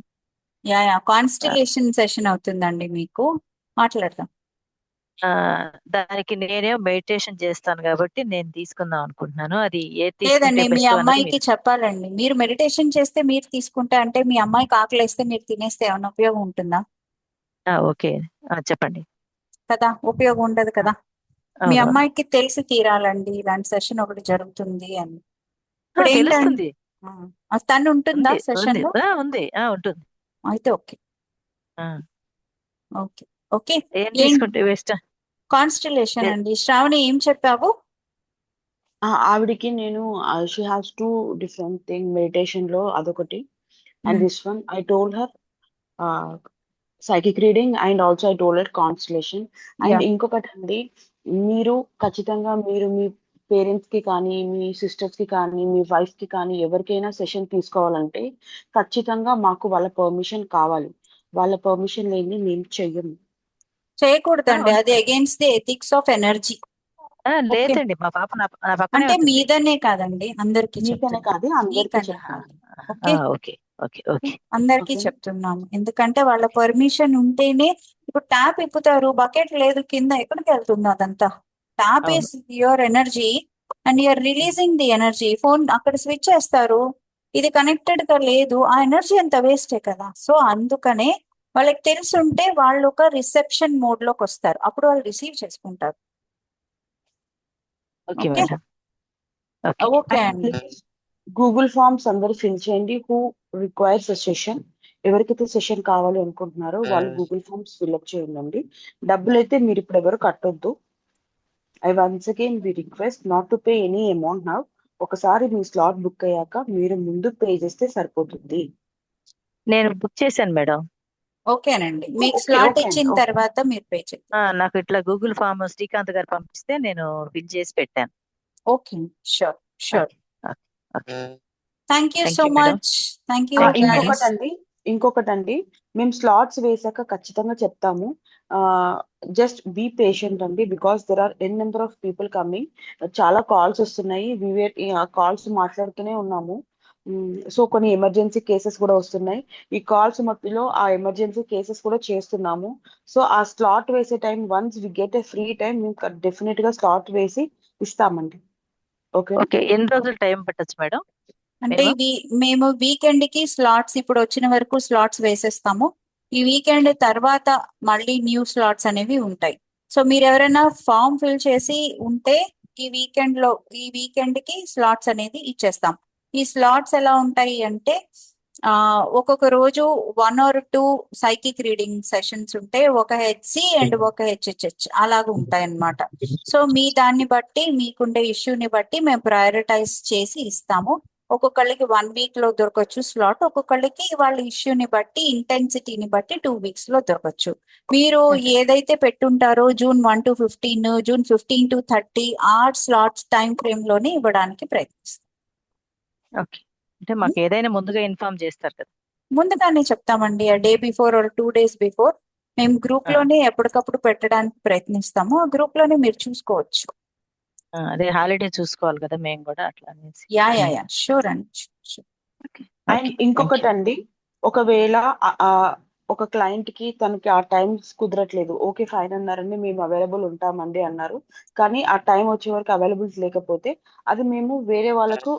యా కాన్స్టిలేషన్ సెషన్ అవుతుందండి, మీకు మాట్లాడదాం. దానికి నేనే మెడిటేషన్ చేస్తాను కాబట్టి నేను తీసుకుందాం అనుకుంటున్నాను. అది లేదండి, మీ అమ్మాయికి చెప్పాలండి. మీరు మెడిటేషన్ చేస్తే మీరు తీసుకుంటే, అంటే మీ అమ్మాయికి ఆకలిస్తే మీరు తినేస్తే ఏమైనా ఉపయోగం ఉంటుందా? ఓకే, చెప్పండి. కదా, ఉపయోగం ఉండదు కదా. మీ అమ్మాయికి తెలిసి తీరాలండి ఇలాంటి సెషన్ ఒకటి జరుగుతుంది అని. ఇప్పుడు ఏంటంటే తను ఉంటుందా సెషన్ లో? ఉంది, ఉంటుంది. అయితే ఓకే ఓకే ఓకే. కాన్స్టిలేషన్ అండి. శ్రావణి ఏం చెప్పావు? ఆవిడికి నేను she has 2 different thing meditation లో, అదొకటి. And this one I told her psychic reading and also I told her constellation. And ఇంకొకటి అండి, మీరు ఖచ్చితంగా మీరు మీ పేరెంట్స్ కి కానీ, మీ సిస్టర్స్ కి కానీ, మీ వైఫ్ కి కానీ ఎవరికైనా సెషన్ తీసుకోవాలంటే ఖచ్చితంగా మాకు వాళ్ళ పర్మిషన్ కావాలి. వాళ్ళ పర్మిషన్ లేని మేము చెయ్యము. చేయకూడదండి, అది against the ethics of energy. లేదండి, మా పాప అంటే మీదనే కాదండి, అందరికి అందరికి చెప్తున్నాము. ఎందుకంటే వాళ్ళ పర్మిషన్ ఉంటేనే. ఇప్పుడు ట్యాప్ ఇప్పుతారు, బకెట్ లేదు కింద, ఎక్కడికి వెళ్తుంది అదంతా? Tap is your energy and you're releasing the energy. Phone అక్కడ స్విచ్ చేస్తారు, ఇది కనెక్టెడ్ గా లేదు, ఆ ఎనర్జీ అంత వేస్టే కదా. సో అందుకనే వాళ్ళకి తెలుసుంటే వాళ్ళు ఒక రిసెప్షన్ మోడ్ లోకి వస్తారు, అప్పుడు వాళ్ళు రిసీవ్ చేసుకుంటారు. ఓకే అండి. గూగుల్ ఫామ్స్ అందరూ ఫిల్ చేయండి. హూ రిక్వైర్స్ సెషన్, ఎవరికైతే సెషన్ కావాలి అనుకుంటున్నారో వాళ్ళు గూగుల్ ఫామ్స్ ఫిల్అప్ చేయండి. డబ్బులు అయితే మీరు ఇప్పుడు ఎవరు కట్టొద్దు. I once again we request not to pay any amount now. ఒకసారి మీ స్లాట్ బుక్ అయ్యాక మీరు ముందు పే చేస్తే సరిపోతుంది. నేను బుక్ చేశాను మేడం. ఓకేనండి, మీకు స్లాట్ ఇచ్చిన తర్వాత మీరు పే చేయండి. నాకు ఇట్లా గూగుల్ ఫామ్ శ్రీకాంత్ గారు పంపిస్తే నేను ఫిల్ చేసి పెట్టాను. Okay, sure. Thank you so much. Thank you. ఇంకొకటండి, మేము స్లాట్స్ వేసాక ఖచ్చితంగా చెప్తాము. జస్ట్ బీ పేషెంట్ అండి, because there are an number of people coming. చాలా కాల్స్ వస్తున్నాయి, కాల్స్ మాట్లాడుతూనే ఉన్నాము. సో కొన్ని ఎమర్జెన్సీ కేసెస్ కూడా వస్తున్నాయి. ఈ కాల్స్ మధ్యలో ఆ ఎమర్జెన్సీ కేసెస్ కూడా చేస్తున్నాము. సో ఆ స్లాట్ వేసే time, once we get a free time, మేము డెఫినెట్ గా స్లాట్ వేసి ఇస్తామండి. ఓకే ఓకే, ఎన్ని రోజులు టైం పట్టొచ్చు మేడం? అంటే ఇవి మేము వీకెండ్ కి స్లాట్స్ ఇప్పుడు వచ్చిన వరకు స్లాట్స్ వేసేస్తాము. ఈ వీకెండ్ తర్వాత మళ్ళీ న్యూ స్లాట్స్ అనేవి ఉంటాయి. సో మీరు ఎవరైనా ఫామ్ ఫిల్ చేసి ఉంటే ఈ వీకెండ్ కి స్లాట్స్ అనేది ఇచ్చేస్తాం. ఈ స్లాట్స్ ఎలా ఉంటాయి అంటే ఒక్కొక్క రోజు 1 or 2 సైకిక్ రీడింగ్ సెషన్స్ ఉంటే, ఒక హెచ్సి అండ్ ఒక హెచ్హెచ్హెచ్ అలాగా ఉంటాయి అన్నమాట. సో మీ దాన్ని బట్టి, మీకుండే ఇష్యూని బట్టి మేము ప్రయారిటైజ్ చేసి ఇస్తాము. ఒక్కొక్కళ్ళకి 1 week లో దొరకచ్చు స్లాట్, ఒక్కొక్కళ్ళకి వాళ్ళ ఇష్యూని బట్టి, ఇంటెన్సిటీని బట్టి 2 weeks లో దొరకచ్చు. మీరు ఏదైతే పెట్టుంటారో June 1 to 15, June 15 to 30 ఆ స్లాట్స్ టైం ఫ్రేమ్ లోనే ఇవ్వడానికి ప్రయత్నిస్తాం. ఓకే, అంటే మాకు ఏదైనా ముందుగా ఇన్ఫార్మ్ చేస్తారు కదా? ముందుగానే చెప్తామండి, ఆ day before or 2 days before మేము గ్రూప్ లోనే ఎప్పటికప్పుడు పెట్టడానికి ప్రయత్నిస్తాము. ఆ గ్రూప్ లోనే మీరు చూసుకోవచ్చు. అదే హాలిడే చూసుకోవాలి కదా మేము కూడా, అట్లా అనేసి. యా షూర్ అండి. అండ్ ఇంకొకటి అండి, ఒకవేళ ఒక క్లయింట్ కి తనకి ఆ టైమ్స్ కుదరట్లేదు, ఓకే ఫైన్ అన్నారండి, మేము అవైలబుల్ ఉంటామండి అన్నారు, కానీ ఆ టైం వచ్చే వరకు అవైలబుల్ లేకపోతే అది మేము వేరే వాళ్ళకు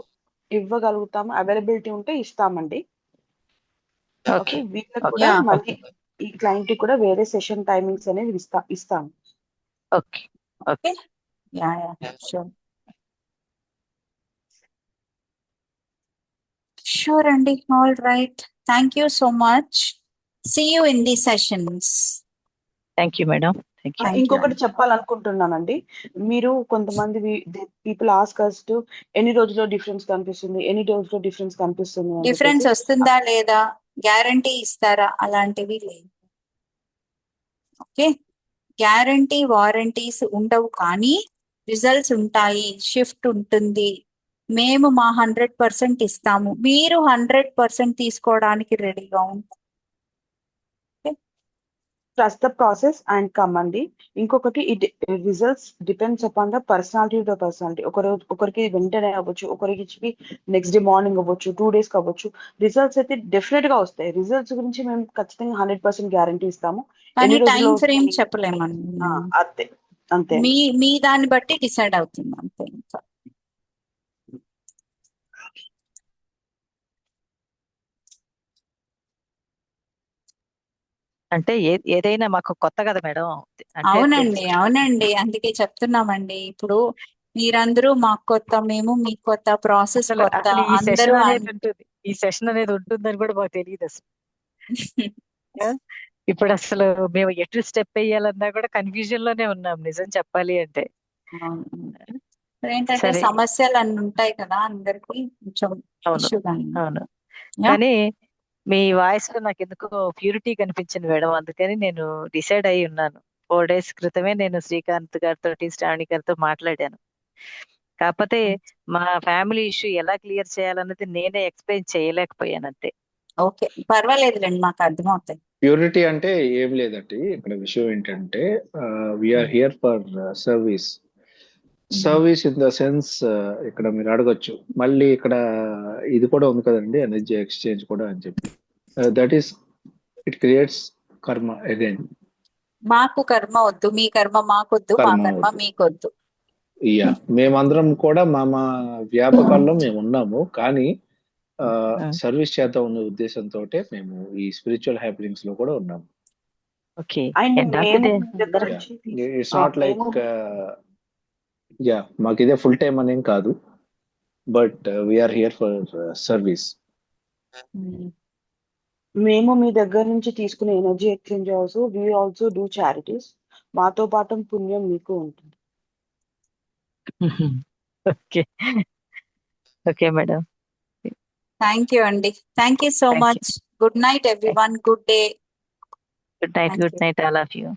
ఇవ్వగలుగుతాము. అవైలబిలిటీ ఉంటే ఇస్తామండి. ఓకే, వీళ్ళకి కూడా మళ్ళీ ఈ క్లయింట్ కి కూడా వేరే సెషన్ టైమింగ్స్ అనేవి ఇస్తాం. Okay okay yeah sure sure అండి. All right, thank you so much. See you in the sessions. Thank you madam. ఇంకొకటి చెప్పాలనుకుంటున్నానండి, మీరు కొంతమంది పీపుల్ ఆస్క్ us to ఎన్ని రోజుల్లో డిఫరెన్స్ కనిపిస్తుంది, ఎన్ని రోజుల్లో డిఫరెన్స్ కనిపిస్తుంది అని డిఫరెన్స్ చెప్పేసి. వస్తుందా లేదా, గ్యారంటీ ఇస్తారా, అలాంటివి లేవు. ఓకే, గ్యారంటీ వారంటీస్ ఉండవు, కానీ రిజల్ట్స్ ఉంటాయి, షిఫ్ట్ ఉంటుంది. మేము మా 100% ఇస్తాము, మీరు 100% తీసుకోవడానికి రెడీగా ఉంటాం. Trust the process and come అండి. ఇంకొకటి, results depends upon the personality to personality. ఒకరికి వెంటనే అవ్వచ్చు, ఒకరికి నెక్స్ట్ డే మార్నింగ్ అవ్వచ్చు, 2 days అవ్వచ్చు. రిజల్ట్స్ అయితే డెఫినెట్ గా వస్తాయి. రిజల్ట్స్ గురించి మేము ఖచ్చితంగా 100% గ్యారంటీ ఇస్తాము. కానీ ఎన్ని టైం రోజుల్లో ఫ్రేమ్ చెప్పలేమండి. అంతే మీ దాన్ని బట్టి డిసైడ్ అవుతుంది అంతే. ఇంకా అంటే ఏదైనా మాకు కొత్త కదా మేడం. అవునండి, అందుకే చెప్తున్నామండి. ఇప్పుడు మీరందరూ మాకు కొత్త, మేము మీకు కొత్త, ప్రాసెస్ కొత్త, అందరూ ఈ సెషన్ అనేది ఉంటుందని కూడా మాకు తెలియదు అసలు. ఇప్పుడు అసలు మేము ఎటు స్టెప్ వేయాలన్నా కూడా కన్ఫ్యూజన్ లోనే ఉన్నాం, నిజం చెప్పాలి అంటే. ఏంటంటే సమస్యలు అన్ని ఉంటాయి కదా అందరికి, కొంచెం అవును. కానీ మీ వాయిస్ లో నాకు ఎందుకో ప్యూరిటీ కనిపించింది మేడం, అందుకని నేను డిసైడ్ అయి ఉన్నాను. 4 days క్రితమే నేను శ్రీకాంత్ గారితో, శ్రావణి గారితో మాట్లాడాను. కాకపోతే మా ఫ్యామిలీ ఇష్యూ ఎలా క్లియర్ చేయాలన్నది నేనే ఎక్స్ప్లెయిన్ చేయలేకపోయాను అంతే. ఓకే, పర్వాలేదులేండి, మాకు అర్థమవుతాయి. ప్యూరిటీ అంటే ఏం లేదండి. ఇక్కడ విషయం ఏంటంటే we are here for service in the sense. ఇక్కడ మీరు అడగొచ్చు, మళ్ళీ ఇక్కడ ఇది కూడా ఉంది కదండి, ఎనర్జీ ఎక్స్చేంజ్ కూడా అని చెప్పి. దట్ ఈస్, ఇట్ క్రియేట్స్ కర్మ అగైన్. మాకు కర్మ వద్దు, మీ కర్మ మాకొద్దు, మా కర్మ మీకొద్దు. మేమందరం కూడా మా వ్యాపకాల్లో మేము ఉన్నాము, కానీ సర్వీస్ చేద్దాం అనే ఉద్దేశంతో మేము ఈ స్పిరిచువల్ హ్యాపెనింగ్స్ లో కూడా ఉన్నాము. ఇట్స్ నాట్ లైక్ మాకు ఇదే ఫుల్ టైం అనేం కాదు, but we are here for service. మేము మీ దగ్గర నుంచి తీసుకునే energy exchange we also do charities. మాతో పాటు పుణ్యం మీకు ఉంటుంది. ఓకే మేడం, థ్యాంక్ యూ అండి. Thank you so much. Good night everyone. Good day. Good night all of you.